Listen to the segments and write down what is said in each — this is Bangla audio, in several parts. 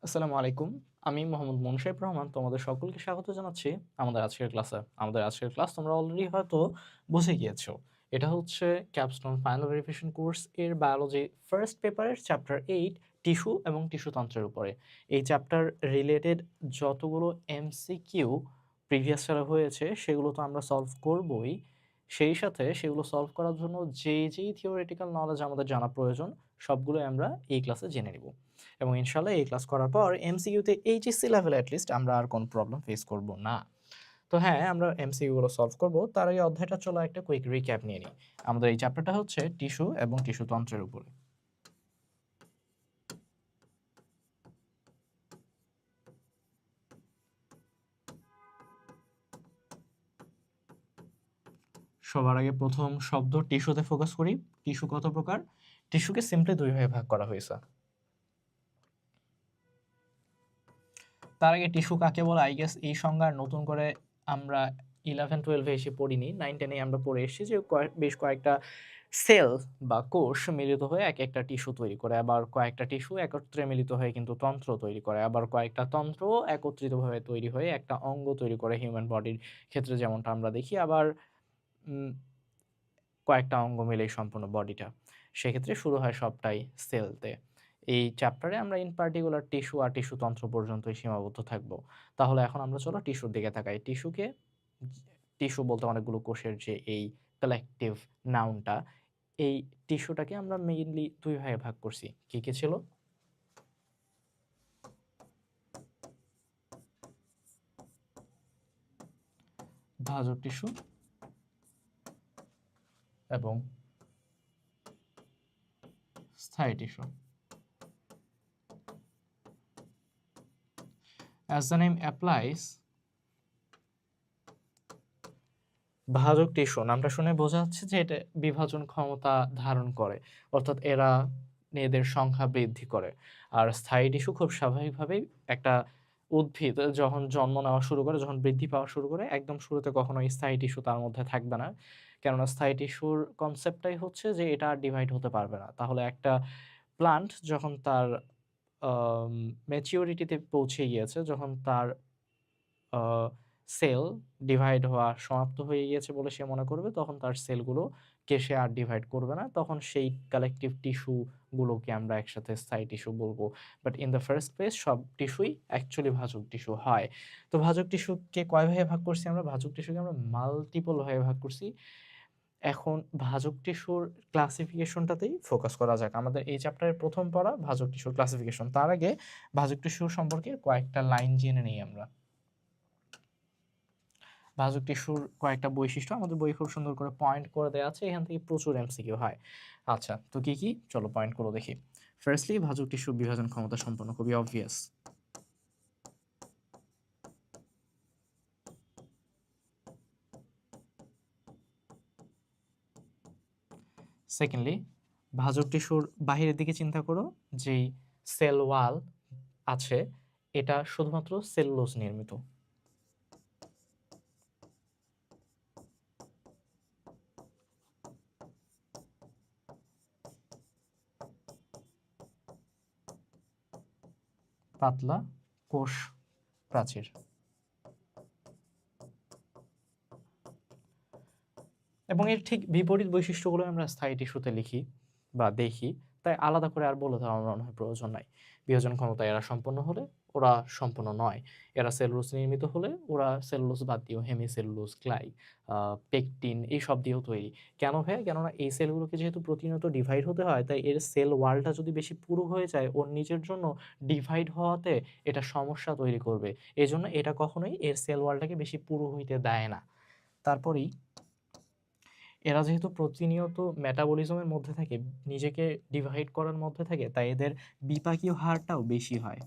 আসসালামু আলাইকুম। আমি মোহাম্মদ মুনশাইব রহমান তোমাদের সকলকে স্বাগত জানাচ্ছি আমাদের আজকের ক্লাসে। আমাদের আজকের ক্লাস তোমরা অলরেডি হয়তো বুঝে গিয়েছো। এটা হচ্ছে ক্যাপস্টোন ফাইনাল ভেরিফিকেশন কোর্স এর বায়োলজি ফার্স্ট পেপারের চ্যাপ্টার 8 টিস্যু এবং টিস্যু তন্ত্রের উপরে। এই চ্যাপ্টার রিলেটেড যতগুলো এমসিকিউ প্রিভিয়াস সালে হয়েছে সেগুলো তো আমরা সলভ করবই। সেই সাথে সেগুলো সলভ করার জন্য যেই থিওরিটিক্যাল নলেজ আমাদের জানা প্রয়োজন সবগুলোই আমরা এই ক্লাসে জেনে নিব। এবং ইনশাআল্লাহ এই ক্লাস করার পর এমসিকিউতে এইচএসসি লেভেলে লিস্ট আমরা আর কোনো প্রবলেম ফেস করব না। তো হ্যাঁ, আমরা এমসিকিউ গুলো সলভ করব। তার আগে অধ্যায়টা চলো একটা কুইক রিক্যাপ নিয়ে নিই। আমাদের এই চ্যাপ্টারটা হচ্ছে টিস্যু এবং টিস্যু তন্ত্রের উপরে। সবার আগে প্রথম শব্দ টিস্যুতে ফোকাস করি। টিস্যু কত প্রকার? টিস্যুকে সিম্পলি দুই ভাগে ভাগ করা হয়েছে। তার আগে টিস্যু কাকে বলে আই গেস এই সংজ্ঞা নতুন করে আমরা 11-12 এসে পড়িনি, 9-10 আমরা পড়ে এসেছি যে বেশ কয়েকটা সেল বা কোষ মিলিত হয়ে এক একটা টিস্যু তৈরি করে, আবার কয়েকটা টিস্যু একত্রে মিলিত হয়ে কিন্তু তন্ত্র তৈরি করে, আবার কয়েকটা তন্ত্র একত্রিতভাবে তৈরি হয়ে একটা অঙ্গ তৈরি করে হিউম্যান বডির ক্ষেত্রে যেমনটা আমরা দেখি, আবার উম, কয়েকটা অঙ্গ মিলেই সম্পূর্ণ বডিটা। সেক্ষেত্রে শুরু হয় সবটাই সেলতে। এই চ্যাপ্টারে আমরা ইন পার্টিকুলার টিস্যু আর টিস্যু তন্ত্র পর্যন্তই সীমাবদ্ধ থাকব। তাহলে এখন আমরা চলো টিস্যুর দিকে তাকাই। টিস্যু বলতে অনেকগুলো কোষের যে এই কালেকটিভ নাউনটা, এই টিস্যুটাকে আমরা মেইনলি দুই ভাগে ভাগ করছি। কি কি ছিল? ভাজক টিস্যু এবং স্থায়ী tissue. As the name applies, ভাজক টিস্যু নামটা শুনে বোঝা যাচ্ছে যে এটা বিভাজন ক্ষমতা ধারণ করে, অর্থাৎ এদের সংখ্যা বৃদ্ধি করে। আর স্থায়ী টিস্যু খুব স্বাভাবিকভাবেই একটা উদ্ভিদ যখন জন্ম নেওয়া শুরু করে, যখন বৃদ্ধি পাওয়া শুরু করে, একদম শুরুতে কখনোই স্থায়ী টিস্যু তার মধ্যে থাকবে না। কেননা স্থায়ী টিস্যুর কনসেপ্টটাই হচ্ছে যে এটা ডিভাইড হতে পারবে না। তাহলে একটা প্লান্ট যখন তার ম্যাচিউরিটিতে পৌঁছে গিয়েছে, যখন তার সেল ডিভাইড হওয়া সমাপ্ত হয়ে গিয়েছে বলে সে মনে করবে, তখন তার সেলগুলোকে সে আর ডিভাইড করবে না। তখন সেই কালেকটিভ টিস্যু গুলোকে আমরা একসাথে স্থায়ী টিস্যু বলবো। But in the first place সব টিস্যুই অ্যাকচুয়ালি ভাজক টিস্যু হয়। তো ভাজক টিস্যুকে কয় ভাগে ভাগ করছি আমরা? ভাজক টিস্যুকে আমরা মাল্টিপল ভাগে ভাগ করছি। এখন ভাজক টিস্যুর ক্লাসিফিকেশনটাতেই ফোকাস করা যাক। আমাদের এই চ্যাপ্টারের প্রথম পড়া ভাজক টিস্যুর ক্লাসিফিকেশন। তার আগে ভাজক টিস্যু সম্পর্কে কয়েকটা লাইন জেনে নেই আমরা। ভাজক টিস্যুর কয়েকটা বৈশিষ্ট্য আমাদের বই খুব সুন্দর করে পয়েন্ট করে দেওয়া আছে, এখান থেকে প্রচুর এমসিকিউ হয়। আচ্ছা, তো কি কি, চলো পয়েন্ট করে দেখি। ফার্স্টলি, ভাজক টিস্যু বিভাজন ক্ষমতা সম্পন্ন, খুবই অবভিয়াস। সেকেন্ডলি, ভাজক টিস্যুর বাহিরের দিকে চিন্তা করো, যেই সেল ওয়াল আছে এটা শুধুমাত্র সেলুলোজ নির্মিত। পাতলা কোষ প্রাচীর। এবং এর ঠিক বিপরীত বৈশিষ্ট্যগুলো আমরা স্থায়ী টিস্যুতে লিখি বা দেখি, তাই আলাদা করে আর বলে দেওয়ার মনে হয় প্রয়োজন নাই। বিভাজন ক্ষমতা এরা সম্পন্ন হলে ওরা সম্পূর্ণ নয়। এরা সেলুলোজ নির্মিত হলে ওরা সেলুলোজ বাদ দিয়েও হেমিসেলুলোজ, পেকটিন এইসব দিয়েও তৈরি। কেন ভাইয়া? কেননা এই সেলগুলোকে যেহেতু প্রতিনিয়ত ডিভাইড হতে হয়, তাই এর সেল ওয়ালটা যদি বেশি পুরু হয়ে যায়, ওর নিজের জন্য ডিভাইড হওয়াতে এটা সমস্যা তৈরি করবে। এজন্য এটা কখনোই এর সেল ওয়ালটাকে বেশি পুরু হইতে দেয় না। তারপরেই এরা যেহেতু প্রতিনিয়ত মেটাবলিজমের মধ্যে থাকে, নিজেকে ডিভাইড করার মধ্যে থাকে, তাই এদের বিপাকীয় হারটাও বেশি হয়।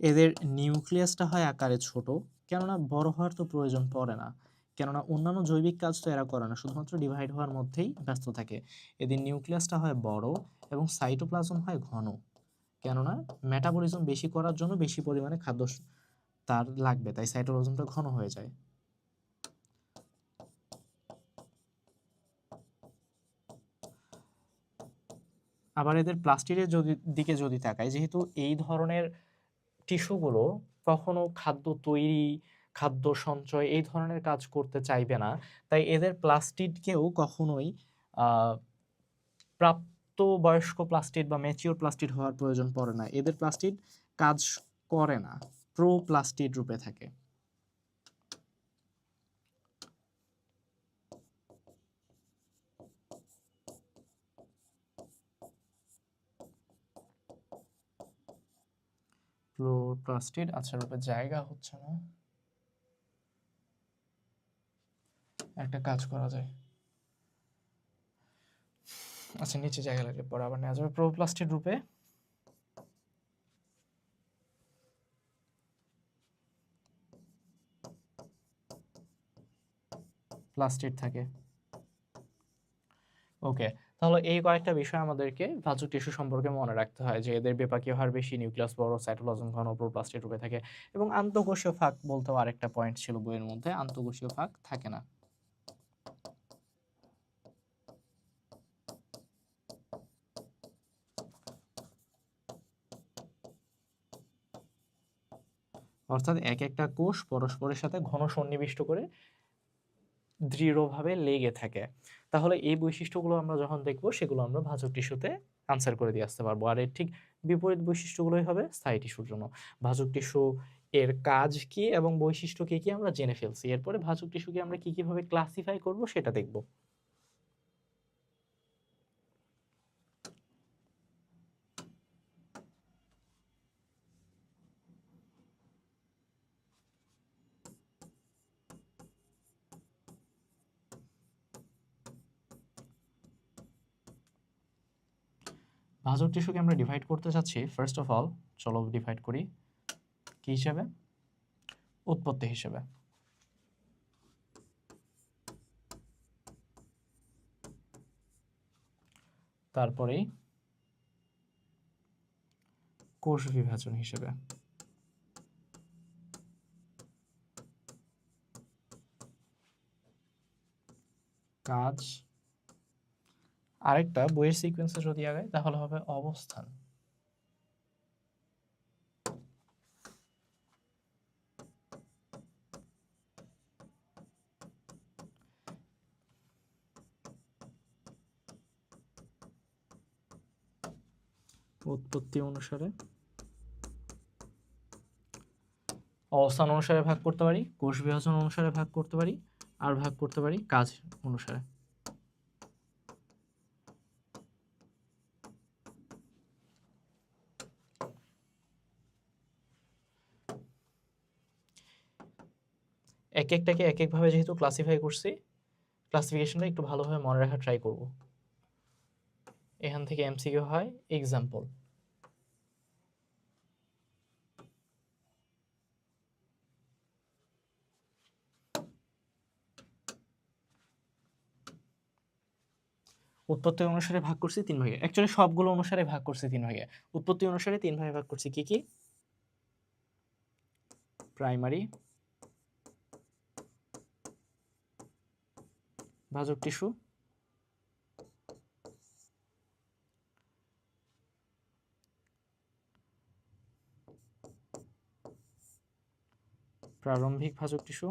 এদের নিউক্লিয়াসটা হয় আকারে ছোট, কেননা বড় হওয়ার তো প্রয়োজন পড়ে না, কেননা অন্যান্য জৈবিক কাজ তো এরা করে না, শুধুমাত্র ডিভাইড হওয়ার মধ্যেই ব্যস্ত থাকে। এদের নিউক্লিয়াসটা হয় বড় এবং সাইটোপ্লাজম হয় ঘন, কেননা মেটাবলিজম বেশি করার জন্য বেশি পরিমাণে খাদ্য তার লাগবে, তাই সাইটোপ্লাজমটা ঘন হয়ে যায়। আবার এদের প্লাস্টিডের দিকে যদি তাকাই, যেহেতু এই ধরনের টিস্যুগুলো কখনো খাদ্য তৈরি, খাদ্য সঞ্চয় এই ধরনের কাজ করতে চাইবে না, তাই এদের প্লাস্টিডকেও কখনোই প্রাপ্তবয়স্ক প্লাস্টিড বা ম্যাচিওর প্লাস্টিড হওয়ার প্রয়োজন পড়ে না। এদের প্লাস্টিড কাজ করে না, প্রোপ্লাস্টিড রূপে থাকে। প্রোপ্লাস্টিড, আচ্ছা রূপে জায়গা হচ্ছে না, একটা কাজ করা যায়, আচ্ছা নিচে জায়গা লাগলে পরে আবার নেওয়া যাবে। প্রোপ্লাস্টিড রূপে প্লাস্টিড থাকে। ওকে, তাহলে এই কয়েকটা বিষয় আমাদেরকে ভাজক টিস্যু সম্পর্কে মনে রাখতে হয়, যে এদের বিপাকীয় হার বেশি, নিউক্লিয়াস বড়, সাইটোপ্লাজম ঘন, প্রোপ্লাস্টিড রূপে থাকে, এবং আন্তঃকোষীয় ফাঁক বলতেও আরেকটা পয়েন্ট ছিল বইয়ের মধ্যে, আন্তঃকোষীয় ফাঁক থাকে না। অর্থাৎ এক একটা কোষ পরস্পরের সাথে ঘন সন্নিবিষ্ট করে দৃঢ়ভাবে লেগে থাকে। তাহলে এই বৈশিষ্ট্যগুলো আমরা যখন দেখব, সেগুলো আমরা ভাজক টিস্যুতে আনসার করে দিয়ে আসতে পারবো। আর এর ঠিক বিপরীত বৈশিষ্ট্যগুলোই হবে স্থায়ী টিস্যুর জন্য। ভাজক টিস্যু এর কাজ কি এবং বৈশিষ্ট্য কি কি আমরা জেনে ফেলছি, এরপরে ভাজক টিস্যুকে আমরা কি কিভাবে ক্লাসিফাই করব সেটা দেখব। ভাজক টিস্যুকে আমরা ডিভাইড করতে চাচ্ছি, ফার্স্ট অফ অল চলো ডিভাইড করি কি হিসেবে, উৎপত্তি হিসেবে। তারপরেই কোষ বিভাজন হিসেবে। কাজ, আরেকটা বইয়ের সিকোয়েন্সে যদি আগাই তাহলে হবে অবস্থান। উৎপত্তি অনুসারে, অবস্থান অনুসারে ভাগ করতে পারি, কোষ বিভাজন অনুসারে ভাগ করতে পারি, আর ভাগ করতে পারি কাজ অনুসারে। এক একটাকে এক একভাবে যেহেতু ক্লাসিফাই করছি, ক্লাসিফিকেশনটা একটু ভালোভাবে মনে রাখার ট্রাই করব। এখান থেকে এমসিকিউ হয় এক্সাম্পল। উৎপত্তি অনুসারে ভাগ করছি 3 ভাগে, অ্যাকচুয়ালি সবগুলো অনুসারে ভাগ করছি 3 ভাগে। উৎপত্তি অনুসারে 3 ভাগে ভাগ করছি কি কি? প্রাইমারি ভাজক টিস্যু, প্রারম্ভিক ভাজক টিস্যু,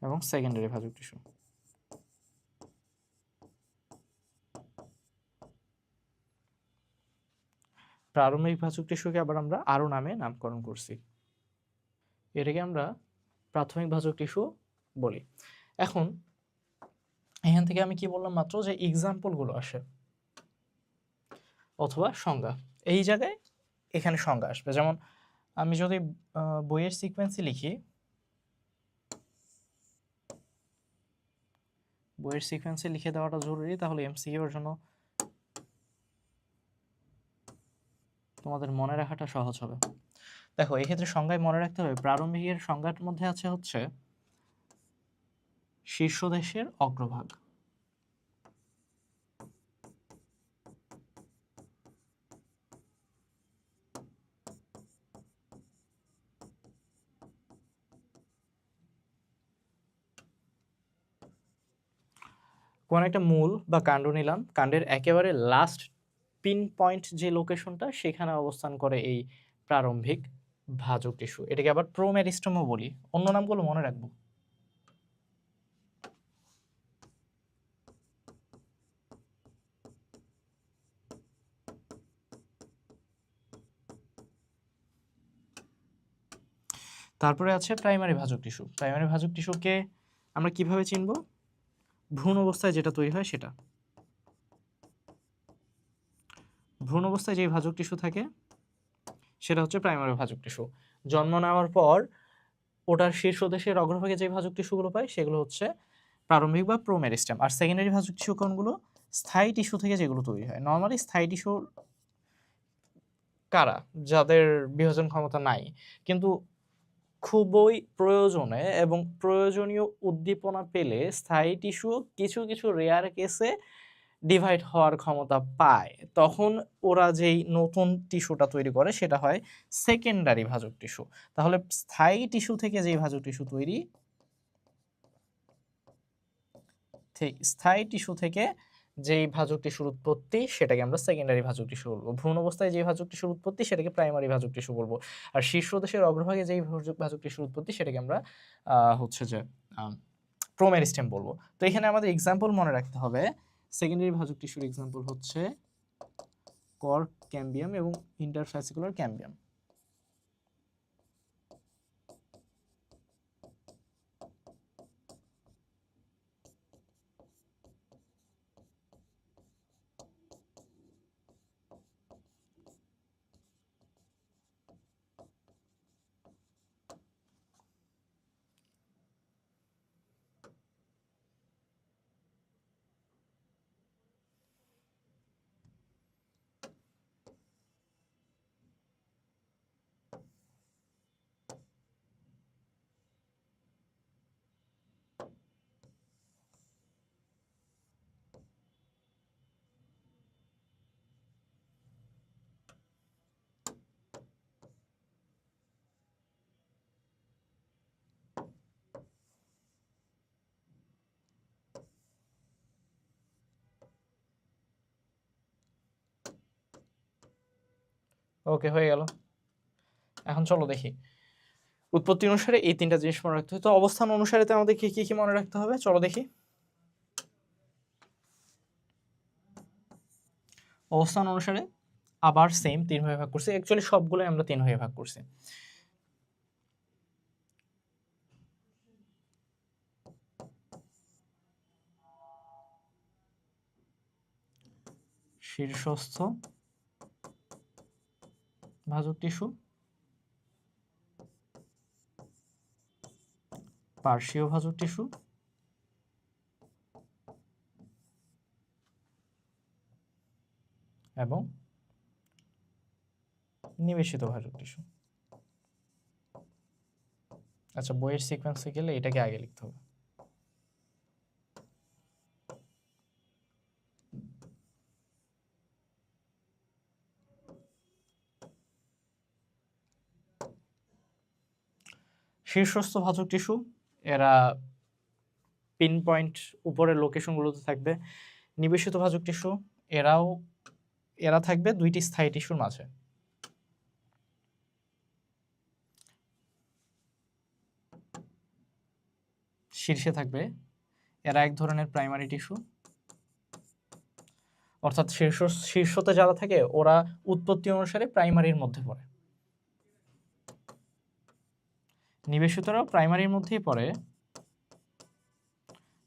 এবং সেকেন্ডারি ভাজক টিস্যু। প্রারম্ভিক ভাজক টিস্যুকে আবার আমরা আরো নামে নামকরণ করছি, এটাকে আমরা প্রাথমিক ভাজক টিস্যু বলি। এখন এখান থেকে আমি কি বললাম মাত্র, যে এক্সাম্পল গুলো আসে অথবা সংজ্ঞা, এই জায়গায় এখানে সংজ্ঞা আসবে। যেমন আমি যদি বইয়ের সিকোয়েন্সে লিখি, বইয়ের সিকোয়েন্সে লিখে দেওয়াটা জরুরি, তাহলে এমসিকিউ এর জন্য তোমাদের মনে রাখাটা সহজ হবে। দেখো এক্ষেত্রে সংজ্ঞায় মনে রাখতে হবে, প্রারম্ভিকের সংজ্ঞার মধ্যে আছে হচ্ছে শীর্ষদেশের অগ্রভাগ। কোন একটা মূল বা কাণ্ড নিলাম, কাণ্ডের একেবারে লাস্ট পিন পয়েন্ট যে লোকেশনটা সেখানে অবস্থান করে এই প্রারম্ভিক ভাজক টিস্যু। এটাকে আবার প্রোমেরিস্টেমও বলি, অন্য নামগুলো মনে রাখবো। তারপরে আছে প্রাইমারি ভাজক টিস্যু। প্রাইমারি ভাজক টিস্যুকে আমরা কিভাবে চিনব? ভ্রূণ অবস্থায় যেটা তৈরি হয় সেটা। ভ্রূণ অবস্থায় যে ভাজক টিস্যু থাকে সেটা হচ্ছে প্রাইমারি ভাজক টিস্যু। জন্ম নেওয়ার পর ওটার শীর্ষদেশের অগ্রভাগে যে ভাজক টিস্যুগুলো পায় সেগুলো হচ্ছে প্রারম্ভিক বা প্রোমেরিস্টেম। আর সেকেন্ডারি ভাজক টিস্যু কোনগুলো? স্থায়ী টিস্যু থেকে যেগুলো তৈরি হয়। নরমালি স্থায়ী টিস্যু কারা? যাদের বিভাজন ক্ষমতা নাই, কিন্তু খুবই প্রয়োজনে এবং প্রয়োজনীয় উদ্দীপনা পেলে স্থায়ী টিস্যু কিছু কিছু রেয়ার কেসে ডিভাইড হওয়ার ক্ষমতা পায়। তখন ওরা যেই নতুন টিস্যুটা তৈরি করে সেটা হয় সেকেন্ডারি ভাজক টিস্যু। তাহলে স্থায়ী টিস্যু থেকে যেই ভাজক টিস্যু তৈরি, স্থায়ী টিস্যু থেকে যেই ভাজক টিস্যুর উৎপত্তি সেটাকে আমরা সেকেন্ডারি ভাজক টিস্যু বলবো। ভ্রূণ অবস্থায় যে ভাজক টিস্যুর উৎপত্তি সেটাকে প্রাইমারি ভাজক টিস্যু বলবো। আর শীর্ষদেশের অগ্রভাগে যেই ভাজক টিস্যুর উৎপত্তি সেটাকে আমরা হচ্ছে যে প্রোমেরিস্টেম বলবো। তো এখানে আমাদের এক্সাম্পল মনে রাখতে হবে। সেকেন্ডারি ভাজক টিস্যুর এক্সাম্পল হচ্ছে কর্ক ক্যাম্বিয়াম এবং ইন্টারফ্যাসিকুলার ক্যাম্বিয়াম। ওকে, হয়ে গেল। এখন চলো দেখি উৎপত্তি অনুসারে এই তিনটা জিনিস মনে রাখতে হবে। তো অবস্থান অনুসারে আমাদের কি কি মনে রাখতে হবে চলো দেখি। অবস্থান অনুসারে আবার সেম 3 ভাগে ভাগ করছি। অ্যাকচুয়ালি সবগুলোই আমরা 3 ভাগে ভাগ করছি। শীর্ষস্থ ভাজক টিস্যু, পার্শ্বীয় ভাজক টিস্যু এবং নিবেশিত ভাজক টিস্যু। আচ্ছা, বইয়ের সিকোয়েন্সে গেলে এটাকে আগে লিখতে হবে। শীর্ষস্থ ভাজক টিস্যু, এরা পিন পয়েন্ট উপরের লোকেশনগুলোতে থাকবে। নিবেশিত ভাজক টিস্যু, এরা থাকবে দুইটি স্থায়ী টিস্যুর মাঝে। শীর্ষে থাকবে, এরা এক ধরনের প্রাইমারি টিস্যু, অর্থাৎ শীর্ষতে যারা থাকে ওরা উৎপত্তি অনুসারে প্রাইমারির মধ্যে পড়ে। নিবেশিতরাও প্রাইমারির মধ্যেই পড়ে,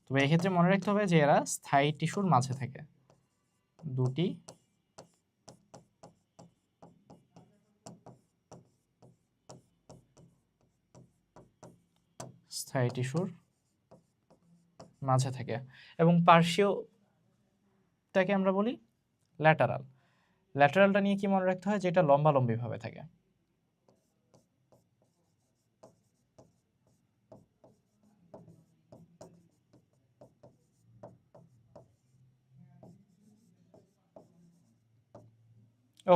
তবে এক্ষেত্রে মনে রাখতে হবে যে এরা স্থায়ী টিস্যুর মাঝে থাকে। দুটি স্থায়ী টিস্যুর মাঝে থাকে। এবং পার্শ্বীয়টাকে আমরা বলি ল্যাটারাল। ল্যাটারালটা নিয়ে কি মনে রাখতে হয়, যেটা লম্বালম্বি ভাবে থাকে।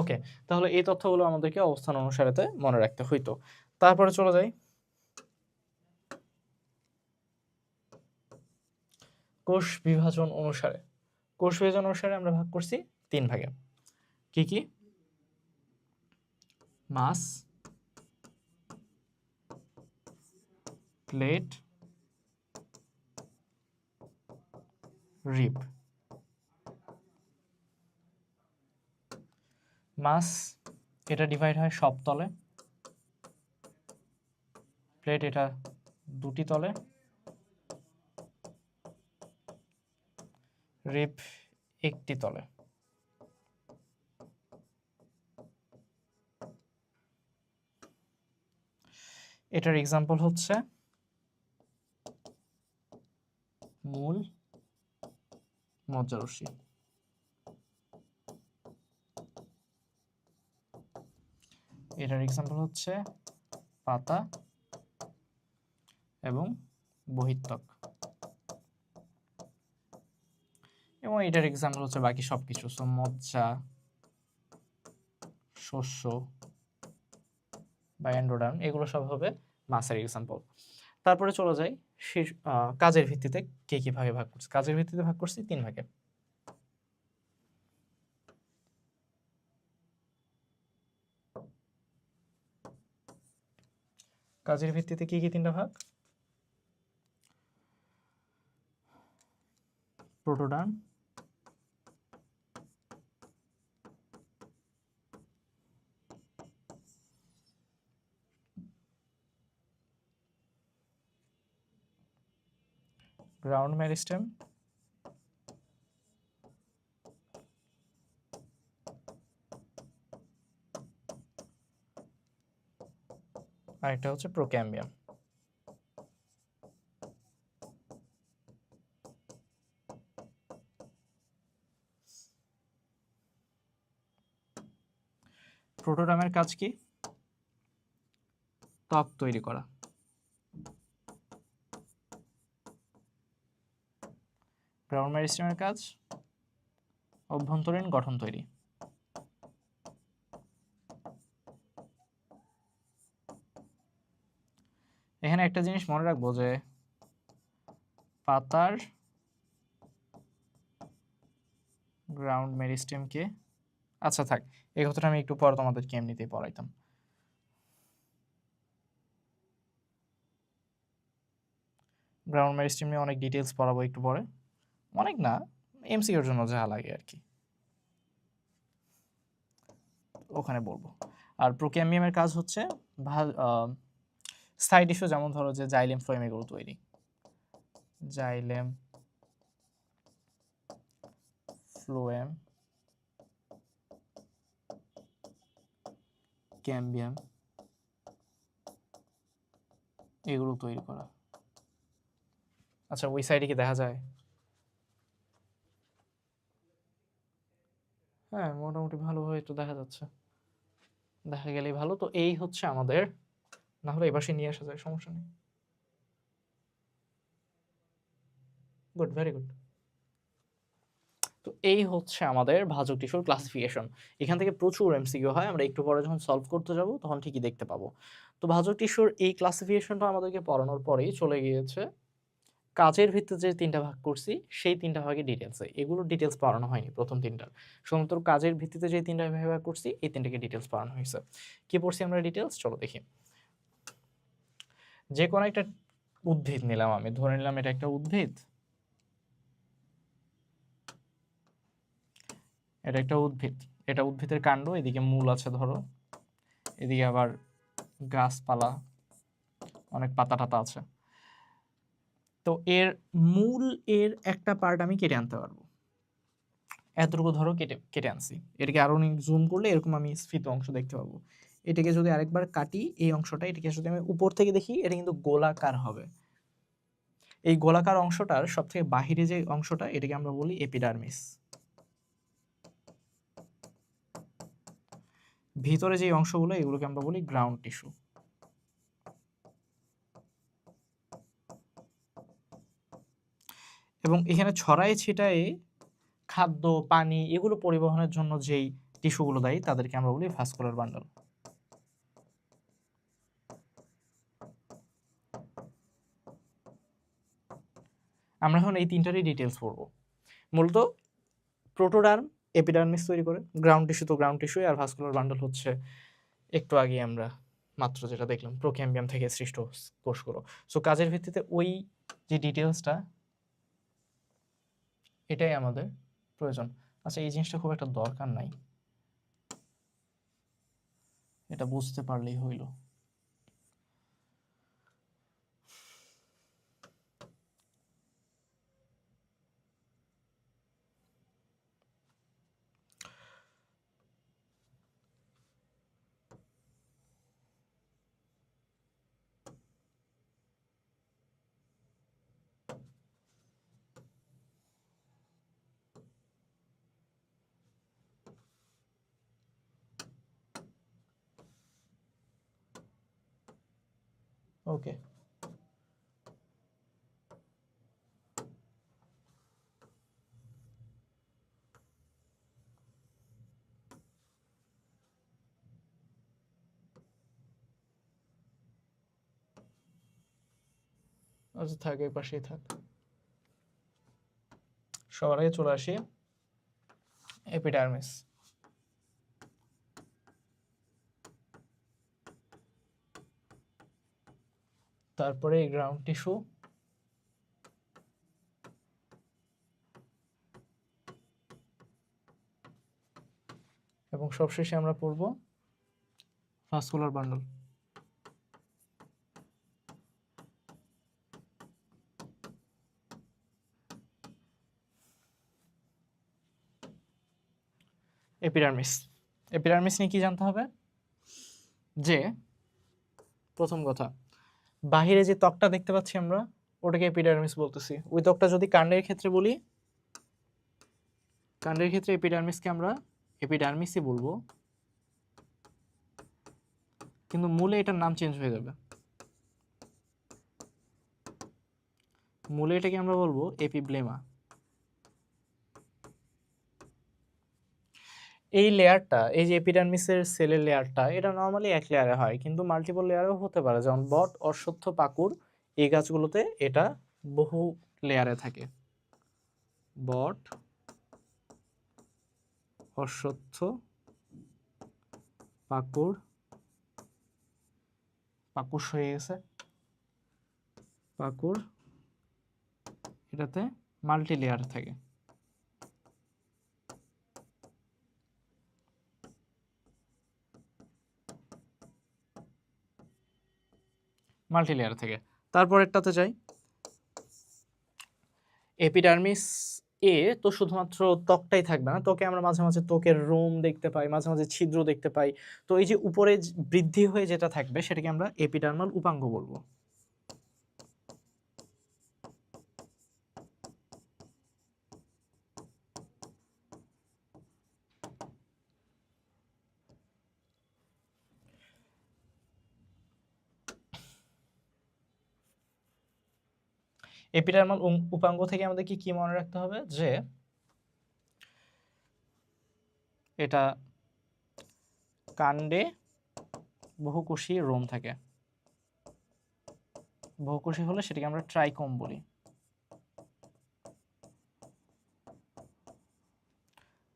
ওকে, তাহলে এই তথ্যগুলো আমাদেরকে অবস্থান অনুসারেতে মনে রাখতে হইতো। তারপরে চলে যাই কোষ বিভাজন অনুসারে আমরা ভাগ করছি 3 ভাগে। কি কি? মাস, প্লেট, রিব। মাস এটা ডিভাইড হয় সব তলে, প্লেট এটা 2টি তলে, রিব 1টি তলে। এটার এক্সাম্পল হচ্ছে মূল, মজ্জারশ্মি। এটার এক্সাম্পল হচ্ছে পাতা এবং বহিত্বক। এবং এটার এক্সাম্পল হচ্ছে বাকি সবকিছু, সো মজ্জা, শস্য বা এন্ডোডার্ম, এগুলো সব হবে মাসের এক্সাম্পল। তারপরে চলে যাই কাজের ভিত্তিতে কি কি ভাগে ভাগ করছি। কাজের ভিত্তিতে ভাগ করছি 3 ভাগে। কাজের ভিত্তিতে কি কি 3টা ভাগ? প্রোটোডার্ম, গ্রাউন্ড মেরিস্টেম, আর একটা হচ্ছে প্রোক্যাম্বিয়াম। প্রোটোডার্মের কাজ কি? ত্বক তৈরি করা। গ্রাউন্ড মেরিস্টেমের কাজ অভ্যন্তরীণ গঠন তৈরি। এখানে একটা জিনিস মনে রাখবো যে পাতার গ্রাউন্ড মেরিস্টেমকে, আচ্ছা থাক, এই কথাটা আমি একটু পরে তোমাদেরকে এমনিতেই পড়াইতাম। গ্রাউন্ড মেরিস্টেম নিয়ে অনেক ডিটেলস পড়াবো একটু পরে, অনেক না, এমসিকিউর জন্য যা লাগে আর কি, ওখানে বলবো। আর প্রোক্যাম্বিয়ামের কাজ হচ্ছে সাইড ইস্যু, যেমন ধরো যে জাইলেম ফ্লোয়েম, এগুলো তৈরি। জাইলেম ফ্লোয়েম, ক্যাম্বিয়াম, এগুলো তৈরি করা। আচ্ছা, ওই সাইডে কি দেখা যায়? হ্যাঁ, মোটামুটি ভালোভাবে তো দেখা যাচ্ছে, দেখা গেলেই ভালো। তো এই হচ্ছে আমাদের, না হলে এবার সে নিয়ে আসা যায়, সমস্যা নেই। Good, very good. তো এই হচ্ছে আমাদের ভাজক টিস্যুর ক্লাসিফিকেশন। এখান থেকে প্রচুর এমসিকিউ হয়, আমরা একটু পরে যখন সলভ করতে যাব তখন ঠিকই দেখতে পাবো। তো ভাজক টিস্যুর এই ক্লাসিফিকেশনটা আমাদেরকে পড়ানোর পরেই চলে গিয়েছে কাজের ভিত্তিতে যে 3টা ভাগ করছি সেই 3টা ভাগে ডিটেলসে। এগুলো ডিটেলস পড়ানো হয়নি প্রথম 3টার, শুধুমাত্র কাজের ভিত্তিতে যে 3টা ভাগে ভাগ করছি এই 3টাকে ডিটেলস পড়ানো হয়েছে। কি পড়ছি আমরা ডিটেলস? চলো দেখি। যে কোনো একটা উদ্ভিদ নিলাম, আমি ধরে নিলাম এটা একটা উদ্ভিদ, এটা একটা উদ্ভিদ, এটা উদ্ভিদের কাণ্ড, এদিকে মূল আছে ধরো, এদিকে আবার গাছপালা, অনেক পাতা টাতা আছে। তো এর মূল, এর একটা পার্ট আমি কেটে আনতে পারবো, এতটুকু ধরো কেটে কেটে আনছি। এটাকে আরো জুম করলে এরকম আমি স্ফীত অংশ দেখতে পাবো। এটাকে যদি আরেকবার কাটি, এই অংশটা, এটাকে যদি আমি উপর থেকে দেখি, এটা কিন্তু গোলাকার হবে। এই গোলাকার অংশটার সব থেকে বাহিরে যে অংশটা, এটাকে আমরা বলি এপিডার্মিস। ভিতরে যে অংশগুলো, এগুলোকে আমরা বলি গ্রাউন্ড টিস্যু। এবং এখানে ছড়ায় ছিটায়ে খাদ্য, পানি, এগুলো পরিবহনের জন্য যেই টিস্যুগুলো দায়ী, তাদেরকে আমরা বলি ভাস্কুলার বান্ডল। আমরা এখন এই তিনটারই ডিটেলস পড়বো। মূলত প্রোটোডার্ম এপিডার্মিস তৈরি করে, গ্রাউন্ড টিস্যু তো গ্রাউন্ড টিস্যু, আর ভাস্কুলার বান্ডল হচ্ছে একটু আগে আমরা মাত্র যেটা দেখলাম প্রোক্যাম্বিয়াম থেকে সৃষ্ট কোষগুলো। সো কাজের ভিত্তিতে ওই যে ডিটেলসটা, এটাই আমাদের প্রয়োজন। আচ্ছা, এই জিনিসটা খুব একটা দরকার নাই, এটা বুঝতে পারলেই হইল। ওকে, আচ্ছা থাক, এই পাশেই থাক। সবার আগে চলে আসি এপিডার্মিস। তারপরে গ্রাউন্ড টিস্যু, এবং সবশেষে আমরা পড়ব ভাস্কুলার বান্ডল। এপিডার্মিস, এপিডার্মিস নিয়ে কি জানতে হবে? যে প্রথম কথা, বাহিরে যে ত্বকটা দেখতে পাচ্ছি আমরা, ওটাকে এপিডার্মিস বলতেছি। ওই ত্বকটা যদি কাণ্ডের ক্ষেত্রে বলি, কাণ্ডের ক্ষেত্রে এপিডার্মিসকে আমরা এপিডার্মিসই বলবো, কিন্তু মূলে এটার নাম চেঞ্জ হয়ে যাবে। মূলে এটাকে আমরা বলবো এপিব্লেমা। এই লেয়ারটা, এই যে এপিডার্মিসের সেলের লেয়ারটা, এটা নর্মালি এক লেয়ারে হয়, কিন্তু মাল্টিপল লেয়ারেও হতে পারে। যেমন বট, অশ্বত্থ, পাকুড়, এই গাছগুলোতে এটা বহু লেয়ারে থাকে। বট, অশ্বত্থ, পাকুড়, পাকুশ হয়ে গেছে, পাকুড়, এটাতে মাল্টি লেয়ার থাকে। মাল্টি লেয়ার থেকে তারপরেরটাতে যাই, এপিডার্মিস এ তো শুধুমাত্র ত্বকটাই থাকবে না, ত্বকে আমরা মাঝে মাঝে ত্বকের রোম দেখতে পাই, মাঝে মাঝে ছিদ্র দেখতে পাই। তো এই যে উপরে বৃদ্ধি হয়ে যেটা থাকবে, সেটাকে আমরা এপিডার্মাল উপাঙ্গ বলবো। এপিডার্মাল উপাঙ্গ থেকে আমাদের কি মনে রাখতে হবে? যে এটা কাণ্ডে বহুকোষী রোম থাকে। বহুকোষী হলে সেটাকে আমরা ট্রাইকোম বলি।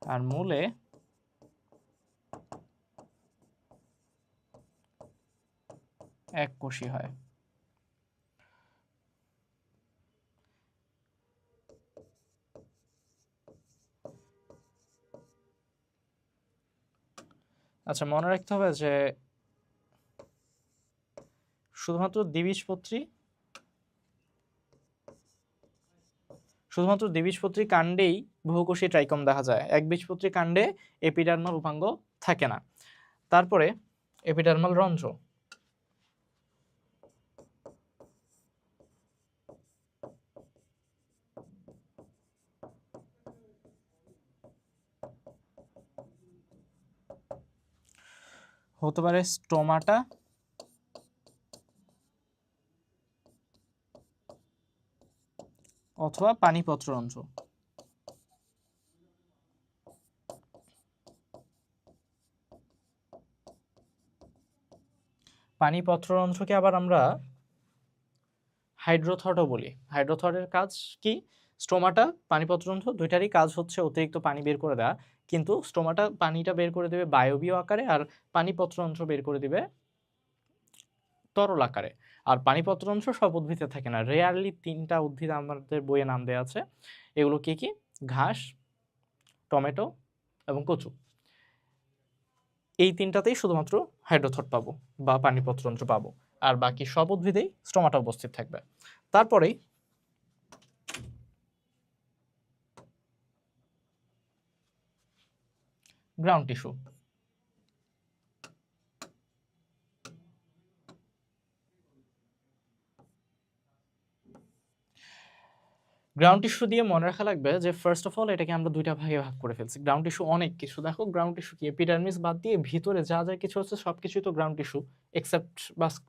আর মূলে এক কোষী হয়। আচ্ছা, মনে রাখতে হবে যে শুধুমাত্র দ্বিবীজপত্রী কাণ্ডেই বহুকোষী ট্রাইকোম দেখা যায়, একবীজপত্রী কাণ্ডে এপিডার্মাল উপাঙ্গ থাকে না। তারপরে এপিডার্মাল রন্ধ্র, হতে পারে স্টোমাটা, অথবা পানিপত্র রন্ধ্র। পানিপত্র রন্ধ্রকে আবার আমরা হাইড্রোথটও বলি। হাইড্রোথটের কাজ কি? স্টোমাটা, পানিপত্ররন্ধ্র দুইটারই কাজ হচ্ছে অতিরিক্ত পানি বের করে দেওয়া, কিন্তু স্টোমাটা পানিটা বের করে দেবে বায়বীয় আকারে, আর পানিপত্ররন্ধ্র বের করে দিবে তরল আকারে। আর পানিপত্ররন্ধ্র সব উদ্ভিদে থাকে না, রেয়ারলি 3টা উদ্ভিদ আমাদের বইয়ে নাম দেওয়া আছে। এগুলো কি কি? ঘাস, টমেটো এবং কচু। এই 3টাতেই শুধুমাত্র হাইড্রোথট পাবো বা পানিপত্ররন্ধ্র পাবো, আর বাকি সব উদ্ভিদেই স্টোমাটা উপস্থিত থাকবে। তারপরেই গ্রাউন্ড টিস্যু। গ্রাউন্ড টিস্যু দিয়ে মনে রাখা লাগবে যে ফার্স্ট অফ অল এটাকে আমরা দুইটা ভাগে ভাগ করে ফেলছি। গ্রাউন্ড টিস্যু অনেক কিছু, দেখো গ্রাউন্ড টিস্যু কি, এপিডার্মিস বাদ দিয়ে ভিতরে যা যা কিছু হচ্ছে সবকিছুই তো ground tissue, except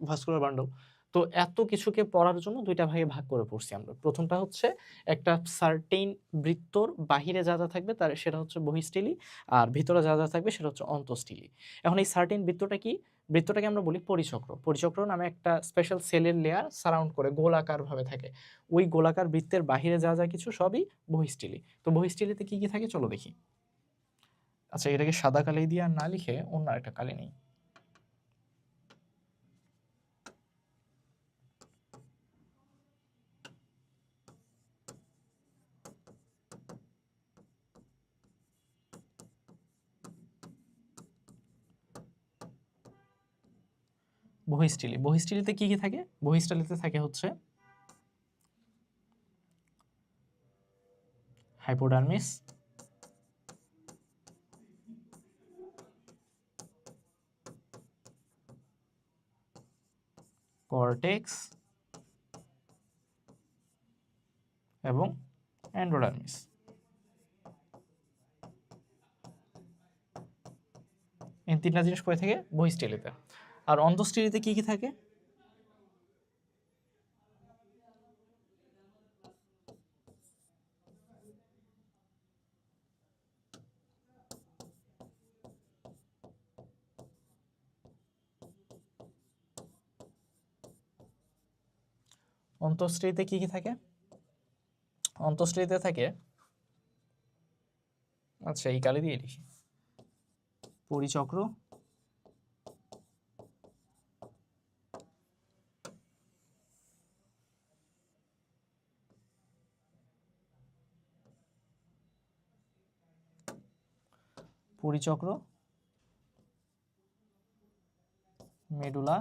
vascular bundle. তো এত কিছুকে পড়ার জন্য দুইটা ভাগে ভাগ করে পড়ছি আমরা। প্রথমটা হচ্ছে একটা সার্টেইন বৃত্তর বাহিরে যা যা থাকবে তার সেটা হচ্ছে বহিঃস্থলী, আর ভিতরে যা যা থাকবে সেটা হচ্ছে অন্তঃস্থলী। এখন এই সার্টেইন বৃত্তটা কি? বৃত্তটাকে আমরা বলি পরিচক্র। পরিচক্র নামে একটা স্পেশাল সেলের লেয়ার সারাউন্ড করে গোলাকার ভাবে থাকে। ওই গোলাকার বৃত্তের বাহিরে যা যা কিছু সবই বহিঃস্থলী। তো বহিঃস্থলীতে কি কি থাকে চলো দেখি। আচ্ছা, এটাকে সাদা কালি দিয়ে আর না লিখে অন্য একটা কালি নেই। বহিঃস্থলী, বহিঃস্থলীতে কি কি থাকে? বহিঃস্থলীতে থাকে হচ্ছে হাইপোডার্মিস, কর্টেক্স এবং এন্ডোডার্মিস। এই 3টা জিনিস পড়ে থাকে বহিঃস্থলীতে। আর অন্তঃস্থলীতে কি কি থাকে? অন্তঃস্থলীতে কি কি থাকে? অন্তঃস্থলীতে থাকে, আচ্ছা এই কালি দিয়ে লিখি, পরিচক্র, পরিচক্র, মেডুলা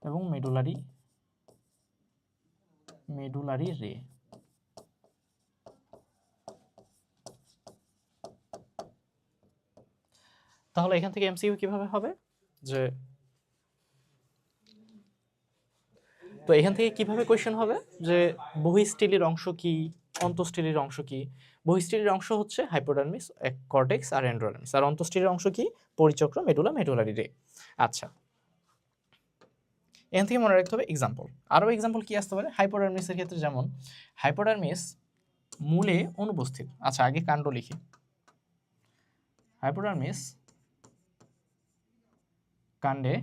এবং মেডুলারি রে। তাহলে এখান থেকে এমসিকিউ কিভাবে হবে যে, তো এখান থেকে কিভাবে কোয়েশ্চেন হবে যে বহিঃস্থলীর অংশ কি, অন্তঃস্থলীর অংশ কি? বহিঃস্থলীর অংশ হচ্ছে হাইপোডার্মিস, কর্টেক্স আর এন্ডোডার্মিস, আর অন্তঃস্থলীর অংশ কি? পরিচক্র, মেডুলা, মেডুলারি রে। আচ্ছা, এখান থেকে মনে রাখতে হবে এক্সাম্পল। আরও এক্সাম্পল কি আসতে পারে হাইপোডার্মিসের ক্ষেত্রে? যেমন হাইপোডার্মিস মূলে অনুপস্থিত। আচ্ছা আগে কাণ্ড লিখি। হাইপোডার্মিস কাণ্ডে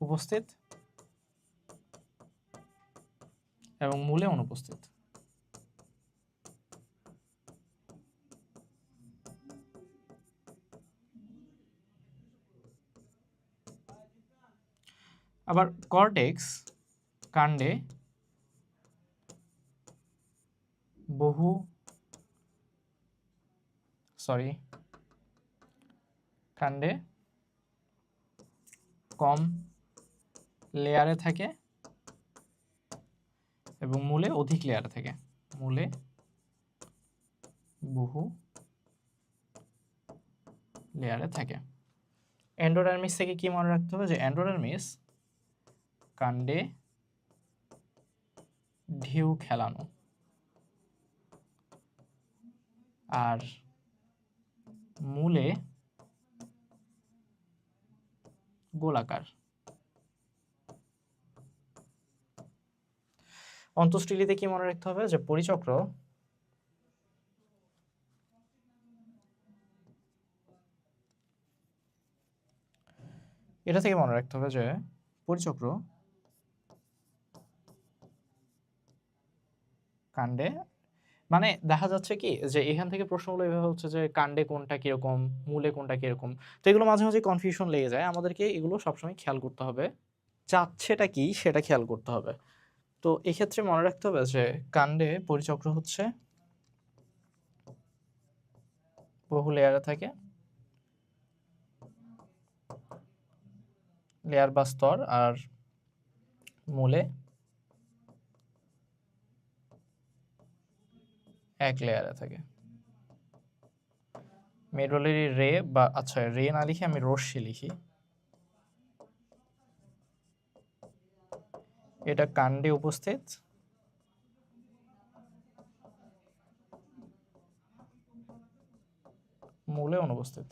উপস্থিত এবং মূলে অনুপস্থিত। আবার কর্টেক্স কাণ্ডে কাণ্ডে কম লেয়ারে থাকে এবং মূলে অধিক লেয়ারে থাকে। মূলে বহু লেয়ারে থাকে। এন্ডোডার্মিস থেকে কি মনে রাখতে হবে? যে এন্ডোডার্মিস কাণ্ডে ঢেউ খেলানো, আর মূলে গোলাকার। অন্তঃস্থলীতে কি মনে রাখতে হবে? যে পরিচক্র এটা থেকে মনে রাখতে হবে যে পরিচক্র কাণ্ডে মানে দেখা যাচ্ছে কি যে এখান থেকে প্রশ্নগুলো এভাবে হচ্ছে যে কাণ্ডে কোনটা কিরকম, মূলে কোনটা কিরকম। তো এগুলো মাঝে মাঝে কনফিউশন লেগে যায়, আমাদেরকে এগুলো সবসময় খেয়াল করতে হবে, চাচ্ছেটা কি সেটা খেয়াল করতে হবে। তো এক্ষেত্রে মনে রাখতে হবে যে কাণ্ডে পরিচক্র হচ্ছে বহু লেয়ারে থাকে, লেয়ার বা স্তর, আর মূলে এক লেয়ারে থাকে। মেরুদণ্ডী রে বা আচ্ছা রে না লিখে আমি রশ্মি লিখি। এটা কাণ্ডে উপস্থিত, মূলে অনুপস্থিত।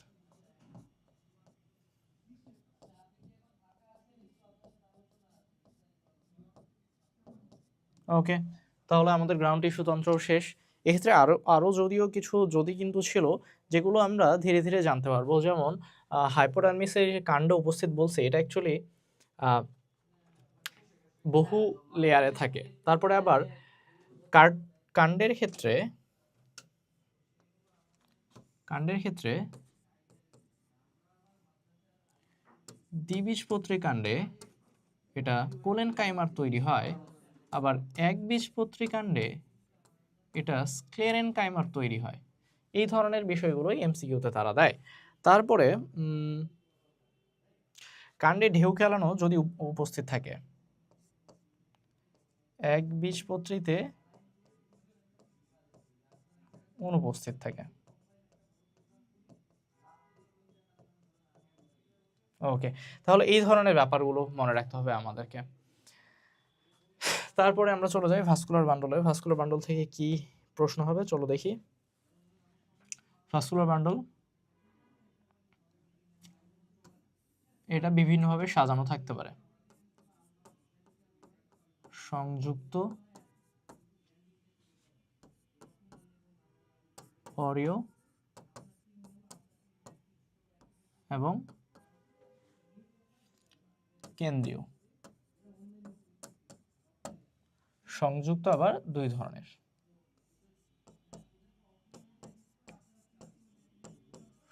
ওকে, তাহলে আমাদের গ্রাউন্ড টিস্যু তন্ত্র শেষ। এক্ষেত্রে আরো আরো যদিও কিছু যদি কিন্তু ছিল যেগুলো আমরা ধীরে ধীরে জানতে পারবো, যেমন হাইপোডার্মিসের কাণ্ড উপস্থিত বলছে, এটা অ্যাকচুয়ালি বহু লেয়ারে থাকে। তারপরে আবার কাণ্ডের ক্ষেত্রে দ্বিবীজপত্রী কাণ্ডে এটা কোলেন কাইমার তৈরি হয়, আবার একবীজপত্রী কাণ্ডে এটা স্ক্লেরেন কাইমার তৈরি হয়। এই ধরনের বিষয়গুলোই এমসিকিউতে তারা দেয়। তারপরে কাণ্ডে ঢেউ খেলানো যদি উপস্থিত থাকে, একবীজপত্রীতে অনুপস্থিত থাকে। ওকে, তাহলে এই ধরনের ব্যাপারগুলো মনে রাখতে হবে আমাদেরকে। তারপরে আমরা চলে যাই ভাস্কুলার বান্ডলে। ভাস্কুলার বান্ডল থেকে কি প্রশ্ন হবে চলো দেখি। ভাস্কুলার বান্ডল এটা বিভিন্নভাবে সাজানো থাকতে পারে, সংযুক্ত, অরিয় এবং কেন্দ্রীয়। সংযুক্ত আবার দুই ধরনের,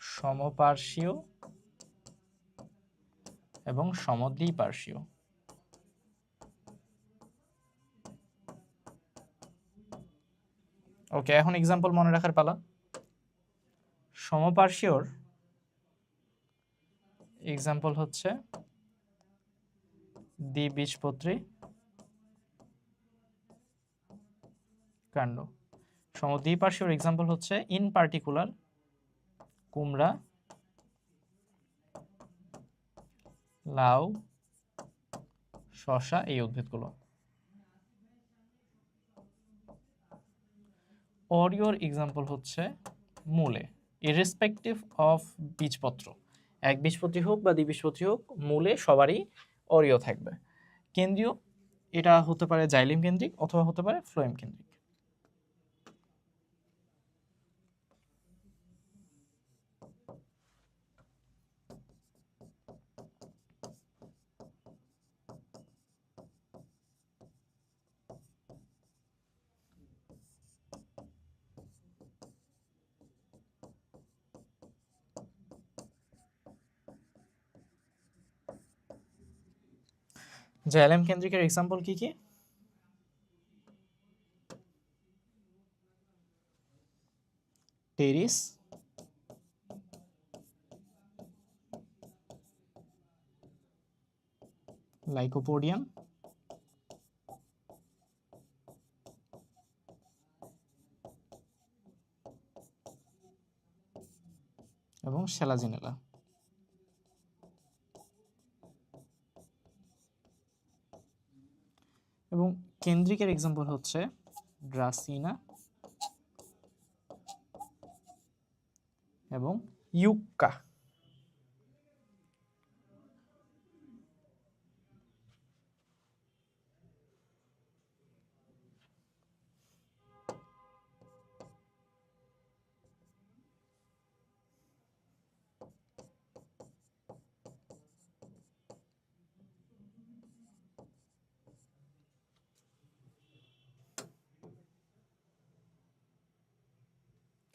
সমপার্শ্বীয় এবং সমদ্বিপার্শ্বীয়। ওকে, এখন এক্সাম্পল মনে রাখার পালা। সমপার্শ্বীয়র এক্সাম্পল হচ্ছে দ্বিবীজপত্রী কাণ্ড। সমদ্বিপার্শ্বীয়র এক্সাম্পল হচ্ছে ইন পার্টিকুলার কুমড়া, লাউ, শসা, এই উদ্ভিদগুলো। অরিওর এক্সাম্পল হচ্ছে মূলে, ইররেসপেক্টিভ অফ বীজপত্র, এক বীজপত্রী হোক বা দ্বিবীজপত্রী হোক, মূলে সবারই অরিও থাকবে। কেন্দ্রীয় এটা হতে পারে জাইলিম কেন্দ্রিক অথবা হতে পারে ফ্লোয়েম কেন্দ্রিক। জাইলেম কেন্দ্রিকের এক্সাম্পল কি কি? টেরিস, লাইকোপোডিয়াম এবং সেলাজিনেলা। এবং কেন্দ্রিকের এক্সাম্পল হচ্ছে ড্রাসিনা এবং ইউক্কা।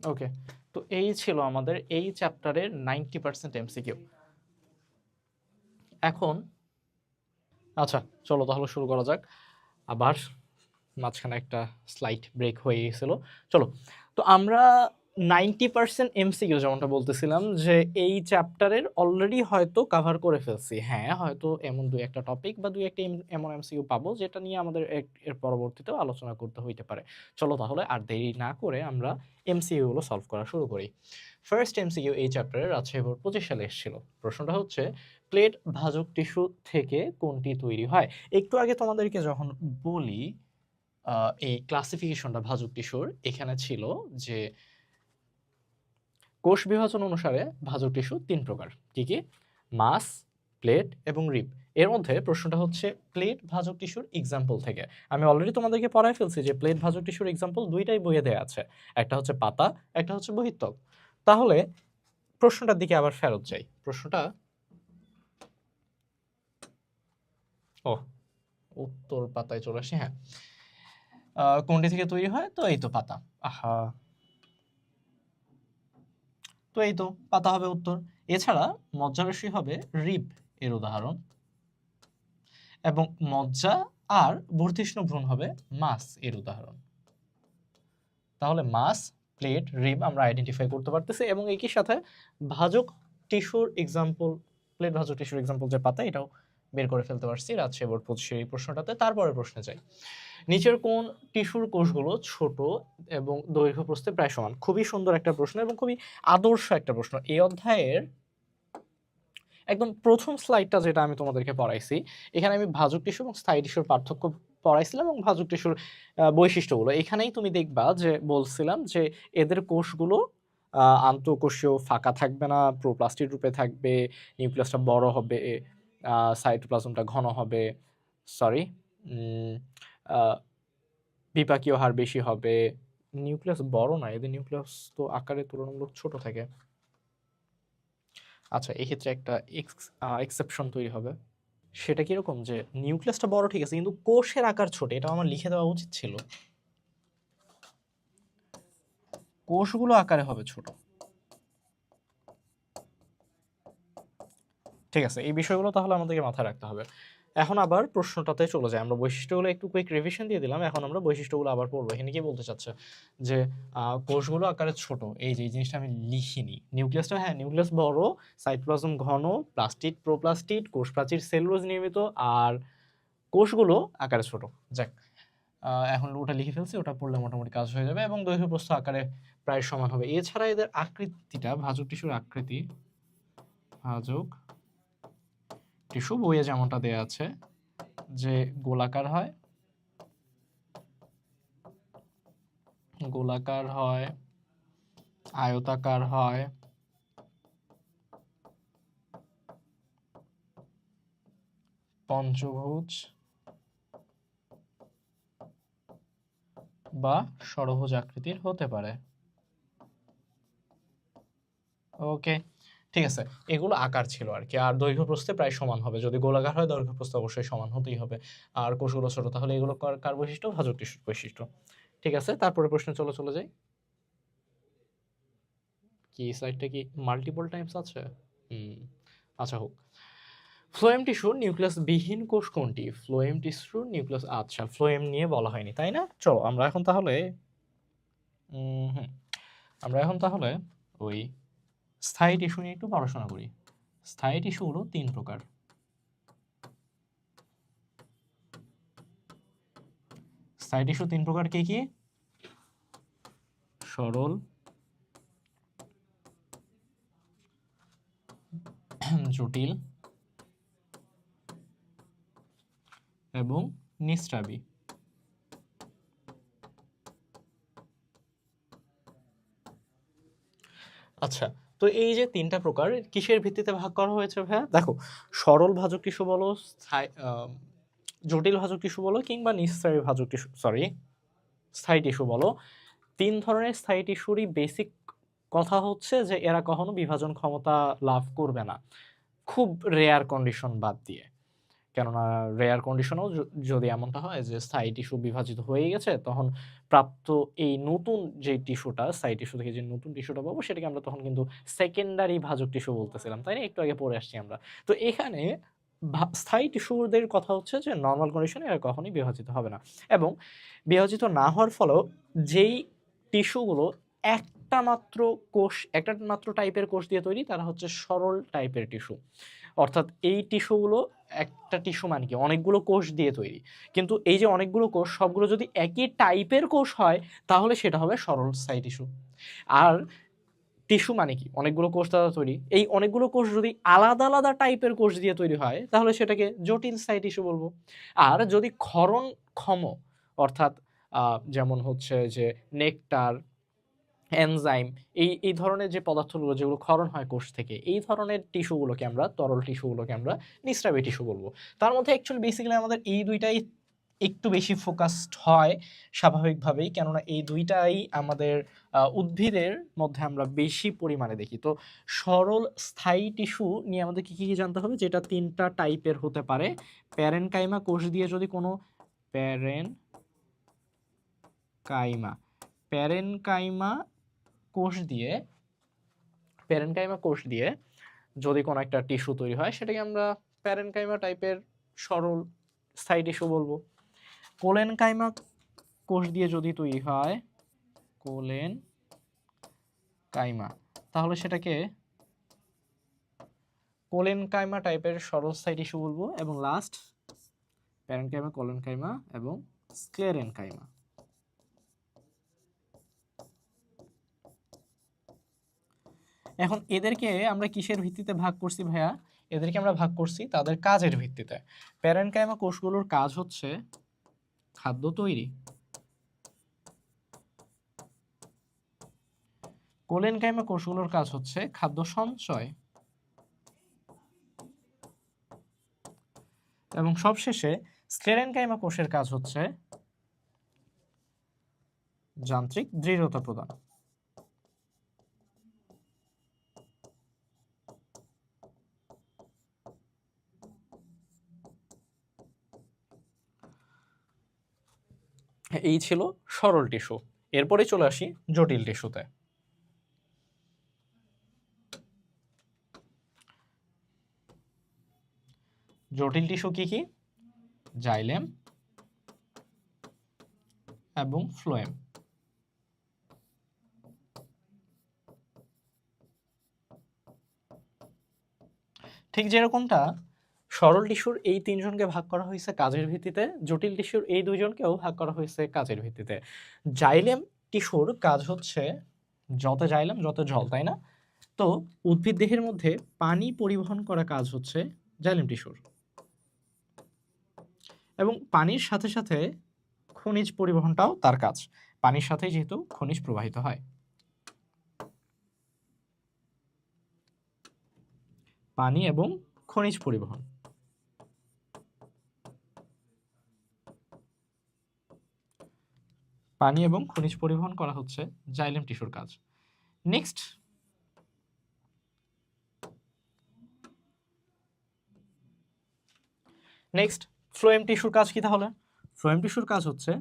ওকে, তো এই ছিল আমাদের এই চ্যাপ্টারের 90% এমসিকিউ। এখন আচ্ছা, চলো তাহলে শুরু করা যাক। আবার মাঝখানে একটা স্লাইড ব্রেক হয়ে গেছিল। চলো, তো আমরা 90% এমসিকিউ যেমনটা বলতেছিলাম যে এই চ্যাপ্টারের অলরেডি হয়তো কাভার করে ফেলছি। হ্যাঁ, হয়তো এমন দুই একটা টপিক বা দুই একটা এমন এমসিকিউ পাবো যেটা নিয়ে আমাদের এর পরবর্তীতেও আলোচনা করতে হইতে পারে। চলো তাহলে আর দেরি না করে আমরা এমসিকিউ গুলো সলভ করা শুরু করি। ফার্স্ট এমসিকিউ এই চ্যাপ্টারের রাজশাহী বোর্ড 25 সালে এসেছিল। প্রশ্নটা হচ্ছে, প্লেট ভাজক টিস্যু থেকে কোনটি তৈরি হয়? একটু আগে তোমাদেরকে যখন বলি এই ক্লাসিফিকেশনটা ভাজক টিস্যুর, এখানে ছিল যে কোষ বিভাজন অনুসারে ভাজক টিস্যু 3 প্রকার। কি কি? মাস, প্লেট এবং রিব। এর মধ্যে প্রশ্নটা হচ্ছে প্লেট ভাজক টিস্যুর এক্সাম্পল থেকে। আমি অলরেডি তোমাদেরকে পড়ায় ফেলছি যে প্লেট ভাজক টিস্যুর এক্সাম্পল দুইটাই বইয়ে দেয়া আছে, একটা হচ্ছে পাতা, একটা হচ্ছে বহিঃত্বক। তাহলে প্রশ্নটার দিকে আবার ফেরত যাই। প্রশ্নটা ও উত্তর পাতায় চলে আসি। হ্যাঁ, কোনটি থেকে তৈরি হয়? তো এই তো পাতা। আহা, তো এই তো পাতা হবে উত্তর। এছাড়া মজ্জারসি হবে রিব এর উদাহরণ, এবং মজ্জা আর বর্ধিষ্ণু ভ্রূণ হবে মাস এর উদাহরণ। তাহলে মাস, প্লেট, রিব আমরা আইডেন্টিফাই করতে পারতেছি, এবং একই সাথে ভাজক টিস্যুর এক্সাম্পল, প্লেট ভাজক টিস্যুর এক্সাম্পল যে পাতা, এটাও বের করে ফেলতে পারছি রাজশাহী বোর্ড 25 এই প্রশ্নটাতে। তারপরে প্রশ্নে যাই। নিচের কোন টিস্যুর কোষগুলো ছোট এবং দৈর্ঘ্য প্রস্থে প্রায় সমান? খুবই সুন্দর একটা প্রশ্ন এবং খুবই আদর্শ একটা প্রশ্ন। এই অধ্যায়ের একদম প্রথম স্লাইডটা যেটা আমি তোমাদেরকে পড়াইছি, এখানে আমি ভাজক টিস্যু এবং স্থায়ী টিস্যুর পার্থক্য পড়াইছিলাম এবং ভাজক টিস্যুর বৈশিষ্ট্যগুলো। এখানেই তুমি দেখবা যে বলছিলাম যে এদের কোষগুলো আন্তঃকোষীয় ফাঁকা থাকবে না, প্রোপ্লাস্টিড রূপে থাকবে, নিউক্লিয়াসটা বড় হবে, সাইটোপ্লাজমটা ঘন হবে, সরি, বিপাকীয় হার বেশি হবে। নিউক্লিয়াস বড় না, এদের নিউক্লিয়াস তো আকারে তুলনামূলক ছোট থাকে। আচ্ছা, এক্ষেত্রে একটা এক্সেপশন তৈরি হবে। সেটা কিরকম, যে নিউক্লিয়াসটা বড় ঠিক আছে, কিন্তু কোষের আকার ছোট। এটা আমার লিখে দেওয়া উচিত ছিল। কোষগুলো আকারে হবে ছোট। ঠিক আছে, এই বিষয়গুলো তাহলে আমাদেরকে মাথায় রাখতে হবে। এখন আবার প্রশ্নটাতে চলে যায়। আমরা বৈশিষ্ট্যগুলো একটু কুইক রিভিশন দিয়ে দিলাম, এখন আমরা বৈশিষ্ট্যগুলো আবার পড়বো। এখানে কি বলতে চাচ্ছে যে কোষগুলো আকারে ছোট, এই যে এই জিনিসটা আমি লিখিনি। নিউক্লিয়াসটা, হ্যাঁ নিউক্লিয়াস বড়, সাইটোপ্লাজম ঘন, প্লাস্টিড প্রোপ্লাস্টিড, কোষ প্রাচীর সেলুলোজ নির্মিত, আর কোষগুলো আকারে ছোট। যাক, এখন ওটা লিখে ফেলছি, ওটা পড়লে মোটামুটি কাজ হয়ে যাবে, এবং দৈর্ঘ্য প্রস্থ আকারে প্রায় সমান হবে। এছাড়া এদের আকৃতিটা, ভাজক টিস্যুর আকৃতি, ভাজক টিস্যু বইয়ে যেমনটা দেয়া আছে যে গোলাকার হয়, গোলাকার হয়, আয়তাকার হয়, পঞ্চভুজ বা ষড়ভুজ আকৃতির হতে পারে। ওকে, ঠিক আছে, এগুলো আকার ছিল আর কি। আর দৈর্ঘ্য প্রস্থে প্রায় সমান হবে। যদি গোলাকার হয় দৈর্ঘ্য প্রস্থ অবশ্যই সমান হতেই হবে। আর কোষগুলো ছোট, তাহলে এগুলো কার বৈশিষ্ট্য? ভাজক টিস্যুর বৈশিষ্ট্য। ঠিক আছে, তারপরে প্রশ্নে চলে যাই। কি স্লাইডটা কি মাল্টিপল টাইমস আছে? আচ্ছা হোক। ফ্লোয়েম টিস্যুর নিউক্লিয়াস বিহীন কোষ কোনটি? ফ্লোয়েম টিস্যুর নিউক্লিয়াস, আচ্ছা ফ্লোয়েম নিয়ে বলা হয়নি তাই না? চলো আমরা এখন তাহলে ওই স্থায়ী টিস্যু নিয়ে একটু পড়াশোনা করি। স্থায়ী টিস্যু হলো 3 প্রকার। স্থায়ী টিস্যু 3 প্রকার কি কি? সরল, জটিল এবং নিঃস্রাবী। আচ্ছা, তো এই যে 3টা প্রকার কিসের ভিত্তিতে ভাগ করা হয়েছে ভাইয়া? দেখো, সরল ভাজক টিস্যু বলো, জটিল ভাজক টিস্যু বলো, কিংবা নিঃস্রাবী ভাজক টিস্যু, সরি স্থায়ী টিস্যু বলো, 3 ধরনের স্থায়ী টিস্যুরই বেসিক কথা হচ্ছে যে এরা কখনো বিভাজন ক্ষমতা লাভ করবে না, খুব রেয়ার কন্ডিশন বাদ দিয়ে। কেননা রেয়ার কন্ডিশনেও যদি এমনটা হয় যে স্থায়ী টিস্যু বিভাজিত হয়ে গেছে, তখন প্রাপ্ত এই নতুন যে টিস্যুটা, স্থায়ী টিস্যু থেকে যে নতুন টিস্যুটা পাবো সেটাকে আমরা তখন কিন্তু সেকেন্ডারি ভাজক টিস্যু বলতেছিলাম, তাই না? একটু আগে পড়ে আসছি আমরা। তো এখানে স্থায়ী টিস্যুদের কথা হচ্ছে যে নরমাল কন্ডিশনে এরা কখনোই বিভাজিত হবে না, এবং বিভাজিত না হওয়ার ফলেও যেই টিস্যুগুলো একটা মাত্র টাইপের কোষ দিয়ে তৈরি, তারা হচ্ছে সরল টাইপের টিস্যু। অর্থাৎ এই টিস্যুগুলো, একটা টিস্যু মানে কি অনেকগুলো কোষ দিয়ে তৈরি, কিন্তু এই যে অনেকগুলো কোষ সবগুলো যদি একই টাইপের কোষ হয় তাহলে সেটা হবে সরল স্থায়ী টিস্যু। আর টিস্যু মানে কি অনেকগুলো কোষ দ্বারা তৈরি, এই অনেকগুলো কোষ যদি আলাদা আলাদা টাইপের কোষ দিয়ে তৈরি হয় তাহলে সেটাকে জটিল স্থায়ী টিস্যু বলবো। আর যদি ক্ষরণক্ষম, অর্থাৎ যেমন হচ্ছে যে নেকটার, এনজাইম, এই ধরনের যে পদার্থগুলো যেগুলো ক্ষরণ হয় কোষ থেকে, এই ধরনের টিস্যুগুলোকে আমরা, তরল টিস্যুগুলোকে আমরা নিঃস্রাবী টিস্যু বলবো। তার মধ্যে অ্যাকচুয়ালি বেসিক্যালি আমাদের এই দুইটাই একটু বেশি ফোকাসড হয় স্বাভাবিকভাবেই, কেননা এই দুইটাই আমাদের উদ্ভিদের মধ্যে আমরা বেশি পরিমাণে দেখি। তো সরল স্থায়ী টিস্যু নিয়ে আমাদের কি কি জানতে হবে, যেটা তিনটা টাইপের হতে পারে। প্যারেনকাইমা কোষ দিয়ে যদি কোনো প্যারেনকাইমা প্যারেনকাইমা কোষ দিয়ে যদি কোনো একটা টিস্যু তৈরি হয় সেটাকে আমরা প্যারেনকাইমা টাইপের সরল স্থায়ী টিস্যু বলবো। কোলেনকাইমা কোষ দিয়ে যদি তৈরি হয় কোলেনকাইমা, তাহলে সেটাকে কোলেনকাইমা টাইপের সরল স্থায়ী টিস্যু বলবো। এবং লাস্ট প্যারেনকাইমা, কোলেনকাইমা এবং স্ক্লেরেনকাইমা। এখন এদেরকে আমরা কিসের ভিত্তিতে ভাগ করছি ভাইয়া? এদেরকে আমরা ভাগ করছি তাদের কাজের ভিত্তিতে। প্যারেনকাইমা কোষগুলোর কাজ হচ্ছে খাদ্য তৈরি, কোলেনকাইমা কোষগুলোর কাজ হচ্ছে খাদ্য সঞ্চয়, এবং সবশেষে স্ক্লেরেনকাইমা কোষের কাজ হচ্ছে যান্ত্রিক দৃঢ়তা প্রদান। এই ছিল সরল টিস্যু। এরপরে চলে আসি জটিল টিস্যুতে। জটিল টিস্যু কি কি? জাইলেম এবং ফ্লোয়েম। ঠিক যেরকমটা সরল টিস্যুর এই তিনজনকে ভাগ করা হয়েছে কাজের ভিত্তিতে, জটিল টিস্যুর এই দুইজনকেও ভাগ করা হয়েছে কাজের ভিত্তিতে। জাইলেম টিস্যুর কাজ হচ্ছে যত জাইলেম যত জল, তাই না? তো উদ্ভিদ দেহের মধ্যে পানি পরিবহন করা কাজ হচ্ছে জাইলেম টিস্যুর, এবং পানির সাথে সাথে খনিজ পরিবহনটাও তার কাজ। পানির সাথে যেহেতু খনিজ প্রবাহিত হয়, পানি এবং খনিজ পরিবহন। পানি এবং খনিজ পরিবহন করা হচ্ছে জাইলেম টিস্যুর কাজ। নেক্সট ফ্লোয়েম টিস্যুর কাজ কি তাহলে? ফ্লোয়েম টিস্যুর কাজ হচ্ছে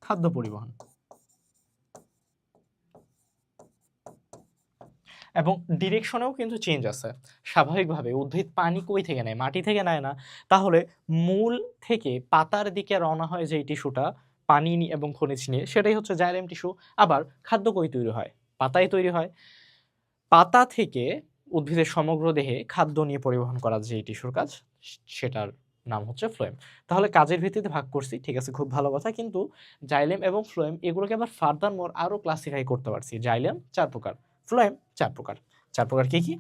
খাদ্য পরিবহন, এবং ডিরেকশনেও কিন্তু চেঞ্জ আছে। স্বাভাবিকভাবে উদ্ভিদ পানি কই থেকে নেয়? মাটি থেকে নেয় না। তাহলে মূল থেকে পাতার দিকে রওনা হয় যে টিস্যুটা পানি এবং খনিজ নিয়ে, সেটাই হচ্ছে জাইলেম টিস্যু। আবার খাদ্য কই তৈরি হয়? পাতায় তৈরি হয়। পাতা থেকে উদ্ভিদের সমগ্র দেহে খাদ্য নিয়ে পরিবহন করা যে টিস্যুর কাজ, সেটার নাম হচ্ছে ফ্লোয়েম। তাহলে কাজের ভিত্তিতে ভাগ করছি, ঠিক আছে, খুব ভালো কথা। কিন্তু জাইলেম এবং ফ্লোয়েম এগুলোকে আবার ফার্দার মোর আরো ক্লাসিফাই করতে পারছি। জাইলেম 4 প্রকার, ফ্লোয়েম 4 প্রকার। 4 প্রকার কি কি?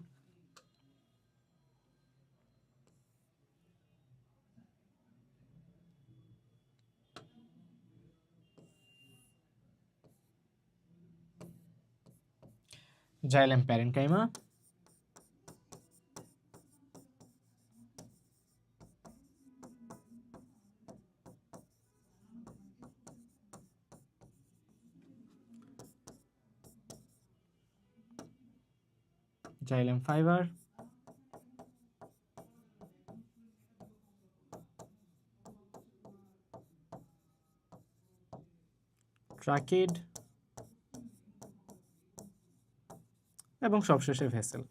Xylem parenchyma, xylem fibre, tracheid এবং সবশেষে vessel.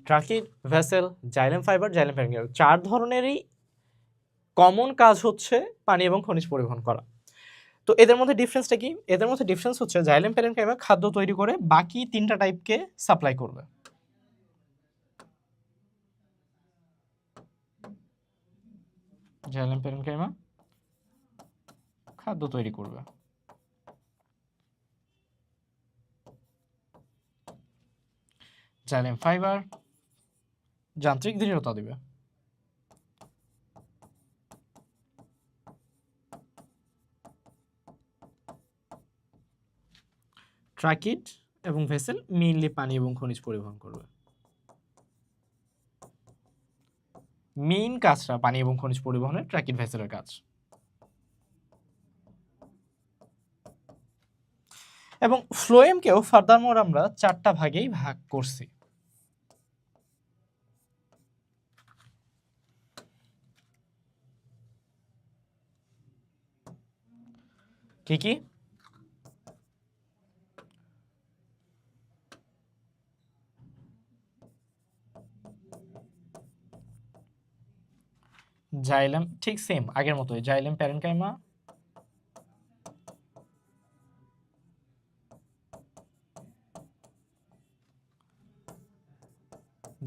Tracheid, vessel, xylem fibre, xylem parenchyma, 4 ধরনেরই কমন কাজ হচ্ছে পানি এবং খনিজ পরিবহন করা। তো এদের মধ্যে ডিফারেন্সটা কি? এদের মধ্যে ডিফারেন্স হচ্ছে জাইলেম প্যারেনকাইমা খাদ্য তৈরি করে বাকি 3টা টাইপকে সাপ্লাই করবে। জাইলেম প্যারেনকাইমা খাদ্য তৈরি করবে। জাইলেম ফাইবার যান্ত্রিক দৃঢ়তা দিবে। ট্রাকিড এবং ভেসেল মেইনলি পানি এবং খনিজ পরিবহন করবে। মেইন কাজটা পানি এবং খনিজ পরিবহনের ট্রাকিড ভেসেলের কাজ। এবং ফ্লোয়েমকেও ফার্দারমোর আমরা 4টা ভাগেই ভাগ করছি। কি কি? জাইলেম ঠিক সেম আগের মতোই, জাইলেম প্যারেনকাইমা,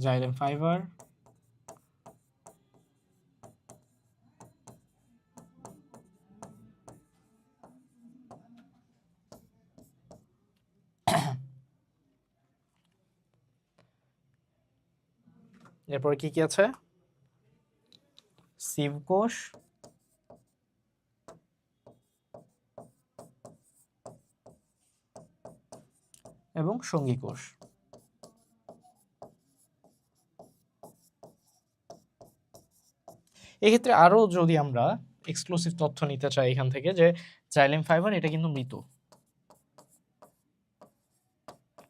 জাইলেম ফাইবার, এরপর কি কি আছে? সিভ কোষ এবং সঙ্গী কোষ। এক্ষেত্রে আরো যদি আমরা এক্সক্লুসিভ তথ্য নিতে চাই এখান থেকে, যে জাইলেম ফাইবার এটা কিন্তু মৃত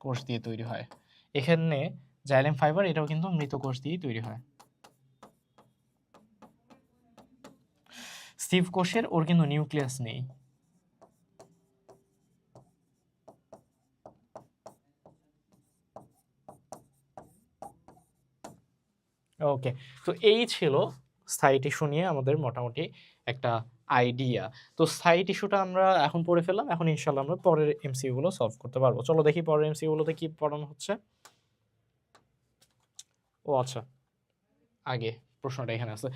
কোষ দিয়ে তৈরি হয়। এখানে জাইলেম ফাইবার এটাও কিন্তু মৃত কোষ দিয়ে তৈরি হয়। সিভ কোষের ওর কিন্তু নিউক্লিয়াস নেই। ওকে, তো এই ছিল স্থায়ী টিস্যু নিয়ে আমাদের মোটামুটি একটা আইডিয়া। তো স্থায়ী টিস্যুটা আমরা এখন পড়ে ফেললাম, এখন ইনশাল্লাহ আমরা পরের এমসিকিউ গুলো সলভ করতে পারবো। চলো দেখি পরের এমসিকিউ গুলোতে কি পড়ানো হচ্ছে। ও আচ্ছা, আগে প্রশ্নটা এখানে আছে,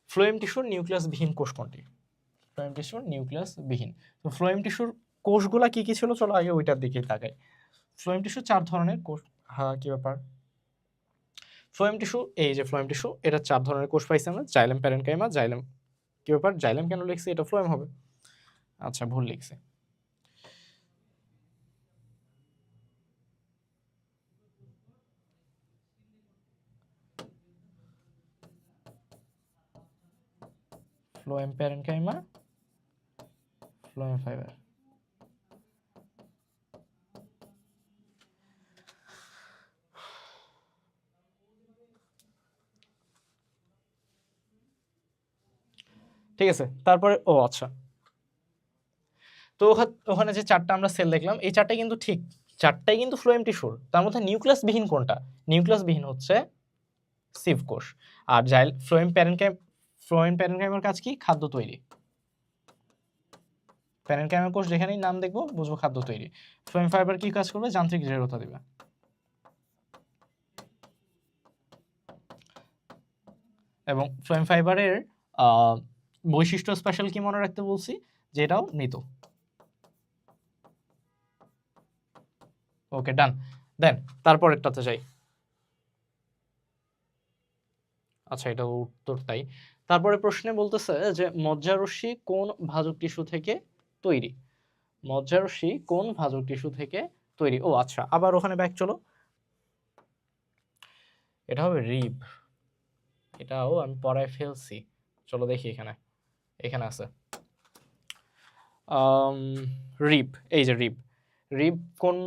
ফ্লোয়েম টিস্যুর নিউক্লিয়াস বিহীন কোষ কোনটি? ফ্লোয়েম টিস্যুর নিউক্লিয়াস বিহীন, তো ফ্লোয়েম টিস্যুর কোষগুলা কি কি ছিল চলো আগে ওইটার দিকে তাকাই। ফ্লোয়েম টিস্যু 4 ধরনের কোষ। হ্যাঁ, কি ব্যাপার? ফ্লোয়েম টিস্যু, এই যে ফ্লোয়েম টিস্যু, এটা 4 ধরনের কোষ পাইছি আমরা, জাইলেম প্যারেনকাইমা, জাইলেম, কি ব্যাপার জাইলেম কেন লিখছি? এটা ফ্লোয়েম হবে। আচ্ছা, ভুল লিখছি। Phloem parenchyma, phloem fibre. ঠিক আছে, তারপরে ও আচ্ছা, তো ওখানে যে 4টা আমরা সেল দেখলাম, এই 4টাই কিন্তু ঠিক, 4টাই কিন্তু ফ্লোয়েম টিস্যুর। তার মধ্যে নিউক্লিয়াস বিহীন কোনটা? নিউক্লিয়াস বিহীন হচ্ছে সিভ কোষ। আর ফ্লোয়েম প্যারেনকাইমার কাজ কি? খাদ্য তৈরি। প্যারেনকাইমার কোষ যেখানেই নাম দেখবো বুঝবো খাদ্য তৈরি। ফ্লোয়েম ফাইবার কি কাজ করবে? যান্ত্রিক দৃঢ়তা দিবে। এবং ফ্লোয়েম ফাইবারের বৈশিষ্ট্য স্পেশাল কি মনে রাখতে বলছি? যে এটাও মৃত। ওকে, ডান। দেন তারপরেরটাতে যাই। আচ্ছা, এটা উত্তরটাই। তারপরে প্রশ্নে বলতেছে যে মজ্জারশ্মি কোন ভাজক টিস্যু থেকে তৈরি? মজ্জারশ্মি কোন ভাজক টিস্যু থেকে তৈরি? ও আচ্ছা, আবার ওখানে ব্যাক চলো। এটা হবে রিব। এটাও আমি পড়ায় ফেলছি, চলো দেখি এখানে, এখানে আছে রিব। এই যে রিব, রিব কোন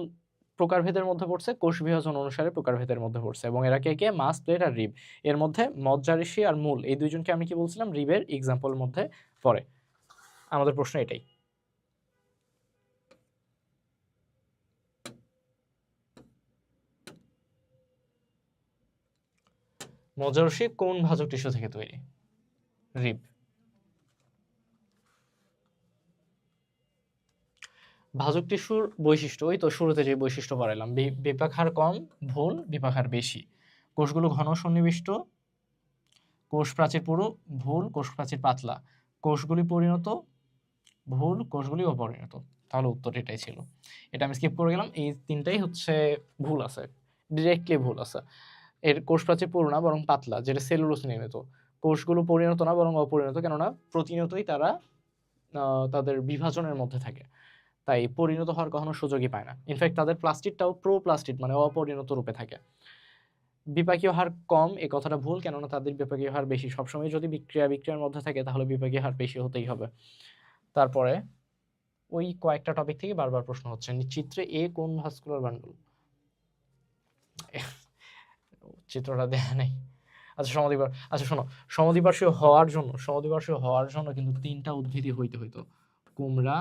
প্রকারভেদের মধ্যে পড়ছে? কোষ বিভাজন অনুসারে প্রকারভেদের মধ্যে পড়ছে। এবং এরা কে কে? মাস, প্লেট আর রিব। এর মধ্যে মজ্জারিষি আর মূল, এই দুইজনকে আমি কি বলছিলাম? রিবের এক্সাম্পলের মধ্যে পড়ে। আমাদের প্রশ্ন এটাই। মজ্জারসি কোন ভাজক টিস্যু থেকে তৈরি? রিব। ভাজক টিস্যুর বৈশিষ্ট্য, ওই তো শুরুতে যে বৈশিষ্ট্য পড়াইলাম, বিপাক হার কম, ভুল, বিপাক হার বেশি, কোষগুলো ঘন সন্নিবিষ্ট, কোষ প্রাচীর পুরু, ভুল, কোষ প্রাচীর পাতলা, কোষগুলি পরিণত, ভুল, কোষগুলি অপরিণত। তাহলে উত্তর এটাই ছিল। এটা আমি স্কিপ করে গেলাম, এই তিনটাই হচ্ছে ভুল আছে, ডিরেক্টলি ভুল আছে। এর কোষ প্রাচীর পুরু না বরং পাতলা, যেটা সেলুলোজ নির্মিত। কোষগুলো পরিণত না বরং অপরিণত, কেননা প্রতিনিয়তই তারা তাদের বিভাজনের মধ্যে থাকে, তাই পরিণত হওয়ার কখনো সুযোগই পায় না। ইনফ্যাক্ট তাদের প্লাস্টিডটাও প্রোপ্লাস্টিড মানে অপরিণত রূপে থাকে। বিপাকীয় হার কম, এই কথাটা ভুল, কেননা তাদের বিপাকীয় হার বেশি। সবসময় যদি বিক্রিয়ার মধ্যে থাকে তাহলে বিপাকীয় হার বেশি হতেই হবে। তারপরে ওই কয়েকটা টপিক থেকে বারবার প্রশ্ন হচ্ছে, চিত্রে এ কোন ভাস্কুলার বান্ডল? চিত্রটা দেয়া নেই। আচ্ছা সমদ্বিপার, আচ্ছা শোনো, সমদ্বিপার্শ্বীয় হওয়ার জন্য কিন্তু তিনটা উদ্ভিদই হইতে হইতো, কুমড়া,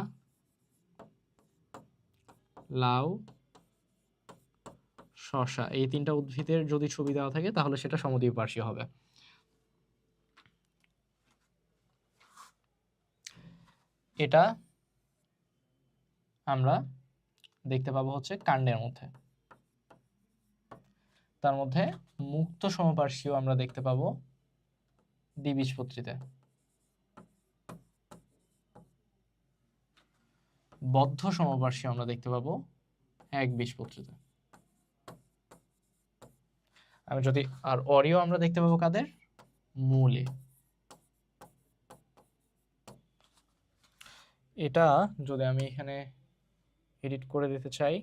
লাউ, শসা। এই তিনটা উদ্ভিদের যদি ছবি দেওয়া থাকে তাহলে সেটা সমদ্বিপার্শ্বীয় হবে। এটা আমরা দেখতে পাবো হচ্ছে কাণ্ডের মধ্যে, তার মধ্যে মুক্ত সমপার্শ্বীয় আমরা দেখতে পাবো দ্বিবীজপত্রীতে, বদ্ধ সমপার্শ্বীয় আমরা দেখতে পাবো একবীজপত্রীতে। আমি যদি আর অরিও আমরা দেখতে পাবো কাদের? মূলে। এটা যদি আমি এখানে এডিট করে দিতে চাই,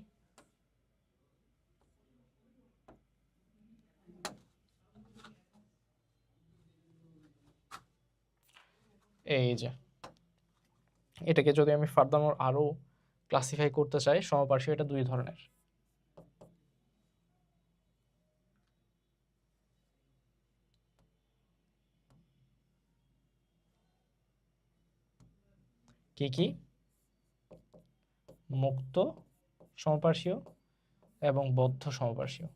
এই যে এটাকে যদি আমি ফার্দার আরো ক্লাসিফাই করতে চাই, সমপার্শ্বীয় এটা দুই ধরনের। কি কি? মুক্ত সমপার্শ্বীয় এবং বদ্ধ সমপার্শ্বীয়।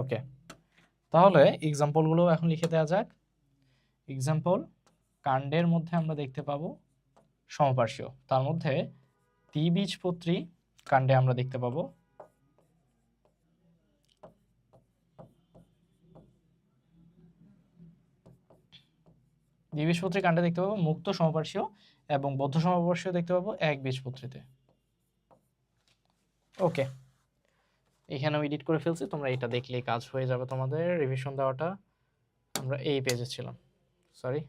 ওকে, তাহলে এক্সাম্পলগুলো এখন লিখে দেওয়া যাক। এক্সাম্পল, কাণ্ডের মধ্যে আমরা দেখতে পাবো সমপার্শ্বীয়, তার মধ্যে দ্বিবীজপত্রী কাণ্ডে আমরা দেখতে পাবো দ্বিবীজপত্রী কাণ্ডে দেখতে পাবো মুক্ত সমপার্শ্বীয় এবং বদ্ধ সমপার্শ্বীয় দেখতে পাবো একবীজপত্রীতে। ওকে, এখানেও এডিট করে ফেলছি, তোমরা এটা দেখলেই কাজ হয়ে যাবে তোমাদের। রিভিশন দেওয়াটা আমরা এই পেজে ছিলাম, সরি,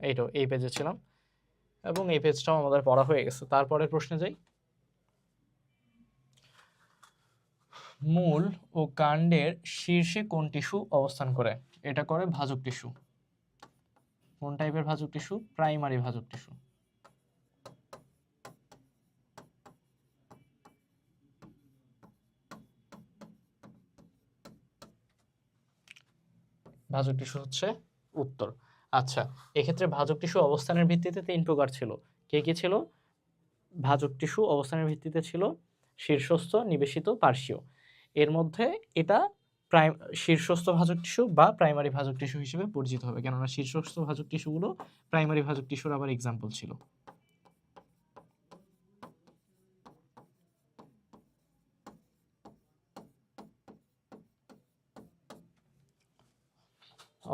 এইটাও এই পেজে ছিলাম এবং এই পেজটাও আমাদের পড়া হয়ে গেছে। তারপরের প্রশ্নে যাই। মূল ও কাণ্ডের শীর্ষে কোন টিস্যু অবস্থান করে? এটা করে ভাজক টিস্যু। কোন টাইপের ভাজক টিস্যু? প্রাইমারি ভাজক টিস্যু। ভাজক টিস্যু হচ্ছে উত্তর। আচ্ছা, এক্ষেত্রে ভাজক টিস্যু অবস্থানের ভিত্তিতে তিন প্রকার ছিল। কে কে ছিল? ভাজক টিস্যু অবস্থানের ভিত্তিতে ছিল শীর্ষস্থ, নিবেশিত, পার্শ্বীয়। এর মধ্যে এটা শীর্ষস্থ ভাজক টিস্যু বা প্রাইমারি ভাজক টিস্যু হিসেবে পরিচিত হবে, কেননা শীর্ষস্থ ভাজক টিস্যুগুলো প্রাইমারি ভাজক টিস্যুর আবার এক্সাম্পল ছিল।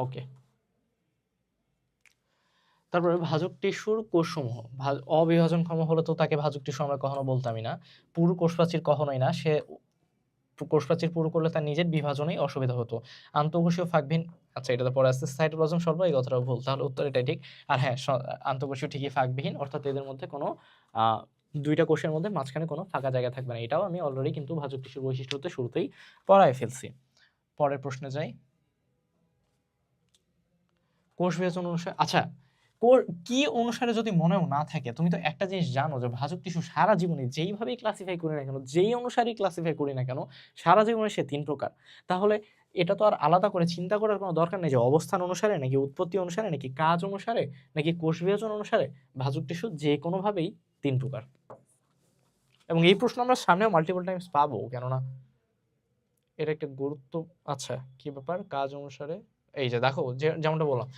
ওকে, তারপরে ভাজক টিস্যুর কোষসমূহ। অবিভাজনক্ষম হলে তো তাকে ভাজক টিস্যু আমরা কখনো বলতামই না। পুরু কোষপ্রাচীর কখনোই না, সে কোষপ্রাচীর পুরু করলে তার নিজের বিভাজনেই অসুবিধা হতো। আন্তঃকোষীয় ফাঁকবিহীন, আচ্ছা এটা তো পরে আসছে, সাইটোপ্লাজম স্বল্প, এই কথাটাও ভুল, তাহলে উত্তর এটাই ঠিক। আর হ্যাঁ, আন্তঃকোষীয় ঠিকই ফাঁকবিহীন, অর্থাৎ এদের মধ্যে কোনো দুইটা কোষের মধ্যে মাঝখানে কোনো ফাঁকা জায়গা থাকবে না। এটাও আমি অলরেডি কিন্তু ভাজক টিস্যুর বৈশিষ্ট্যতে শুরুতেই পড়ায় ফেলছি। পরের প্রশ্নে যাই। কোষ বিভাজন অনুসারে, আচ্ছা, কি অনুসারে যদি মনেও না থাকে, তুমি তো একটা জিনিস জানো যে ভাজক টিস্যু সারা জীবনে যেইভাবেই ক্লাসিফাই করি না কেন, যেই অনুসারেই ক্লাসিফাই করি না কেন, সারা জীবনে সে 3 প্রকার। তাহলে এটা তো আর আলাদা করে চিন্তা করার কোনো দরকার নেই যে অবস্থান অনুসারে নাকি উৎপত্তি অনুসারে নাকি কাজ অনুসারে নাকি কোষ বিভাজন অনুসারে ভাজক টিস্যু যে কোনোভাবেই 3 প্রকার। এবং এই প্রশ্ন আমরা সামনেও মাল্টিপল টাইমস পাবো, কেননা এটা একটা গুরুত্ব। আচ্ছা, কি ব্যাপার কাজ অনুসারে, এই যে দেখো যেমনটা বললাম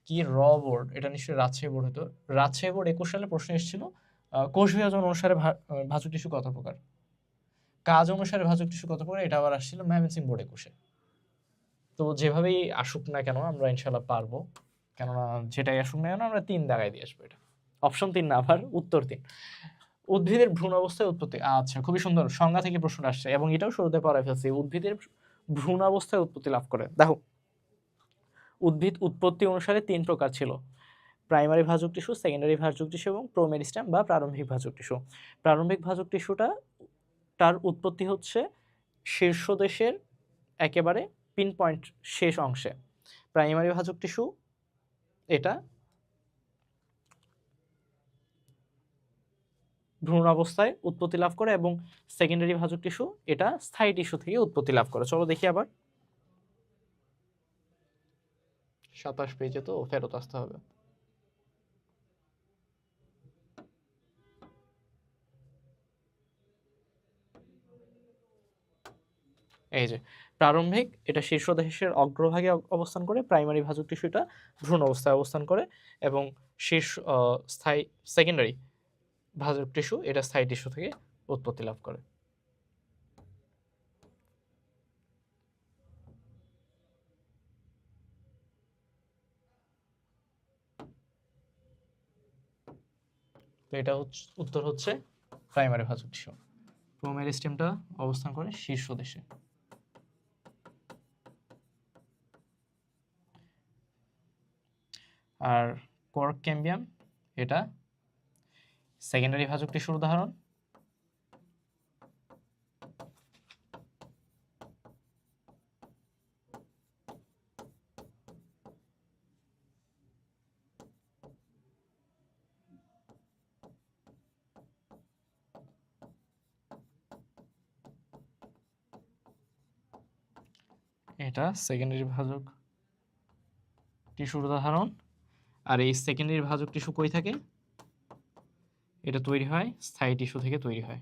কি বোর্ড, এটা নিশ্চয়ই রাজশাহী বোর্ড হতো। রাজশাহী বোর্ড 21 সালে প্রশ্ন এসেছিল কোষ বিভাজন অনুসারে ভাজক টিস্যু কত প্রকার, কাজ অনুসারে ভাজক টিস্যু কত প্রকার, এটা আবার আসছিল ময়মনসিংহ বোর্ড 21-এ। তো যেভাবেই আসুক না কেন আমরা ইনশাল্লাহ পারবো, কেননা যেটাই আসুক না কেন আমরা 3 দাগায় দিয়ে আসবো। এটা অপশন 3 না, আবার উত্তর 3। উদ্ভিদের ভ্রূণ অবস্থায় উৎপত্তি, আচ্ছা খুবই সুন্দর, সংজ্ঞা থেকে প্রশ্নটা আসছে এবং এটাও শুরুতে পড়ায় ফেলছি। উদ্ভিদের ভ্রূণ অবস্থায় উৎপত্তি লাভ করে। দেখো, উদ্ভিদ উৎপত্তি অনুসারে 3 প্রকার ছিল: প্রাইমারি ভাজক টিস্যু, সেকেন্ডারি ভাজক টিস্যু এবং প্রোমেরিস্টেম বা প্রারম্ভিক ভাজক টিস্যু। প্রারম্ভিক ভাজক টিস্যুটা তার উৎপত্তি হচ্ছে শীর্ষদেশের একেবারে পিন পয়েন্ট শেষ অংশে। প্রাইমারি ভাজক টিস্যু এটা ভ্রূণ অবস্থায় উৎপত্তি লাভ করে এবং সেকেন্ডারি ভাজক টিস্যু এটা স্থায়ী টিস্যু থেকে উৎপত্তি লাভ করে। চলো দেখি আবার 27 পেজে তো ফেরত আসতে হবে। এই যে প্রারম্ভিক, এটা শীর্ষদেশের অগ্রভাগে অবস্থান করে। প্রাইমারি ভাজক টিস্যুটা ভ্রূণ অবস্থায় অবস্থান করে এবং স্থায়ী সেকেন্ডারি ভাজক টিস্যু এটা স্থায়ী টিস্যু থেকে উৎপত্তি লাভ করে। তো এটা হচ্ছে উত্তর, হচ্ছে প্রাইমারি ভাজক টিস্যু। প্রোমেরিস্টেমটা অবস্থান করে শীর্ষদেশে। আর কর্ক ক্যাম্বিয়াম এটা সেকেন্ডারি ভাজক টিস্যুর উদাহরণ। এটা সেকেন্ডারি ভাজক টিস্যুর উদাহরণ। আর এই সেকেন্ডারি ভাজক টিস্যু কই থাকে? এটা তৈরি হয় স্থায়ী টিস্যু থেকে তৈরি হয়।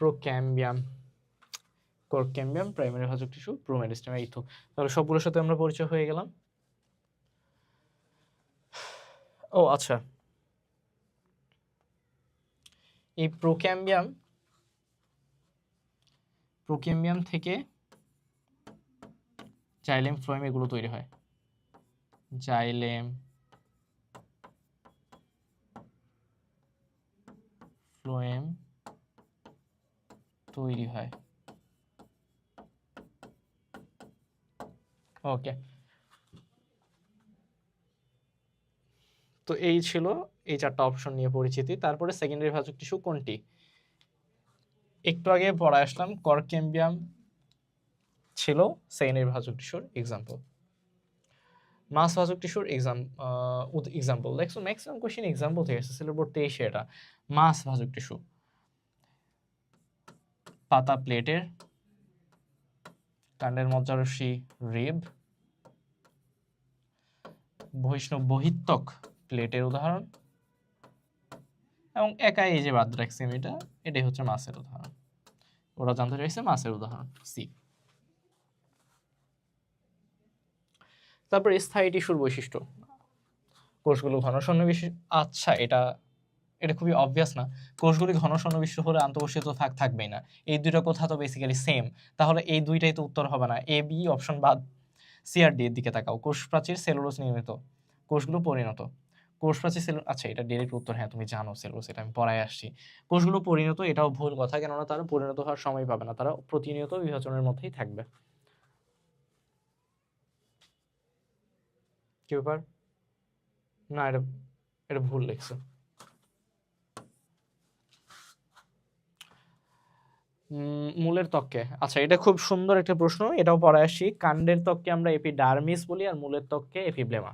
প্রোক্যাম্বিয়াম, কর্ক ক্যাম্বিয়াম, প্রাইমারি ভাজক টিস্যু, প্রোমেরিস্টেম। এই তো, তাহলে সবগুলোর সাথে আমরা পরিচয় হয়ে গেলাম। ও আচ্ছা, এই প্রোক্যাম্বিয়াম থেকে জাইলেম, ফ্লোয়েম এগুলো তৈরি হয়। জাইলেম, ফ্লোয়েম তৈরি হয়। ওকে, তো এই ছিল এই 4টা অপশন নিয়ে পরিচিতি। তারপরে সেকেন্ডারি ভাজক টিস্যু কোনটি? একটু আগে পড়ায় আসলাম, কর্ক ক্যাম্বিয়াম ছিল সেকেন্ডারি ভাজক টিস্যুর এক্সাম্পল। মাছ ভাজক টিস্যুর এক্সাম্পল দেখছো, ম্যাক্সিমাম কোশ্চেন এক্সাম্পল থেকে আসছে। সিলেবাস 23-এ এটা মাছ ভাজক টিস্যু। পাতা প্লেটের, কাণ্ডের মজ্জারশ্মি রিব, বহিষ্ণব বহিত্বক প্লেটের উদাহরণ, এবং একাই এই যে বাদ রাখছি আমি এটাই হচ্ছে মাছের উদাহরণ। ওরা জানতে চাইছে মাছের উদাহরণ সি। তারপর স্থায়ী টিস্যুর বৈশিষ্ট্য, কোষগুলো ঘন সন্নিবিষ্ট। আচ্ছা, এটা খুবই অবভিয়াস না? কোষগুলি ঘন সন্নিবিষ্ট হলে আন্তঃকোষীয় তো থাকবেই না। এই দুইটা কথা তো বেসিক্যালি সেম, তাহলে এই দুইটাই তো উত্তর হবে না। এ বি অপশন বাদ, সি আর ডি এর দিকে তাকাও। কোষ প্রাচীর সেলুলোজ নির্মিত, কোষগুলো পরিণত। কোষপ্রাচীর সেল, আচ্ছা এটা ডিরেক্ট উত্তর, হ্যাঁ তুমি জানো সেলুলোজ, এটা আমি পড়ায় আসছি। কোষগুলো পরিণত, এটাও ভুল কথা, কেননা তারা পরিণত হওয়ার সময় পাবে না, তারা প্রতিনিয়ত বিভাজনের মধ্যেই থাকবে। কি ব্যাপার? না, এটা এটা ভুল লিখছে। মূলের ত্বককে, আচ্ছা এটা খুব সুন্দর একটা প্রশ্ন, এটাও পড়ায় আসছি। কাণ্ডের ত্বককে আমরা এপিডার্মিস বলি, আর মূলের ত্বককে এপিব্লেমা।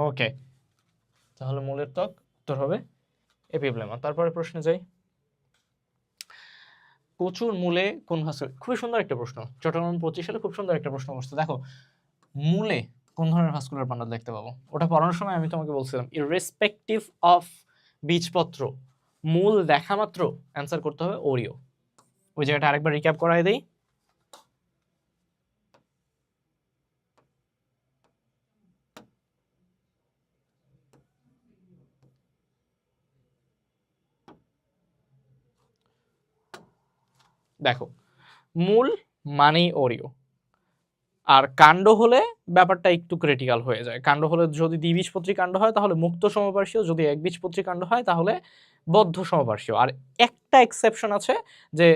ওকে, তাহলে মূলের ত্বক উত্তর হবে এপিব্লেমা। তারপরে প্রশ্নে যাই। কচুর মূলে কোন ভাস্কুলার, খুবই সুন্দর একটা প্রশ্ন, চট্টগ্রাম 25 সালে খুব সুন্দর একটা প্রশ্ন করছে। দেখো মূলে কোন ধরনের ভাস্কুলার বান্ডল দেখতে পাবো, ওটা পড়ানোর সময় আমি তোমাকে বলছিলাম ইররেসপেক্টিভ অফ বীজপত্র, মূল দেখা মাত্র অ্যান্সার করতে হবে ওরিও। ওই জায়গাটা আরেকবার রিক্যাপ করাই দেই। দেখো মূল মানেই ওরিও, আর কাণ্ড হলে ব্যাপারটা একটু ক্রিটিক্যাল হয়ে যায়। কাণ্ড হলে যদি দ্বিবীজপত্রী কাণ্ড হয় তাহলে মুক্ত সমপার্শ্বীয়, যদি একবীজপত্রী কাণ্ড হয় তাহলে বদ্ধ সমপার্শ্বীয়। আর একটা এক্সেপশন আছে যে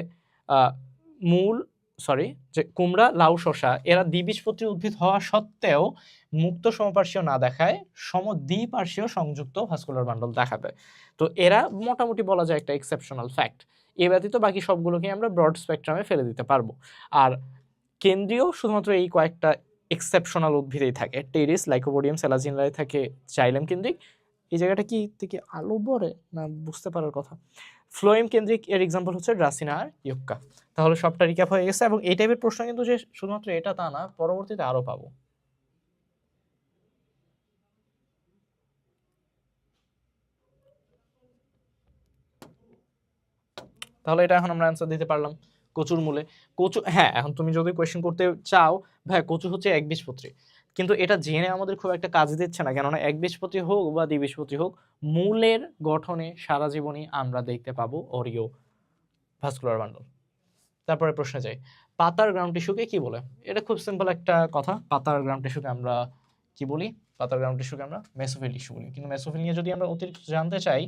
মূল সরি যে কুমড়া, লাউ, শসা এরা দ্বিবীজপত্রী উদ্ভিদ হওয়া সত্ত্বেও মুক্ত সমপার্শ্বীয় না দেখায় সমদ্বিপার্শ্বীয় সংযুক্ত ভাস্কুলার বান্ডল দেখাবে। তো এরা মোটামুটি বলা যায় একটা এক্সেপশনাল ফ্যাক্ট। এ ব্যতীত বাকি সবগুলোকে আমরা ব্রড স্পেকট্রামে ফেলে দিতে পারবো। আর কেন্দ্রীয় শুধুমাত্র এই কয়েকটা এক্সেপশনাল উদ্ভিদেই থাকে, টেরিস, লাইকোপোডিয়াম, সেলাজিনরাই থাকে জাইলেম কেন্দ্রিক। এই জায়গাটা কি থেকে আলো পড়ে না বুঝতে পারার কথা। ফ্লোয়েম কেন্দ্রিক এর এক্সাম্পল হচ্ছে ড্রাসিনা আর ইউক্কা। তাহলে সবটা রিক্যাপ হয়ে গেছে, এবং এই টাইপের প্রশ্ন কিন্তু যে শুধুমাত্র এটা তা না, পরবর্তীতে আরো পাবো। তাহলে এটা এখন আমরা অ্যান্সার দিতে পারলাম কচুর মূলে। কচু, হ্যাঁ এখন তুমি যদি কোয়েশ্চেন করতে চাও ভাই কচু হচ্ছে একবীজপত্রী, কিন্তু এটা জেনে আমাদের খুব একটা কাজ দিচ্ছে না, কেননা একবীজপত্রী হোক বা দ্বিবীজপত্রী হোক মূলের গঠনে সারা জীবনই আমরা দেখতে পাবো অরিও ভাস্কুলার বান্ডল। তারপরে প্রশ্নে যাই, পাতার গ্রাউন্ড টিস্যুকে কি বলে? এটা খুব সিম্পল একটা কথা, পাতার গ্রাউন্ড টিস্যুকে আমরা কি বলি? পাতার গ্রাউন্ড টিস্যুকে আমরা মেসোফিল টিস্যু বলি। কিন্তু মেসোফিল নিয়ে যদি আমরা অতিরিক্ত জানতে চাই,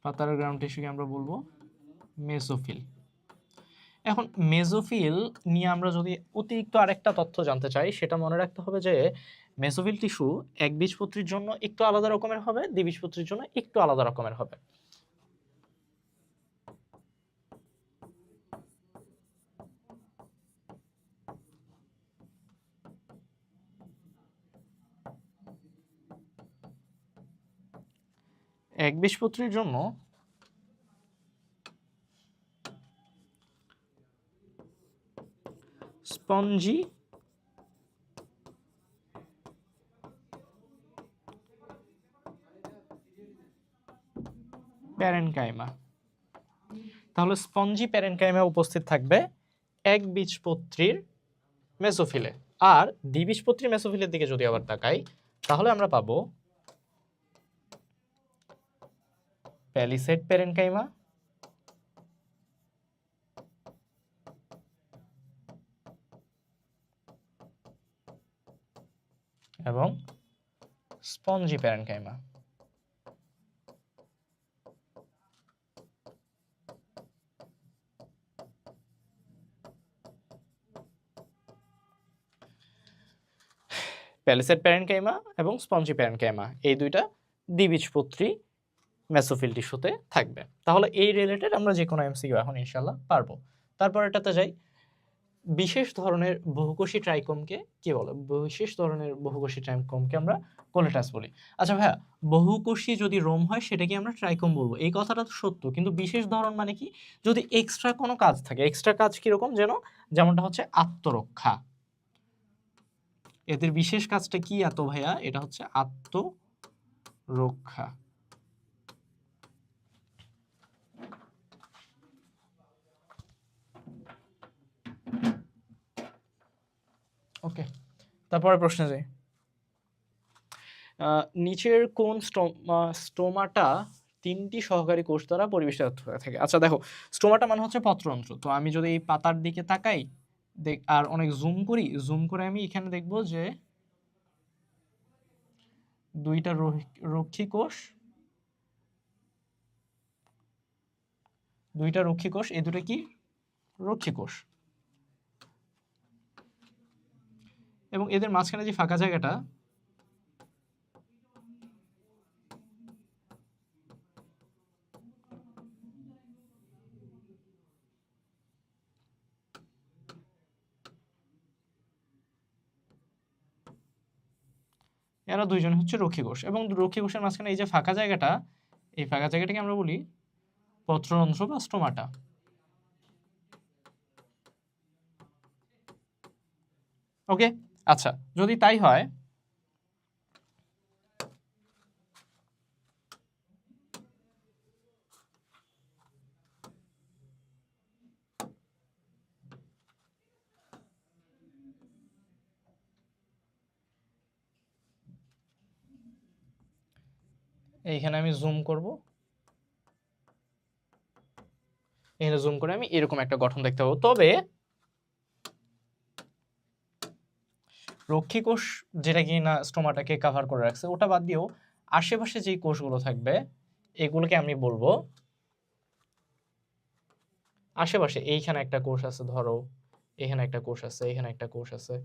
পাতার গ্রাউন্ড টিস্যুকে আমরা বলবো মেসোফিল। এখন মেসোফিল নিয়ে আমরা যদি অতিরিক্ত আরেকটা তথ্য জানতে চাই, সেটা মনে রাখতে হবে যে মেসোফিল টিস্যু একবীজপত্রীর জন্য একটু আলাদা রকমের হবে, দ্বিবীজপত্রীর জন্য একটু আলাদা রকমের হবে। একবীজপত্রীর জন্য স্পঞ্জি প্যারেনকাইমা। তাহলে স্পঞ্জি প্যারেনকাইমা উপস্থিত থাকবে একবীজপত্রীর মেসোফিলে। আর দ্বিবীজপত্রী মেসোফিলের দিকে যদি আবার তাকাই, তাহলে আমরা পাবো প্যালিসেড প্যারেনকাইমা এবং স্পঞ্জি প্যারেনকাইমা। প্যালিসেড প্যারেনকাইমা এবং স্পঞ্জি প্যারেনকাইমা এই দুইটা দ্বিবীজপত্রী মেসোফিল টিস্যুতে থাকবে। তাহলে এই রিলেটেড আমরা যে কোনো এমসিকিউ এখন ইনশাআল্লাহ পারবো। তারপর এটাতে যাই, বিশেষ ধরনের বহুকোষী ট্রাইকোমকে কি বলে? বিশেষ ধরনের বহুকোষী ট্রাইকোমকে আমরা কোলেটাস বলি। আচ্ছা ভাইয়া, বহুকোষী যদি রোম হয় সেটাকে আমরা ট্রাইকোম বলবো, এই কথাটা তো সত্য, কিন্তু বিশেষ ধরন মানে কি? যদি এক্সট্রা কোনো কাজ থাকে, এক্সট্রা কাজ কিরকম যেন যেমনটা হচ্ছে আত্মরক্ষা। এদের বিশেষ কাজটা কি এত ভাইয়া? এটা হচ্ছে আত্মরক্ষা। ওকে, তারপরে প্রশ্নে যাই। নিচের কোন স্টোমাটা তিনটি সহকারী কোষ দ্বারা পরিবেষ্টিত হয়ে থাকে? আচ্ছা দেখো, স্টোমাটা মানে হচ্ছে পত্রতন্ত্র। তো আমি যদি এই পাতার দিকে তাকাই আর অনেক জুম করে আমি এখানে দেখব যে দুইটা রক্ষী কোষ, এই দুটো কি রক্ষী কোষ, এবং এদের মাঝখানে যে ফাঁকা জায়গাটা, এরা দুইজন হচ্ছে রক্ষী কোষ, এবং রক্ষী কোষের মাঝখানে এই যে ফাঁকা জায়গাটা, এই ফাঁকা জায়গাটাকে আমরা বলি পত্ররন্ধ্র বা স্টোমাটা। ওকে, আচ্ছা যদি তাই হয়, এইখানে আমি জুম করব, এখানে জুম করে আমি এরকম একটা গঠন দেখতে পাবো। তবে রক্ষী কোষ যেটা কি না স্টোমাটাকে কভার করে রাখছে, ওটা বাদ দিয়েও আশেপাশে যে কোষগুলো থাকবে এগুলোকে আমি বলবো আশেপাশে। এইখানে একটা কোষ আছে, ধরো এখানে একটা কোষ আছে, এখানে একটা কোষ আছে,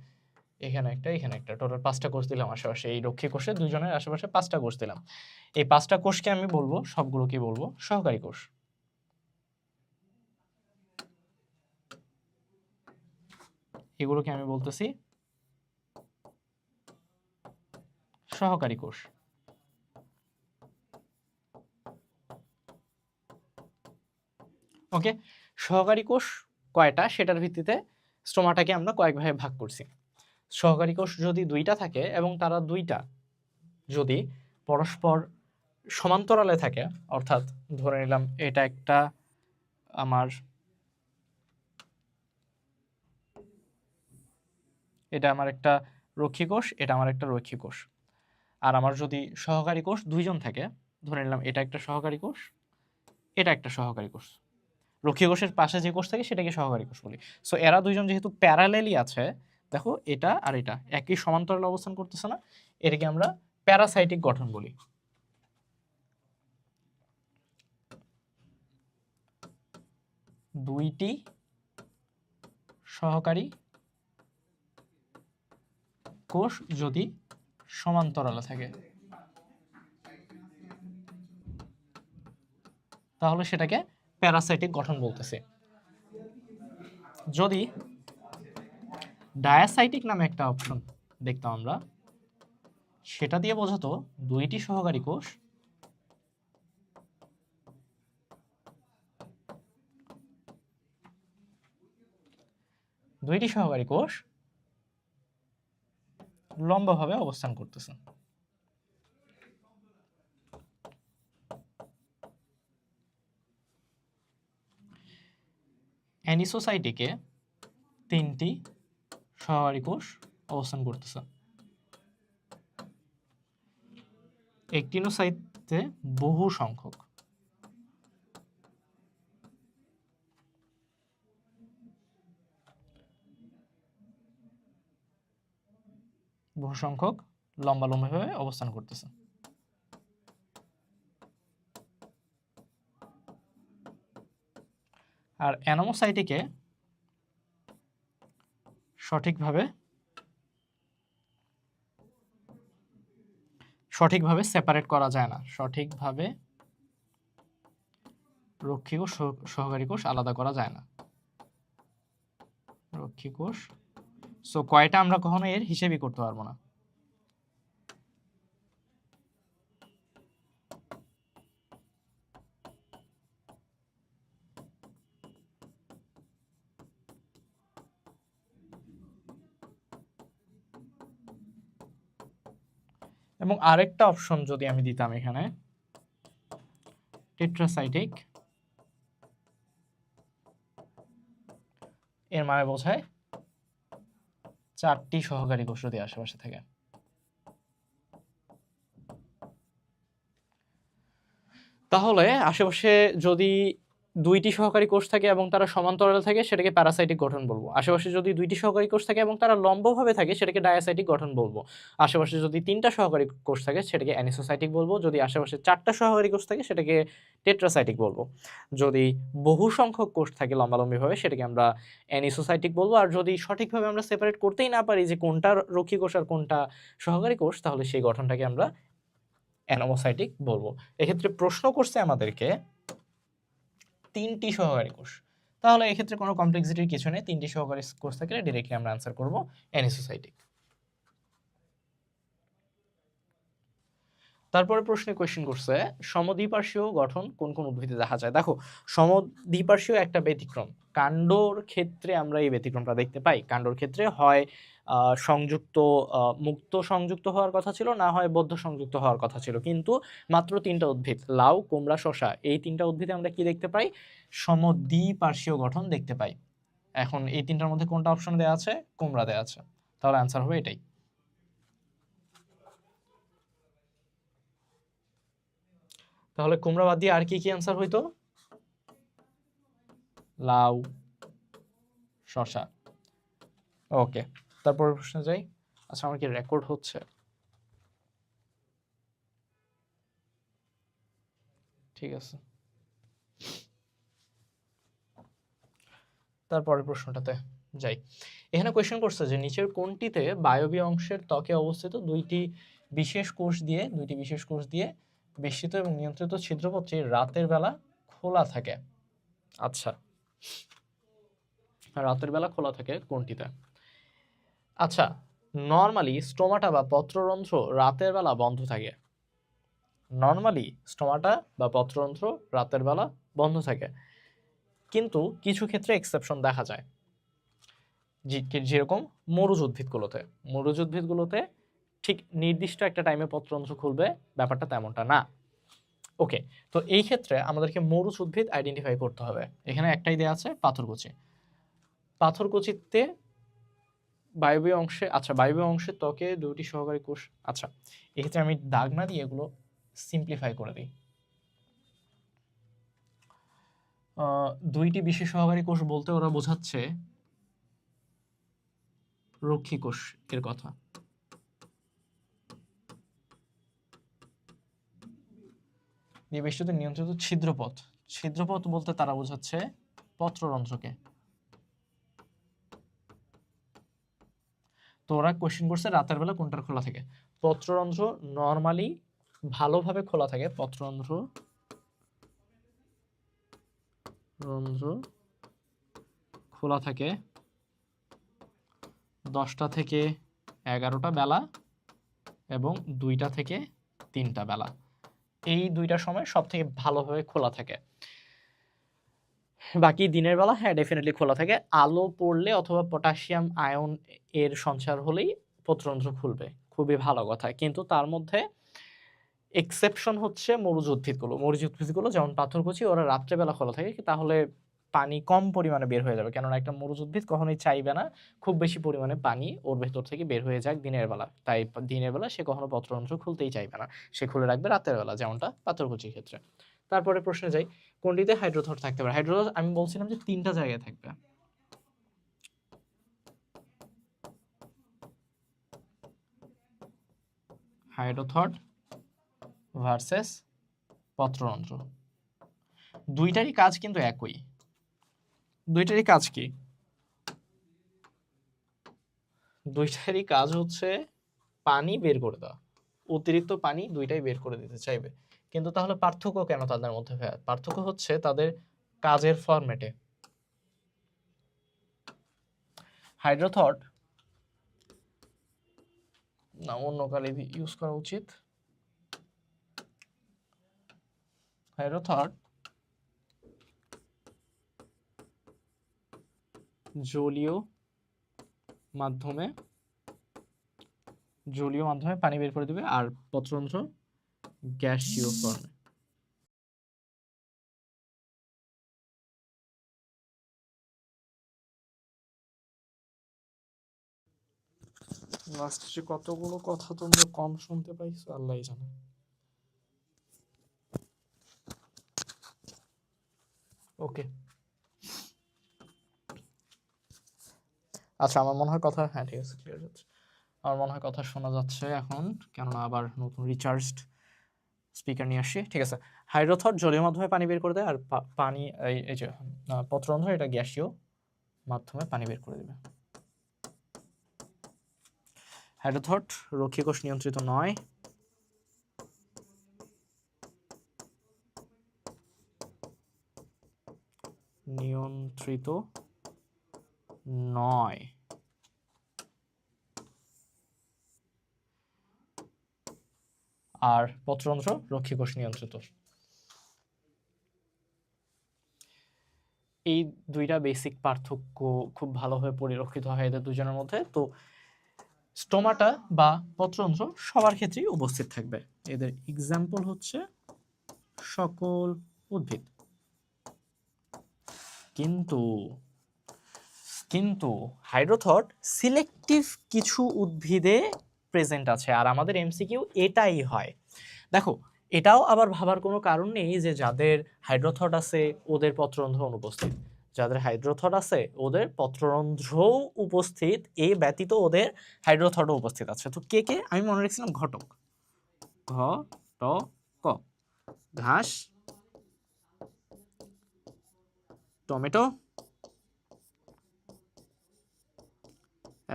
এখানে একটা, টোটাল 5টা কোষ দিলাম আশেপাশে। এই রক্ষী কোষে দুইজনের আশেপাশে 5টা কোষ দিলাম। এই 5টা কোষকে আমি বলবো, সবগুলো কি বলবো, সহকারী কোষ। এগুলোকে আমি বলতেছি সহকারী কোষ। ওকে, সহকারী কোষ কয়টা সেটার ভিত্তিতে স্টোমাটাকে আমরা কয়েকভাবে ভাগ করছি। সহকারী কোষ যদি 2টা থাকে এবং তারা 2টা যদি পরস্পর সমান্তরালে থাকে, অর্থাৎ ধরে নিলাম এটা একটা আমার, এটা আমার একটা রক্ষী কোষ, এটা আমার একটা রক্ষী কোষ, আর আমার যদি সহকারী কোষ 2জন থাকে, ধরে নিলাম এটা একটা সহকারী কোষ, এটা একটা সহকারী কোষ, রক্ষী কোষের পাশে যে কোষ থাকে সেটাকে সহকারী কোষ বলি। সো এরা দুইজন যেহেতু প্যারালেলই আছে, দেখো এটা আর এটা একই সমান্তরালে অবস্থান করতেছে না, এটাকে আমরা প্যারাসাইটিক গঠন বলি। দুইটি সহকারী কোষ যদি সমান্তরালে থাকে তাহলে সেটাকে প্যারাসাইটিক গঠন বলতেছে। যদি ডায়াসাইটিক নামে একটা অপশন দেখতাম আমরা, সেটা দিয়ে বোঝাতো দুইটি সহকারী কোষ লম্বাভাবে অবস্থান করতেছে। অ্যানিসোসাইটিকে 3টি সহকারী কোষ অবস্থান করতেছে। অ্যাক্টিনোসাইটে বহু সংখ্যক লম্বালম্বিভাবে অবস্থান করতেছে। আর অ্যানোমোসাইটিকে সঠিকভাবে সেপারেট করা যায় না, সঠিকভাবে রক্ষী কোষ সহকারী কোষ আলাদা করা যায় না। রক্ষী কোষ, সো কয়টা আমরা কখনো এর হিসেবই করতে পারবো না। এবং আরেকটা অপশন যদি আমি দিতাম এখানে টেট্রাসাইটিক, এর মানে বোঝায় 4টি সহকারী কোষ যদি আশেপাশে থাকে। তাহলে আশেপাশে যদি 2টি সহকারী কোষ থাকে এবং তারা সমান্তরালে থাকে সেটাকে প্যারাসাইটিক গঠন বলবো। আশেপাশে যদি 2টি সহকারী কোষ থাকে এবং তারা লম্বভাবে থাকে সেটাকে ডায়াসাইটিক গঠন বলবো। আশেপাশে যদি 3টা সহকারী কোষ থাকে সেটাকে অ্যানিসোসাইটিক বলবো। যদি আশেপাশে 4টা সহকারী কোষ থাকে সেটাকে টেট্রাসাইটিক বলবো। যদি বহু সংখ্যক কোষ থাকে লম্বালম্বিভাবে সেটাকে আমরা অ্যানিসোসাইটিক বলবো। আর যদি সঠিকভাবে আমরা সেপারেট করতেই না পারি যে কোনটা রক্ষী কোষ আর কোনটা সহকারী কোষ, তাহলে সেই গঠনটাকে আমরা অ্যানোমোসাইটিক বলবো। এক্ষেত্রে প্রশ্ন করছে আমাদেরকে 3টি সহকারী কোষ, তাহলে এক্ষেত্রে কোনো কমপ্লেক্সিটির কিছু নেই, 3টি সহকারী কোষ থাকলে ডিরেক্টলি আমরা আনসার করব অ্যানিসোসাইটিক। তারপরে প্রশ্নে কোয়েশ্চেন করছে সমদ্বিপার্শ্বীয় গঠন কোন কোন উদ্ভিদে দেখা যায়। দেখো, সমদ্বিপার্শ্বীয় একটা ব্যতিক্রম, কাণ্ডর ক্ষেত্রে আমরা এই ব্যতিক্রমটা দেখতে পাই। কাণ্ডর ক্ষেত্রে হয় সংযুক্ত মুক্ত সংযুক্ত হওয়ার কথা ছিল, না হয় বদ্ধ সংযুক্ত হওয়ার কথা ছিল, কিন্তু মাত্র 3টা উদ্ভিদ লাউ, কুমড়া, শসা, এই 3টা উদ্ভিদে আমরা কি দেখতে পাই? সমদ্বিপার্শ্বীয় গঠন দেখতে পাই। এখন এই 3টার মধ্যে কোনটা অপশন দেওয়া আছে? কুমড়া দেওয়া আছে, তাহলে অ্যান্সার হবে এটাই। তাহলে কুমড়া বাদ দিয়ে আর কি কি অ্যান্সার হইতো? লাউ, শসা। ওকে, তারপর প্রশ্নে যাই। আচ্ছা, আমার কি রেকর্ড হচ্ছে? ঠিক আছে, তারপরের প্রশ্নটাতে যাই। এখানে কোয়েশ্চেন করছে যে নিচের কোনটিতে বায়বীয় অংশের ত্বকে অবস্থিত দুইটি বিশেষ কোষ দিয়ে বেষ্টিত এবং নিয়ন্ত্রিত ছিদ্রপত্রটি রাতের বেলা খোলা থাকে? আচ্ছা, রাতের বেলা খোলা থাকে কোনটিতে? আচ্ছা, নরমালি স্টোমাটা বা পত্ররন্ধ্র রাতের বেলা বন্ধ থাকে। নরমালি স্টোমাটা বা পত্ররন্ধ্র রাতের বেলা বন্ধ থাকে, কিন্তু কিছু ক্ষেত্রে এক্সেপশন দেখা যায়, যেরকম মরুজ উদ্ভিদগুলোতে ঠিক নির্দিষ্ট একটা টাইমে পত্ররন্ধ্র খুলবে, ব্যাপারটা তেমনটা না। ওকে, তো এই ক্ষেত্রে আমাদেরকে মরুজ উদ্ভিদ আইডেন্টিফাই করতে হবে। এখানে একটাই দেয়া আছে, পাথরকুচিতে বায়বীয় অংশে, আচ্ছা বায়বীয় অংশের ত্বকে 2টি সহকারী কোষ। আচ্ছা, এক্ষেত্রে আমি দাগ না দিয়ে এগুলো সিম্পলিফাই করে দিই। 2টি বিশেষ সহকারী কোষ বলতে ওরা বোঝাচ্ছে রক্ষী কোষ এর কথা। বেষ্টিত নিয়ন্ত্রিত ছিদ্রপথ বলতে তারা বোঝাচ্ছে পত্ররন্ধ্রকে। তো ওরা কোশ্চেন করছে রাতের বেলা কোনটার খোলা থাকে। পত্ররন্ধ্র নরমালি ভালোভাবে খোলা থাকে, পত্ররন্ধ্র খোলা থাকে 10টা থেকে 11টা বেলা এবং 2টা থেকে 3টা বেলা। এই 2টা সময় সব থেকে ভালোভাবে খোলা থাকে। বাকি দিনের বেলা হ্যাঁ ডেফিনেটলি খোলা থাকে, আলো পড়লে অথবা পটাশিয়াম আয়ন এর সঞ্চার হলেই পত্ররন্ধ্র খুলবে, খুবই ভালো কথা। কিন্তু তার মধ্যে এক্সেপশন হচ্ছে মরুজ উদ্ভিদগুলো যেমন পাথরকুচি, ওরা রাত্রেবেলা খোলা থাকে, তাহলে পানি কম পরিমাণে বের হয়ে যাবে, কেননা একটা মরুজ উদ্ভিদ কখনোই চাইবে না খুব বেশি পরিমাণে পানি ওর ভেতর থেকে বের হয়ে যাক দিনের বেলা। তাই দিনের বেলা সে কখনো পত্ররন্ধ্র খুলতেই চাইবে না, সে খুলে রাখবে রাতের বেলা, যেমনটা পাথরকুচির ক্ষেত্রে। তারপরে প্রশ্নে যাই, কোনটিতে হাইড্রোথট থাকতে পারে? হাইড্রোথট আমি বলছিলাম যে 3টা জায়গায় থাকবে। হাইড্রোথট ভার্সেস পত্ররন্ধ্র, দুইটারই কাজ কিন্তু একই। দুইটারই কাজ কি? দুইটারই কাজ হচ্ছে পানি বের করে দেওয়া, অতিরিক্ত পানি দুইটাই বের করে দিতে চাইবে। কিন্তু তাহলে পার্থক্য কেন তাদের মধ্যে? পার্থক্য হচ্ছে তাদের কাজের ফরম্যাটে। হাইড্রোথট না, অন্য কালে ইউজ করা উচিত। হাইড্রোথট জলীয় মাধ্যমে জলীয় মাধ্যমে পানি বের করে দিবে, আর পত্ররন্ধ্র গ্যাসীয় ফর্মে। লাস্টে যে কতগুলো কথা তোমরা কম শুনতে পাইছো আল্লাহই জানে। ওকে, আচ্ছা আমার মনে হয় কথা, হ্যাঁ ঠিক আছে, ক্লিয়ার যাচ্ছে। আমার মনে হয় কথা শোনা যাচ্ছে এখন, কেননা আবার নতুন রিচার্জড স্পিকার নিয়ে আসছি। ঠিক আছে, হাইড্রোথট জলীয় মাধ্যমে পানি বের করে দেয়, আর পানি এই যে পত্ররন্ধ্র এটা গ্যাসীয় মাধ্যমে পানি বের করে দেবে। হাইড্রোথট রক্ষী কোষ নিয়ন্ত্রিত নয়। নিয়ন্ত্রিত নয়। আর পত্ররন্ধ্র রক্ষী কোষ নিয়ন্ত্রিত। এই দুইটা বেসিক পার্থক্য খুব ভালোভাবে পরিলক্ষিত হয় এদের দুজনের মধ্যে। তো স্টোমাটা বা পত্ররন্ধ্র সবার ক্ষেত্রেই উপস্থিত থাকবে। এদের এক্সাম্পল হচ্ছে সকল উদ্ভিদ। কিন্তু কিন্তু হাইড্রোথট সিলেক্টিভ কিছু উদ্ভিদে প্রেজেন্ট আছে, আর আমাদের এমসিকিউ এটাই হয়। দেখো, এটাও আবার ভাবার কোনো কারণ নেই যে যাদের হাইড্রোথট আছে ওদের পত্ররন্ধ্র অনুপস্থিত, যাদের হাইড্রোথট আছে ওদের পত্ররন্ধ্রও উপস্থিত, এই ব্যতীত ওদের হাইড্রোথটও উপস্থিত আছে। তো কে কে আমি মনে রাখছিলাম ঘটক, ঘ ট ক, ঘাস, টমেটো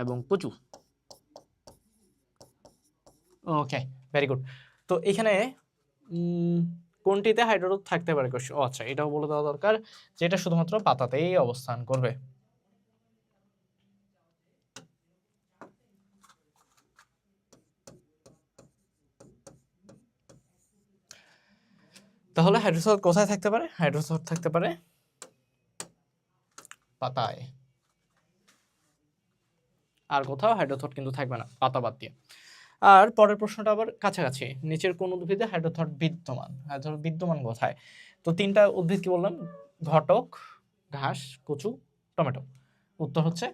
এবং কচু। ওকে, ভেরি গুড। তো এখানে কোনটিতে হাইড্রোথট থাকতে পারে? ও আচ্ছা, এটাও বলে দেওয়া দরকার যে এটা শুধুমাত্র পাতাতেই অবস্থান করবে। তাহলে হাইড্রোথট কোথায় থাকতে পারে? হাইড্রোথট থাকতে পারে পাতায়, আর কোথাও হাইড্রোথট কিন্তু থাকবে না, পাতা বাদ দিয়ে। আর পরের প্রশ্নটা আবার কাছাকাছি, নিচের কোন উদ্ভিদে হাইড্রোথট বিদ্যমান? হাইড্রোথট বিদ্যমান কোথায়? তো তিনটা উদ্ভিদ কি বললাম? ঘটক, ঘাস, কচু, টমেটো। উত্তর হচ্ছে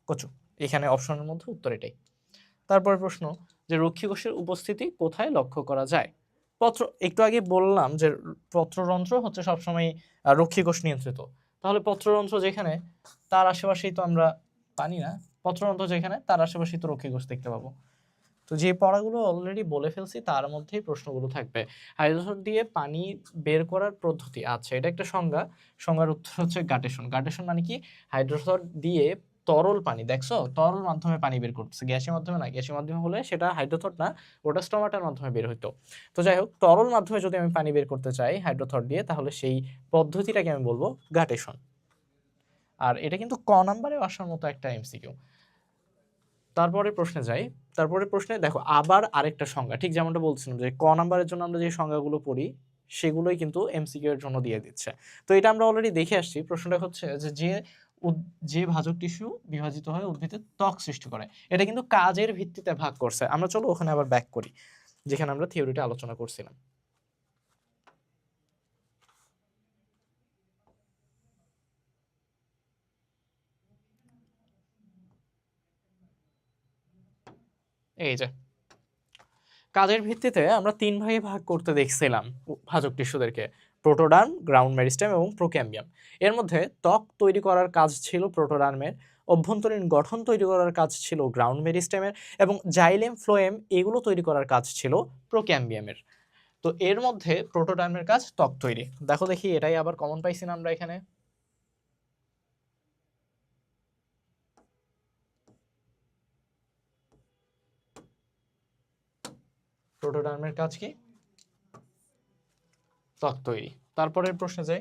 কচু। এখানে অপশনের মধ্যে উত্তর এটাই। তারপরে প্রশ্ন যে রক্ষী কোষের উপস্থিতি কোথায় লক্ষ্য করা যায়? একটু আগে বললাম যে পত্ররন্ধ্র হচ্ছে সবসময় রক্ষী কোষ নিয়ন্ত্রিত। তাহলে পত্ররন্ধ্র যেখানে তার আশেপাশেই তো আমরা পানি না, পত্ররন্ধ্র যেখানে তার আশেপাশেই তো রক্ষী কোষ দেখতে পাবো। তো যে পড়াগুলো অলরেডি বলে ফেলছি তার মধ্যেই প্রশ্নগুলো থাকবে। হাইড্রোথট দিয়ে পানি বের করার পদ্ধতি, আচ্ছা এটা একটা সংজ্ঞা। সংজ্ঞার উত্তর হচ্ছে গাটেশন। গাটেশন মানে কি? হাইড্রোথট দিয়ে তরল পানি, দেখছো তরল মাধ্যমে পানি বের করতেছে, গ্যাসের মাধ্যমে না। গ্যাসের মাধ্যমে হলে সেটা হাইড্রোথট না, ওটা স্টোমাটার মাধ্যমে বের হইতো। তো যাই হোক, তরল মাধ্যমে যদি আমি পানি বের করতে চাই হাইড্রোথট দিয়ে, তাহলে সেই পদ্ধতিটাকে আমি বলবো গাটেশন। আর এটা কিন্তু ক নাম্বারে আসার মতো একটা এমসিকিউ। তারপরে প্রশ্নে যাই। তারপরে প্রশ্নে দেখো আবার আরেকটা সংজ্ঞা, ঠিক যেমনটা বলছিলাম যে ক নাম্বারের জন্য আমরা যে সংজ্ঞাগুলো পড়ি সেগুলোই কিন্তু এমসিকিউ এর জন্য দিয়ে দিচ্ছে। তো এটা আমরা অলরেডি দেখে আসছি। প্রশ্নটা হচ্ছে যে যে ভাজক টিস্যু বিভাজিত হয়ে উদ্ভিদের ত্বক সৃষ্টি করে, এটা কিন্তু কাজের ভিত্তিতে ভাগ করছে। আমরা চলো ওখানে আবার ব্যাক করি, যেখানে আমরা থিওরিটা আলোচনা করছিলাম। এই যে কাজের ভিত্তিতে আমরা তিন ভাগে ভাগ করতে দেখছিলাম ভাজক টিস্যুদেরকে, প্রোটোডার্ম, গ্রাউন্ড মেরিস্টেম এবং প্রোক্যাম্বিয়াম। এর মধ্যে ত্বক তৈরি করার কাজ ছিল প্রোটোডার্মের, অভ্যন্তরীণ গঠন তৈরি করার কাজ ছিল গ্রাউন্ড মেরিস্টেমের, এবং জাইলেম ফ্লোয়েম এগুলো তৈরি করার কাজ ছিল প্রোক্যাম্বিয়ামের। তো এর মধ্যে প্রোটোডার্মের কাজ ত্বক তৈরি। দেখো দেখি এটাই আবার কমন পাইছি না আমরা এখানে? প্রোটোডার্মের কাজ কি? ত্বক তৈরি। তারপরের প্রশ্নে যাই,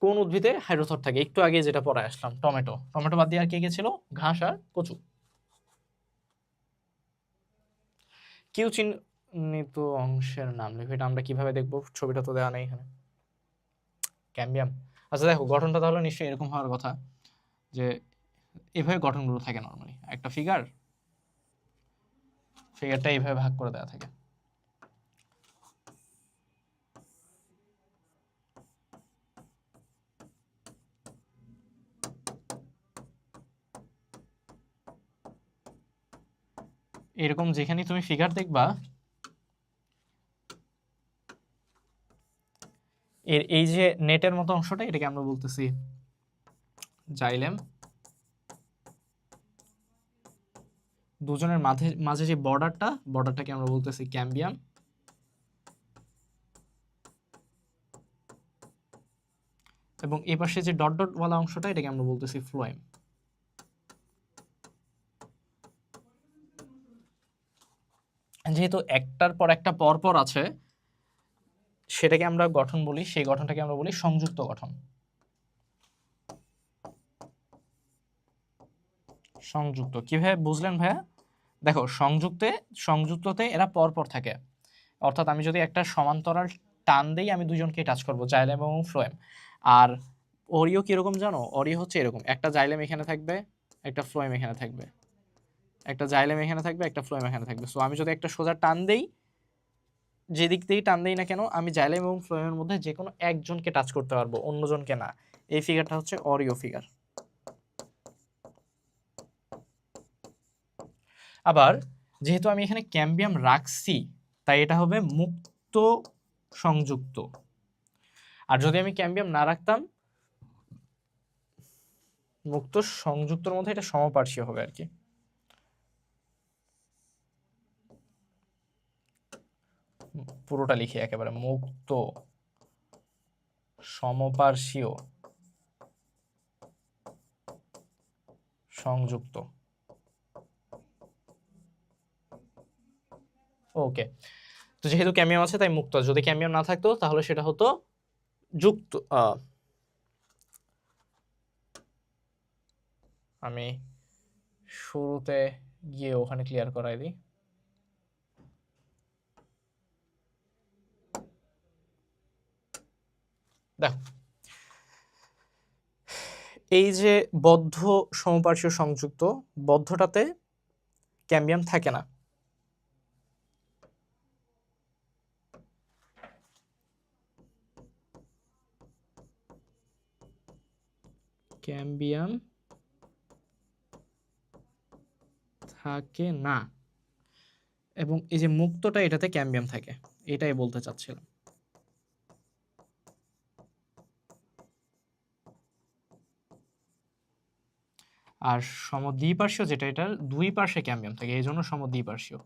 কোন উদ্ভিদে হাইড্রোথট থাকে? একটু আগে যেটা পড়ায় আসলাম, টমেটো। টমেটো বাদ দিয়ে আর কে কে ছিল? ঘাস আর কচু। কিউ চিহ্নিত অংশের নাম লিখো, এটা আমরা কিভাবে দেখবো? ছবিটা তো দেওয়া নেই এখানে। ক্যাম্বিয়াম। আচ্ছা দেখো, গঠনটা তাহলে নিশ্চয়ই এরকম হওয়ার কথা যে এভাবে গঠনগুলো থাকে নর্মালি। একটা ফিগারটা এইভাবে ভাগ করে দেওয়া থাকে। এরকম যেখানে তুমি ফিগার দেখবা, এই যে নেটের মতো অংশটা, এটাকে আমরা বলতেছি জাইলেম। দুজনের মাঝে মাঝে যে বর্ডারটাকে আমরা বলতেছি ক্যাম্বিয়াম। এবং এই পাশে যে ডট ডট ওয়ালা অংশটা, এটাকে আমরা বলতেছি ফ্লোয়েম। যেহেতু একটার পর একটা পর আছে, সেটাকে আমরা গঠন বলি, সেই গঠনটাকে আমরা বলি সংযুক্ত গঠন। সংযুক্ত কিভাবে বুঝলেন ভাইয়া? দেখো, সংযুক্ততে এরা পর থাকে। অর্থাৎ আমি যদি একটা সমান্তরাল টান দেই, আমি দুজনকে টাচ করব, জাইলেম এবং ফ্লোয়েম। আর অরিও কিরকম জানো? অরিও হচ্ছে এরকম, একটা জাইলেম এখানে থাকবে, একটা ফ্লোয়েম এখানে থাকবে, একটা জাইলেম এখানে থাকবে, একটা ফ্লোয়েম এখানে থাকবে। সো আমি যদি একটা সোজা টান দেই, যেদিক থেকেই টান দেই না কেন, আমি জাইলেম এবং ফ্লোয়েমের মধ্যে যে কোনো একজনকে টাচ করতে পারবো, অন্যজনকে না। এই ফিগারটা হচ্ছে অরিও ফিগার। আবার যেহেতু আমি এখানে ক্যাম্বিয়াম রাখছি, তাই এটা হবে মুক্ত সংযুক্ত। আর যদি আমি ক্যাম্বিয়াম না রাখতাম, মুক্ত সংযুক্তর মধ্যে এটা সমপার্শ্বীয় হবে আর কি। পুরোটা লিখি একেবারে, মুক্ত সমপার্শ্বীয় সংযুক্ত। ওকে, তো যেহেতু ক্যাম্বিয়াম আছে তাই মুক্ত। যদি ক্যাম্বিয়াম না থাকতো তাহলে সেটা হতো যুক্ত। আমি শুরুতে গিয়ে ওখানে ক্লিয়ার করাই দিই। দেখো, এই যে বদ্ধ সমপার্শ্বীয় সংযুক্ত, বদ্ধটাতে ক্যাম্বিয়াম থাকে না। ক্যাম্বিয়াম থাকে না। এবং এই যে মুক্তটা, এটাতে ক্যাম্বিয়াম থাকে, এটাই বলতে চাচ্ছিলাম। আর সমদ্বিপার্শ্বীয় যেটা, এটার দুই পার্শ্বে ক্যাম্বিয়াম থাকে, এই জন্য সমদ্বিপার্শ্বীয়।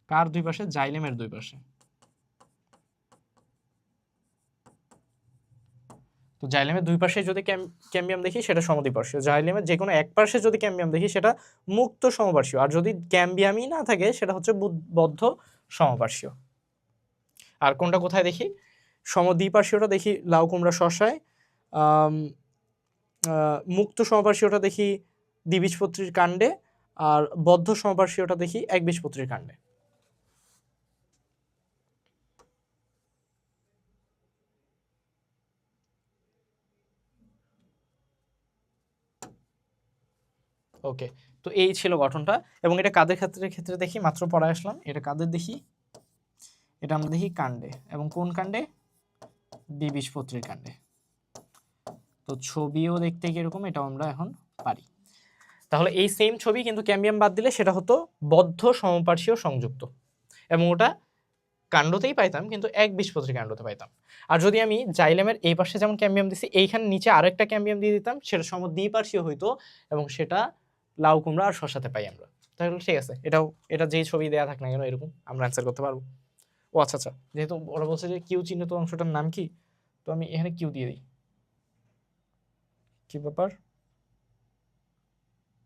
কার দুই পাশে? জাইলেমের দুই পাশে। তো জাইলেমের দুই পাশে যদি ক্যাম্বিয়াম দেখি, সেটা সমদ্বিপার্শ্বীয়। জাইলেমের যে কোনো এক পাশে যদি ক্যাম্বিয়াম দেখি, সেটা মুক্ত সমপার্শ্বীয়। আর যদি ক্যাম্বিয়ামই না থাকে, সেটা হচ্ছে বদ্ধ সমপার্শ্বীয়। আর কোনটা কোথায় দেখি? সমদ্বিপার্শ্বীয়টা দেখি লাউ কুমড়া শশায়। মুক্ত সমপার্শ্বীয়টা দেখি দ্বিবীজপত্রীর কাণ্ডে। আর বদ্ধ সমপার্শ্বীয়টা দেখি একবীজপত্রীর কাণ্ডে। ওকে, তো এই ছিল গঠনটা। এবং এটা কাদের ক্ষেত্রে দেখি? মাত্র পড়ায় আসলাম। এটা কাদের দেখি? এটা আমরা দেখি কাণ্ডে। এবং কোন কাণ্ডে? দ্বিবীজপত্রীর কাণ্ডে। তো ছবিও দেখতে কিরকম, এটাও আমরা এখন পারি। তাহলে এই সেম ছবি, কিন্তু ক্যাম্বিয়াম বাদ দিলে সেটা হতো বদ্ধ সমপার্শ্বীয় সংযুক্ত। এবং ওটা কাণ্ডতেই পাইতাম, কিন্তু একবীজপত্রী কাণ্ডতে পাইতাম। আর যদি আমি জাইলেমের এই পাশে যেমন ক্যাম্বিয়াম দিছি, এইখানে নিচে আরেকটা ক্যাম্বিয়াম দিয়ে দিতাম, সেটা সমদ্বিপার্শ্বীয় হইতো। এবং সেটা লাউ কুমড়া আর শশাতে পাই আমরা। তাহলে ঠিক আছে, এটা যেই ছবি দেয়া থাক না কেন, এরকম আমরা অ্যান্সার করতে পারবো। ও আচ্ছা আচ্ছা, যেহেতু ওরা বলছে যে কিউ চিহ্নিত অংশটার নাম কি, তো আমি এখানে কিউ দিয়ে দিই। কি ব্যাপার?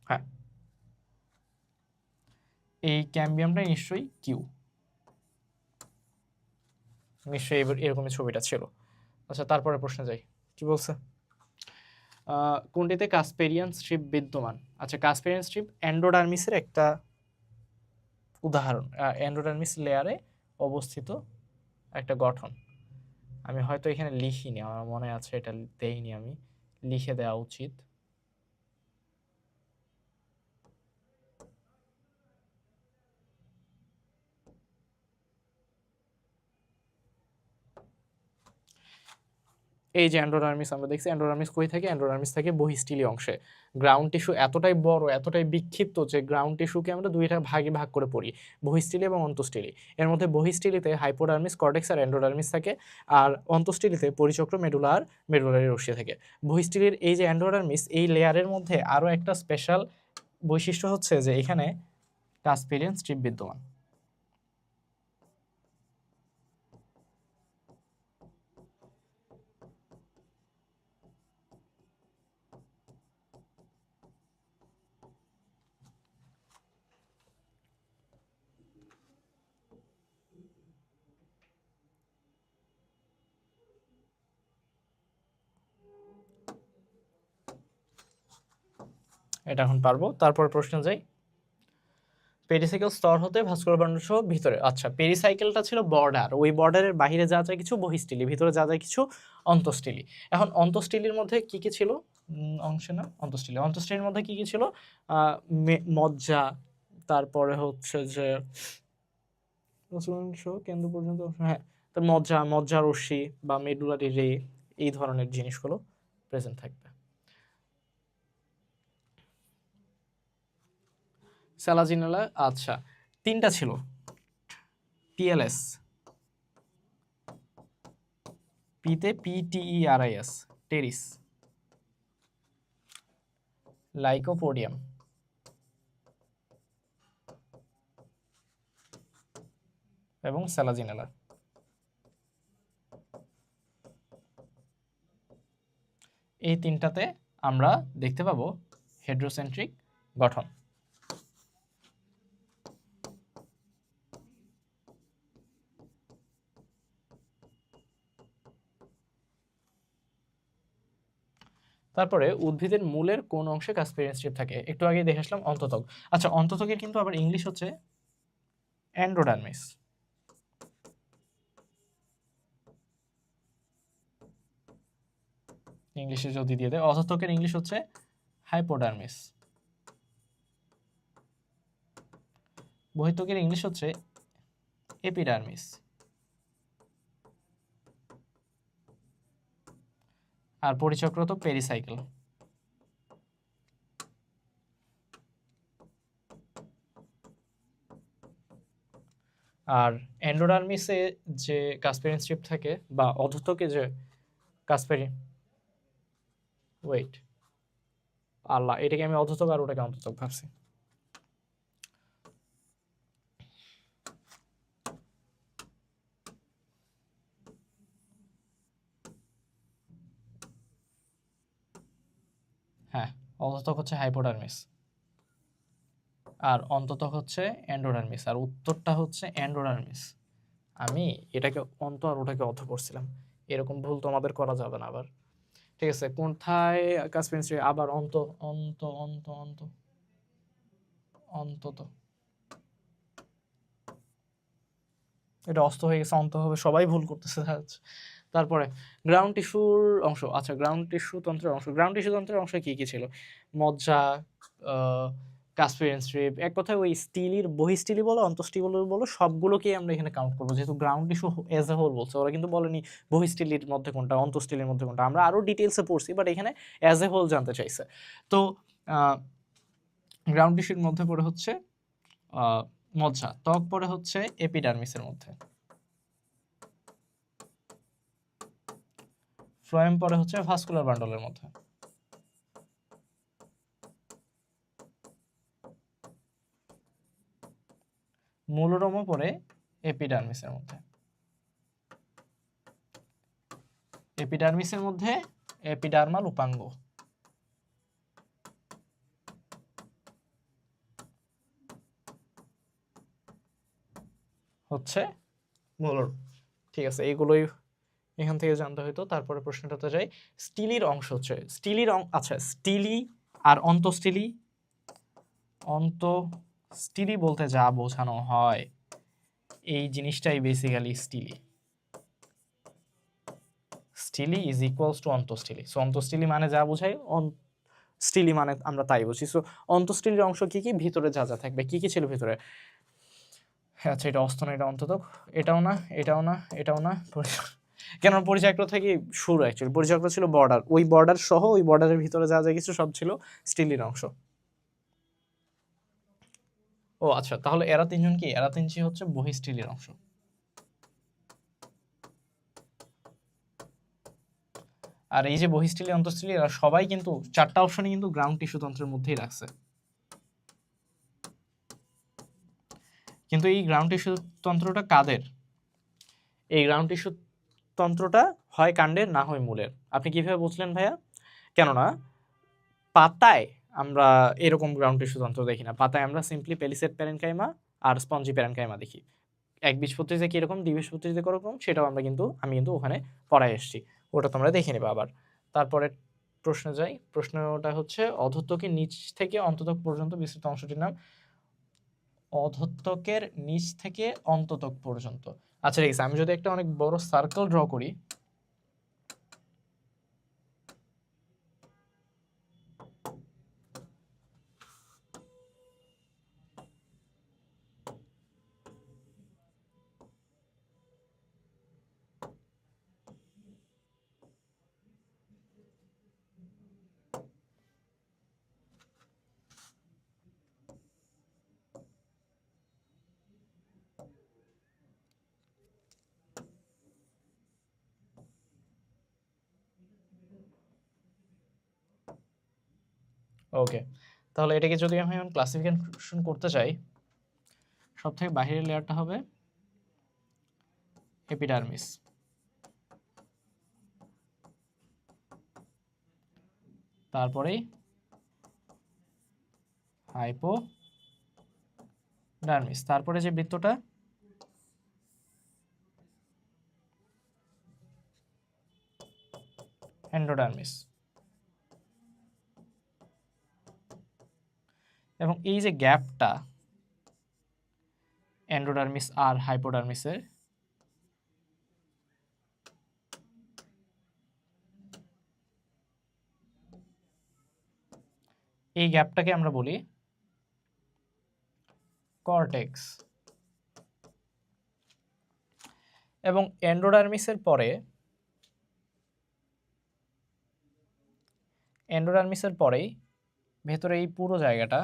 হ্যাঁ, এই ক্যাম্বিয়ামটা নিশ্চয়ই কিউ, নিশ্চয়ই এরকমই ছবিটা ছিল। আচ্ছা, তারপরে প্রশ্নে যাই। কি বলছে? কোনটিতে কাসপেরিয়ান স্ট্রিপ বিদ্যমান? আচ্ছা, কাসপেরিয়ান স্ট্রিপ এন্ডোডার্মিসের একটা উদাহরণ এন্ডোডার্মিস লেয়ারে অবস্থিত একটা গঠন। আমি হয়তো এখানে লিখিনি, আমার মনে আছে এটা দেইনি, আমি লিখে দেওয়া উচিত। এই যে এন্ডোডার্মিস আমরা দেখছি, এন্ডোডার্মিস কই থাকে? এন্ডোডার্মিস থাকে বহিঃস্থলী অংশে। গ্রাউন্ড টিস্যু এতটাই বড়, এতটাই বিক্ষিপ্ত যে গ্রাউন্ড টিস্যুকে আমরা দুইটা ভাগে ভাগ করে পড়ি, বহিঃস্থলী এবং অন্তঃস্থলী। এর মধ্যে বহিঃস্থলীতে হাইপোডার্মিস, কর্টেক্স আর এন্ডোডার্মিস থাকে, আর অন্তঃস্থলীতে পরিচক্র, মেডুলা আর মেডুলারি রশ্মি থাকে। বহিঃস্থলীর এই যে এন্ডোডার্মিস, এই লেয়ারের মধ্যে আরো একটা স্পেশাল বৈশিষ্ট্য হচ্ছে যে এখানে কাসপেরিয়ান স্ট্রিপ বিদ্যমান। এটা এখন পারবো। তারপর প্রশ্ন যাই। পেরিসাইকেল স্তর হতে ভাস্কুলার বান্ডল সহ ভিতরে, আচ্ছা পেরিসাইকেলটা ছিল বর্ডার, ওই বর্ডারের বাইরে যা যায় কিছু বহিঃস্থলী, ভিতরে যা যায় কিছু অন্তঃস্থলী। এখন অন্তঃস্থলীর মধ্যে কি কি ছিল? অংশে না, অন্তঃস্থলী, অন্তঃস্থলীর মধ্যে কি কি ছিল? মজ্জা, তারপরে হচ্ছে যে কেন্দ্র পর্যন্ত, হ্যাঁ, তো মজ্জা রশ্মি বা মেডুলারি রে, এই ধরনের জিনিসগুলো প্রেজেন্ট থাকবে। স্যালাজিনেলা, আচ্ছা তিনটা ছিল, টিএলএস, পিতে পিটিইআরআইএস, টেরিস, লাইকোপোডিয়াম এবং স্যালাজিনেলা। এই তিনটাতে আমরা দেখতে পাবো হেড্রোসেন্ট্রিক গঠন। তারপরে উদ্ভিদের মূলের কোন অংশে কাসপেরিয়ান স্ট্রিপ থাকে? একটু আগে দেখে আসলাম অন্তত্বক। আচ্ছা অন্তত্বকের কিন্তু আবার ইংলিশ হচ্ছে এন্ডোডার্মিস। ইংলিশে যদি দিয়ে দেয়, অধত্বকের ইংলিশ হচ্ছে হাইপোডার্মিস, বহিত্বকের ইংলিশ হচ্ছে এপিডার্মিস, আর পরিচক্র তো পেরিসাইকেল। আর এন্ডোডার্মিসে যে কাসপেরিয়ান স্ট্রিপ থাকে, বা অধত্বকে যে কাসপেরিয়ান, ওয়েট, আল্লাহ, এটাকে আমি অধত্বক আর ওটাকে অন্তত্বক ভাবছি। হ্যাঁ, অধত্বক হচ্ছে হাইপোডার্মিস আর অন্তত্বক হচ্ছে এন্ডোডার্মিস, আর উত্তরটা হচ্ছে এন্ডোডার্মিস। আমি এটাকে অন্ত আর ওটাকে অধ করছিলাম, এরকম ভুল তোমাদের করা যাবে না আবার। ঠিক আছে, কোথায় কাসপেরিয়ান স্ট্রিপ? আবার অন্ত অন্ত অন্ত অন্ত অন্তত, এটা অস্ত হয়ে গেছে, অন্ত হবে, সবাই ভুল করতেছে। তারপরে গ্রাউন্ড টিস্যুর অংশ, আচ্ছা গ্রাউন্ড টিস্যু তন্ত্রের অংশ, গ্রাউন্ড টিস্যু তন্ত্রের অংশে কি কি ছিল? মজ্জা, কাসপেরিয়ান স্ট্রিপ, এক কথায় ওই স্টিলির বহিঃস্থলী বলো অন্তঃস্থলী বলো সবগুলোকেই আমরা এখানে কাউন্ট করবো, যেহেতু ground tissue as a whole বলছে, ওরা কিন্তু বলেনি বহিঃস্থলীর মধ্যে কোনটা অন্তঃস্থলীর মধ্যে কোনটা, আমরা আরো ডিটেলসে পড়ছি, বাট এখানে এজ এ হোল জানতে চাইছে। তো গ্রাউন্ড টিস্যুর মধ্যে পড়ে হচ্ছে মজ্জা, ত্বক পড়ে হচ্ছে এপিডার্মিসের মধ্যে, ফ্লোয়েম পড়ে হচ্ছে ভাস্কুলার বান্ডলের মধ্যে, মূলরোমও পড়ে এপিডার্মিসের মধ্যে। এপিডার্মিসের মধ্যে এপিডার্মাল উপাঙ্গ, হচ্ছে মূলর। ঠিক আছে, এইগুলোই এখান থেকে জানতে হইতো। তারপরে প্রশ্নটাতে যাই। স্টিলির অংশ হচ্ছে আচ্ছা স্টিলি আর অন্তঃস্থলী, স্টিলি বলতে যা বোঝানো হয় এই জিনিসটাই বেসিক্যালি স্টিলি। স্টিলি ইজ ইকুয়ালস টু অন্তঃস্টিলি। সো অন্তঃস্টিলি মানে যা বোঝায়, স্টিলি মানে আমরা তাই বুঝি। সো অন্তঃস্টিলির অংশ কি কি, ভিতরে যা যা থাকবে, কি কি ছিল ভিতরে। আচ্ছা, এটা অস্তন, এটা অন্ততক, এটাও না, এটাও না, এটাও না। কেন পরিচক্র থেকে শুরু, অ্যাকচুয়ালি পরিচক্র ছিল বর্ডার, ওই বর্ডার সহ ওই বর্ডারের ভিতরে যা যা কিছু সব ছিল স্টিলির অংশ। ও আচ্ছা, তাহলে এরা তিনজন কি, এরা তিনটি হচ্ছে বহিঃস্টিলির অংশ। আর এই যে বহিঃস্টিলি, অন্তঃস্টিলি, এরা সবাই কিন্তু চারটা অপশনই কিন্তু গ্রাউন্ড টিস্যু তন্ত্রের মধ্যেই রাখছে। কিন্তু এই গ্রাউন্ড টিস্যু তন্ত্রটা কাদের? এই গ্রাউন্ড টিস্যু তন্ত্রটা হয় কাণ্ডের, না হয় মূলের। আপনি কিভাবে বুঝলেন ভাইয়া? কেননা পাতায় আমরা এরকম গ্রাউন্ড টিস্যু তন্ত্র দেখি না। পাতায় আমরা সিম্পলি পেলিসেড প্যারেনকাইমা আর স্পঞ্জি প্যারেনকাইমা দেখি। একবীজপত্রীতে কিরকম, দ্বিবীজপত্রীতে কিরকম, সেটাও আমি কিন্তু ওখানে পড়ায় এসেছি, ওটা তোমরা দেখে নেবে আবার। তারপরে প্রশ্নে যাই। প্রশ্নটা হচ্ছে অধত্বকের নিচ থেকে অন্ততক পর্যন্ত বিস্তৃত অংশটির নাম। অধত্বকের নিচ থেকে অন্ততক পর্যন্ত। আচ্ছা ঠিক আছে, আমি যদি একটা অনেক বড় সার্কেল ড্র করি, ওকে, তাহলে এটাকে যদি আমি এখন ক্লাসিফিকেশন করতে চাই, সব থেকে বাহিরের লেয়ারটা হবে এপিডার্মিস, তারপরেই হাইপোডার্মিস, তারপরে যে বৃত্তটা এন্ডোডার্মিস, এবং এই যে গ্যাপটা এন্ডোডার্মিস আর হাইপোডার্মিসের, এই গ্যাপটাকে আমরা বলি কর্টেক্স। এবং এন্ডোডার্মিসের পরেই ভেতরে এই পুরো জায়গাটা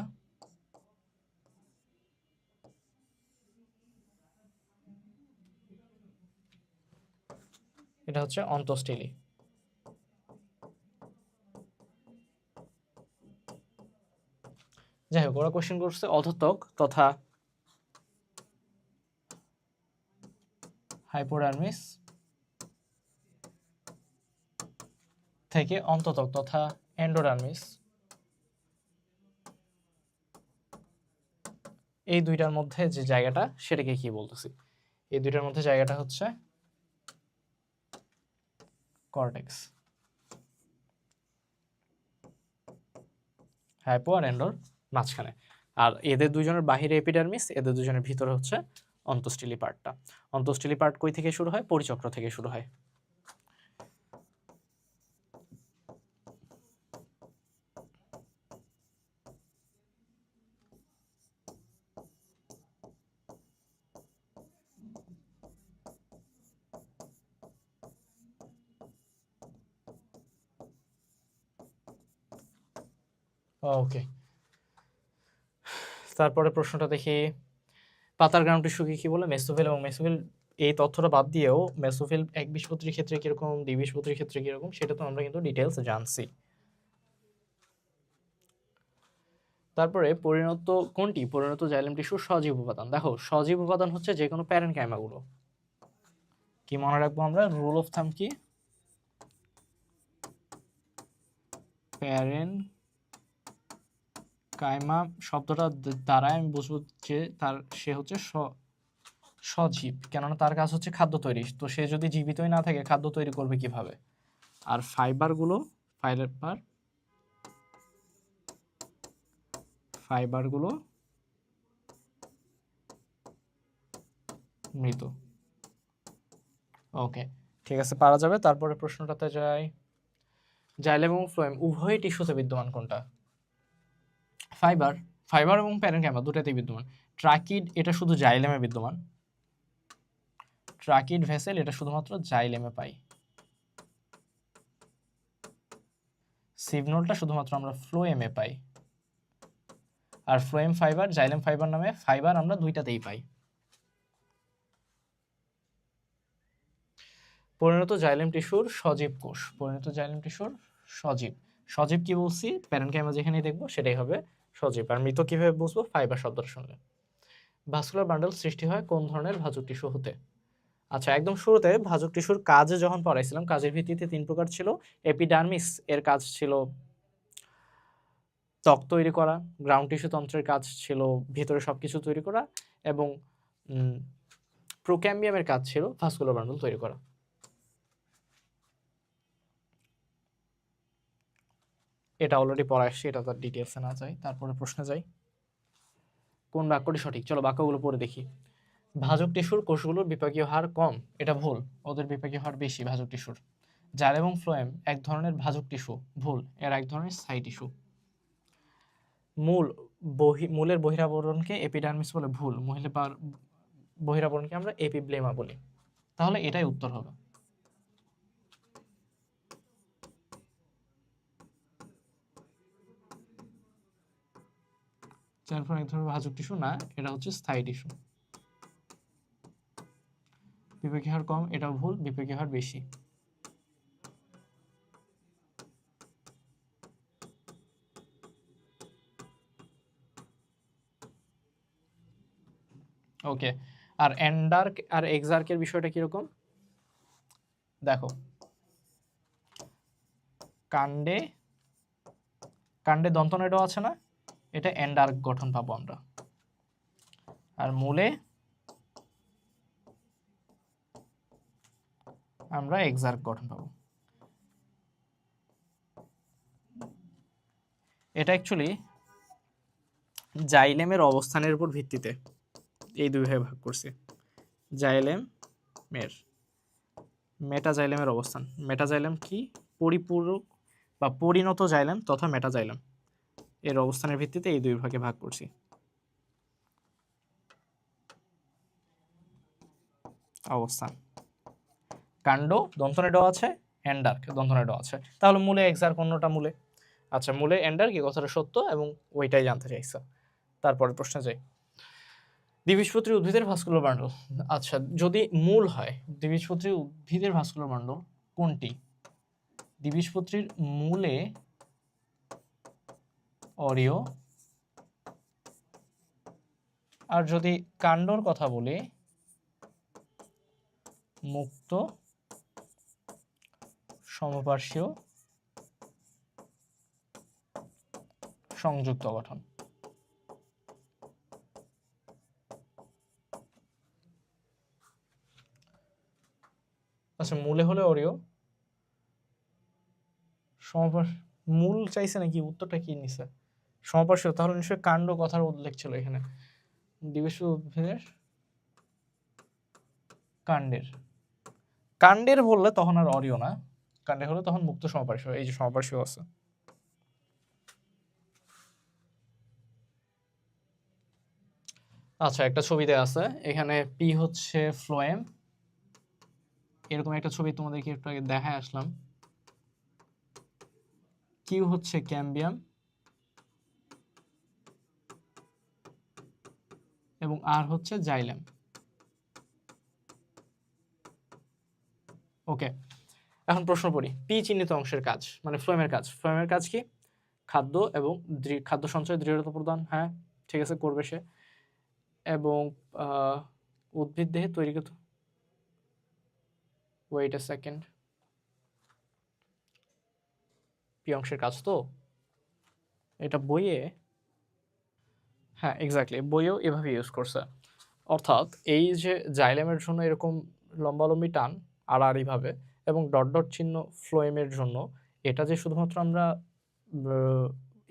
এটা হচ্ছে অন্তঃস্টিলি। যাই হোক, ওরা কোশ্চেন করছে অধত্বক তথা হাইপোডার্মিস থেকে অন্ততক তথা এন্ডোডার্মিস, এই দুইটার মধ্যে যে জায়গাটা সেটাকে কি বলতেছি? এই দুইটার মধ্যে জায়গাটা হচ্ছে কর্টেক্স। হাইপো আর এন্ডোর মাঝখানে, আর এদের দুজনের বাহিরে এপিডার্মিস, এদের দুজনের ভিতরে হচ্ছে অন্তঃস্টিলি পার্টটা। অন্তঃস্টিলি পার্ট কই থেকে শুরু হয়? পরিচক্র থেকে শুরু হয়। ওকে, তারপরে প্রশ্নটা দেখি। পাতার গ্রাউন্ড টিস্যুকে কি বলে? মেসোফিল। এবং মেসোফিল, এই তথ্যটা বাদ দিয়েও মেসোফিল একবীজপত্রীর ক্ষেত্রে কিরকম, দ্বিবীজপত্রীর ক্ষেত্রে কিরকম, সেটা তো আমরা কিন্তু ডিটেলস জানছি। তারপরে পরিণত কোনটি? পরিণত জাইলেম টিস্যুর সজীব উপাদান। দেখো, সজীব উপাদান হচ্ছে যে কোনো প্যারেনকাইমাগুলো। কি মনে রাখবো আমরা? রুল অফ থাম কি? প্যারেনকাইমা শব্দটা দ্বারা আমি বুঝবো যে সে হচ্ছে সজীব, কেননা তার কাজ হচ্ছে খাদ্য তৈরি। তো সে যদি জীবিতই না থাকে, খাদ্য তৈরি করবে কিভাবে? আর ফাইবারগুলো মৃত। ওকে, ঠিক আছে, পারা যাবে। তারপরে প্রশ্নটাতে যাই। জাইলেম এবং ফ্লোয়েম উভয় টিস্যুতে বিদ্যমান কোনটা? ফাইবার। ফাইবার এবং প্যারেনকাইমা দুটাতেই বিদ্যমান। ট্রাকিড এটা শুধু জাইলেমে বিদ্যমান। ট্রাকিড ভেসেল এটা শুধুমাত্র জাইলেমে পাই। সিভনোলটা শুধুমাত্র আমরা ফ্লোয়েমে পাই। আর ফ্লোয়েম ফাইবার, জাইলেম ফাইবার নামে ফাইবার আমরা দুইটাতেই পাই। পরিণত জাইলেম টিস্যুর সজীব কোষ। পরিণত জাইলেম টিস্যুর সজীব। সজীব কি বলছি? প্যারেনকাইমা যেখানেই দেখবো সেটাই হবে সজীব। আর মৃত কিভাবে বুঝবো? ফাইবার শব্দটা শুনলে। ভাস্কুলার বান্ডল সৃষ্টি হয় কোন ধরনের ভাজক টিস্যু হতে? আচ্ছা, একদম শুরুতে ভাজক টিস্যুর কাজে যখন পড়াইছিলাম, কাজের ভিত্তিতে 3 প্রকার ছিল। এপিডার্মিস এর কাজ ছিল ত্বক তৈরি করা, গ্রাউন্ড টিস্যু তন্ত্রের কাজ ছিল ভিতরে সবকিছু তৈরি করা, এবং প্রোক্যাম্বিয়ামের কাজ ছিল ভাস্কুলার বান্ডল তৈরি করা। এটা অলরেডি পড়া আসছে, এটা তার ডিটেলসে না যাই। তারপরে প্রশ্নে যাই। কোন বাক্যটি সঠিক? চলো বাক্যগুলো পড়ে দেখি। ভাজক টিস্যুর কোষগুলোর বিপাকীয় হার কম, এটা ভুল। ওদের বিপাকীয় হার বেশি ভাজক টিস্যুর। জাইলেম এবং ফ্লোয়েম এক ধরনের ভাজক টিস্যু, ভুল। এর এক ধরনের স্থায়ী টিস্যু। মূলের বহিরাবরণকে এপিডার্মিস বলে, ভুল। বহিরাবরণকে আমরা এপিব্লেমা বলি। তাহলে এটাই উত্তর হবে। জাইলেম এক ধরনের ভাজক টিস্যু না, এটা হচ্ছে স্থায়ী টিস্যু। বিপাকীয় হার কম, এটাও ভুল। বিপাকীয় হার বেশি। ওকে, আর এন্ডার্ক আর এক্সার্কের বিষয়টা কিরকম দেখো। কাণ্ডে কাণ্ডে দন্তনেডো আছে না, এটা এন্ডার্ক গঠন পাবো আমরা। আর মূলে আমরা এক্সার্ক গঠন পাবো। এটা অ্যাকচুয়ালি জাইলেমের অবস্থানের উপর ভিত্তিতে এই দুই ভাগে ভাগ করছি। জাইলেমের মেটাজাইলেমের অবস্থান। মেটাজাইলেম কি? পরিপূরক বা পরিণত জাইলেম তথা মেটাজাইলেম এর অবস্থানের ভিত্তিতে এই দুই ভাগে ভাগ করছি। অবস্থান। কাণ্ড দন্তনেডো আছে, এন্ডার্ক দন্তনেডো আছে। তাহলে মূলে এক্সার্ক অন্যটা মূলে। আচ্ছা, মূলে এন্ডার্ক এই কথাটা সত্য এবং ওইটাই জানতে চাইছে। তারপরে প্রশ্নে যাই। দ্বিবীজপত্রী উদ্ভিদের ভাস্কুলার বান্ডল। আচ্ছা, যদি মূল হয়, দ্বিবীজপত্রী উদ্ভিদের ভাস্কুলার বান্ডল কোনটি? দ্বিবীজপত্রীর মূলে অরিও, আর যদি কাণ্ডর কথা বলি মুক্ত সমপার্শ্বীয় সংযুক্ত গঠন। আচ্ছা, মূলে হলে অরিও, মূল চাইছে নাকি? উত্তরটা কি নিছে? সমপার্শ্বীয়, তাহলে নিশ্চয়ই কাণ্ড কথার উল্লেখ ছিল এখানে। দ্বিবীজপত্রী উদ্ভিদের কাণ্ডের বললে তখন আর অরিও না, কাণ্ডের হলে তখন মুক্ত সমপার্শ্বীয়। এই যে সমপার্শ্বীয় আছে। আচ্ছা, একটা ছবিতে আছে এখানে পি হচ্ছে ফ্লোয়েম, এরকম একটা ছবি তোমাদেরকে একটু আগে দেখায় আসলাম। কিউ হচ্ছে ক্যাম্বিয়াম এবং আর হচ্ছে জাইলেম। ওকে, এখন প্রশ্ন পড়ি। পি চিহ্নিত অংশের কাজ মানে ফ্লোয়েমের কাজ। ফ্লোয়েমের কাজ কি? খাদ্য এবং খাদ্য সঞ্চয়, দৃঢ়তা প্রদান। হ্যাঁ, ঠিক আছে, করবে সে। এবং উদ্ভিদ দেহে তৈরিকৃত, ওয়েট এ সেকেন্ড, পি অংশের কাজ তো এটা বইয়ে, হ্যাঁ এক্স্যাক্টলি, বইয়েও এভাবে ইউজ করছে। অর্থাৎ এই যে জাইলেমের জন্য এরকম লম্বালম্বি টান আড়াআড়িভাবে এবং ডট ডট চিহ্ন ফ্লোয়েমের জন্য, এটা যে শুধুমাত্র আমরা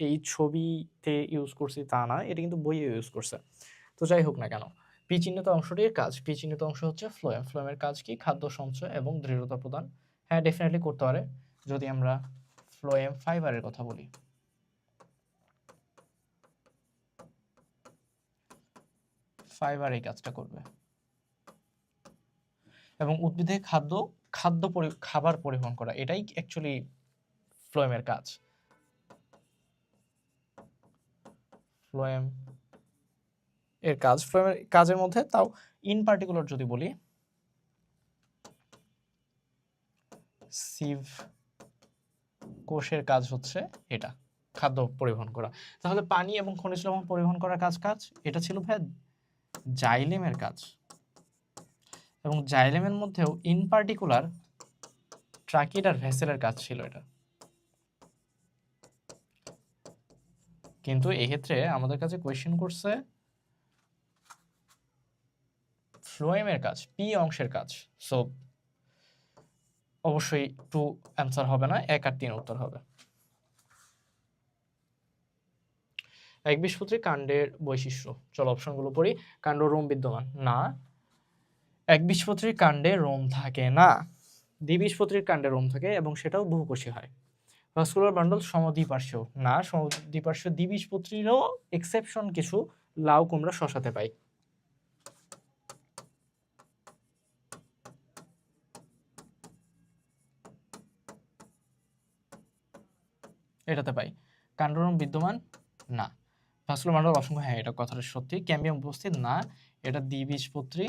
এই ছবিতে ইউজ করছি তা না, এটা কিন্তু বইয়ে ইউজ করছে। তো যাই হোক না কেন, পি চিহ্নিত অংশটির কাজ, পি চিহ্নিত অংশ হচ্ছে ফ্লোয়েম। ফ্লোয়েমের কাজ কি? খাদ্য সঞ্চয় এবং দৃঢ়তা প্রদান। হ্যাঁ, ডেফিনেটলি করতে পারে। যদি আমরা ফ্লোয়েম ফাইবারের কথা বলি, ফাইবার এই কাজটা করবে। এবং উদ্ভিদে খাবার পরিবহন করা, এটাই অ্যাকচুয়ালি ফ্লোয়েমের কাজ। ফ্লোয়েম এর কাজ, ফ্লোয়েমের কাজের মধ্যে তাও ইন পার্টিকুলার যদি বলি, সিভ কোষের কাজ হচ্ছে এটা, খাদ্য পরিবহন করা। তাহলে পানি এবং খনিজ লবণ পরিবহন করার কাজ এটা ছিল ভাই জাইলেমের কাজ। এবং জাইলেমের মধ্যেও ইন পার্টিকুলার ট্রাকিড আর ভেসেলের কাজ ছিল এটা। কিন্তু এক্ষেত্রে আমাদের কাছে কোয়েশ্চেন করছে ফ্লোয়েমের কাজ, পি অংশের কাজ। সো অবশ্যই 2 অ্যান্সার হবে না, 1 আর 3 উত্তর হবে। একবীজপত্রী কাণ্ডের বৈশিষ্ট্য, চলো অপশনগুলো পড়ি। কাণ্ড রোম বিদ্যমান না, একবীজপত্রীর কাণ্ডে রোম থাকে না। দ্বিবীজপত্রীর কাণ্ডে রোম থাকে এবং সেটাও বহুকোষী হয়। ভাস্কুলার বান্ডল সমদ্বিপার্শ্বীয় না, সমদ্বিপার্শ্বীয় দ্বিবীজপত্রীরও এক্সেপশন কিছু, লাউ কুমড়া শশাতে পাই। এটাতে পাই। কাণ্ডরোম বিদ্যমান না। ভাস্কুলার বান্ডল অসংখ্য, হ্যাঁ এটা কথাটা সত্যি। ক্যাম্বিয়াম উপস্থিত না, এটা দ্বিবীজপত্রী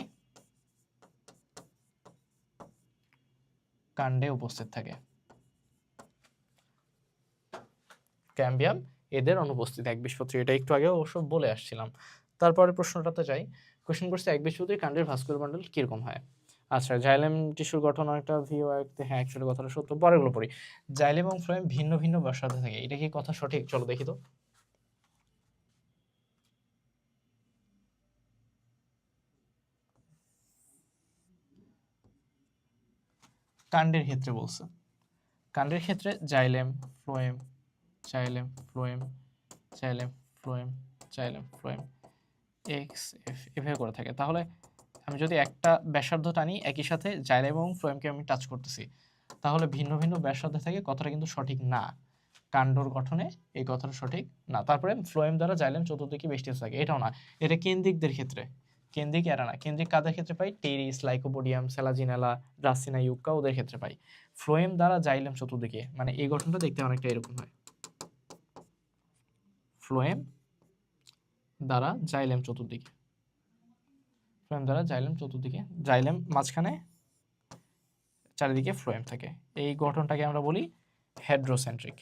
কাণ্ডে উপস্থিত থাকে। ক্যাম্বিয়াম এদের অনুপস্থিত একবীজপত্রী, এটা একটু আগে অবশ্য বলে আসছিলাম। তারপরে প্রশ্নটাতে যাই। কোশ্চেন করছে একবীজপত্রী কাণ্ডের ভাস্কুলার বান্ডল কিরকম হয়। আচ্ছা, জাইলেম টিস্যুর গঠন একটা ভিউ, হ্যাঁ অ্যাকচুয়ালি কথাটা সত্য। পরেরগুলো পড়ি। জাইলেম এবং ফ্লোয়েম ভিন্ন ভিন্ন ব্যাসার্ধে থাকে, এটা কি কথা সঠিক? চলো দেখি তো। কাণ্ডের ক্ষেত্রে বলছে, কাণ্ডের ক্ষেত্রে xylem phloem, xylem phloem, xylem phloem, xylem phloem, x F এভাবে করে থাকে। তাহলে আমি যদি একটা ব্যাসার্ধ টানি, একই সাথে জাইলেম এবং ফ্লোয়েমকে আমি টাচ করতেছি, তাহলে ভিন্ন ভিন্ন ব্যাসার্ধে থাকে, কথাটা কিন্তু সঠিক না। কাণ্ডর গঠনে এই কথাটা সঠিক না। তারপরে ফ্লোয়েম দ্বারা জাইলেম চতুর্দিকে বেষ্টিত থাকে, এটাও না। এটা কেন্দ্রিকদের ক্ষেত্রে, কেন্দ্রিক এরা না। কেন্দ্রিক কাদের ক্ষেত্রে পাই? টেরিস, লাইকোপোডিয়াম, সেলাজিনেলা, ড্রাসিনা ইউক্কা, ওদের ক্ষেত্রে পাই। ফ্লোয়েম দ্বারা জাইলেম চতুর্দিকে, মানে এই গঠনটা দেখতে অনেকটা এরকম হয়। ফ্লোয়েম দ্বারা জাইলেম চতুর্দিকে, ফ্লোয়েম দ্বারা জাইলেম চতুর্দিকে, জাইলেম মাঝখানে, চারিদিকে ফ্লোয়েম থাকে। এই গঠনটাকে আমরা বলি হেড্রোসেন্ট্রিক।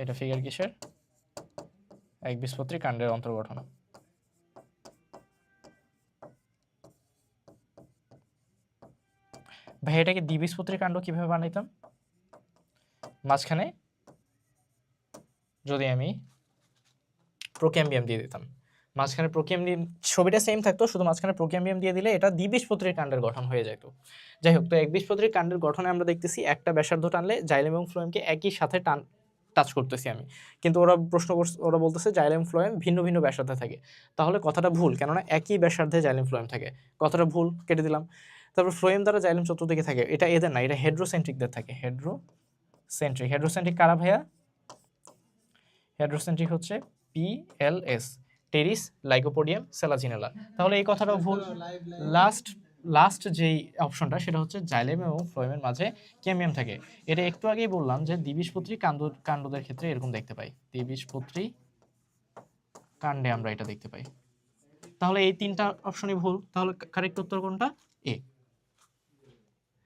এটা ফিগার কিসের? একবীজপত্রী কাণ্ডের অন্তর্গঠন। ভাই এটাকে দ্বিবীজপত্রী কাণ্ড কিভাবে বানাইতাম? মাঝখানে যদি আমি প্রোক্যাম্বিয়াম দিয়ে দিতাম, মাঝখানে প্রোক্যাম্বিয়াম, ছবিটা সেম থাকতো, শুধু মাঝখানে প্রোক্যাম্বিয়াম দিয়ে দিলে এটা দ্বিবীজপত্রী কাণ্ডের গঠন হয়ে যেত। যাই হোক, তো একবীজপত্রী কাণ্ডের গঠনে আমরা দেখতেছি একটা ব্যাসার্ধ টানলে জাইলেম এবং ফ্লোয়েমকে একই সাথে টাচ করতেছি আমি, কিন্তু ওরা ওরা বলতেছে জাইলেম ফ্লোয়েম ভিন্ন ভিন্ন ব্যাসার্ধে থাকে। তাহলে কথাটা ভুল, কেননা একই ব্যাসার্ধে জাইলেম ফ্লোয়েম থাকে, কথাটা ভুল, কেটে দিলাম। তারপর ফ্লোয়েম দ্বারা জাইলেম চতুর্দিকে থাকে, এটা এদের না, এটা হেড্রোসেন্ট্রিকদের থাকে। হেড্রোসেন্ট্রিক, হেড্রোসেন্ট্রিক কারা ভাইয়া? হেড্রোসেন্ট্রিক হচ্ছে PLS, টেরিস, লাইকোপোডিয়াম, সেলাজিনেলা। তাহলে এই কথাটাও ভুল। লাস্ট যেই অপশনটা সেটা হচ্ছে জাইলেম এবং ফ্লোয়েমের মাঝে ক্যাম্বিয়াম থাকে। এটা একটু আগেই বললাম যে দ্বিবীজপত্রী কাণ্ডদের ক্ষেত্রে এরকম দেখতে পাই, দ্বিবীজপত্রী কাণ্ডে আমরা এটা দেখতে পাই। তাহলে এই তিনটা অপশনই ভুল, তাহলে কারেক্ট উত্তর কোনটা? এ।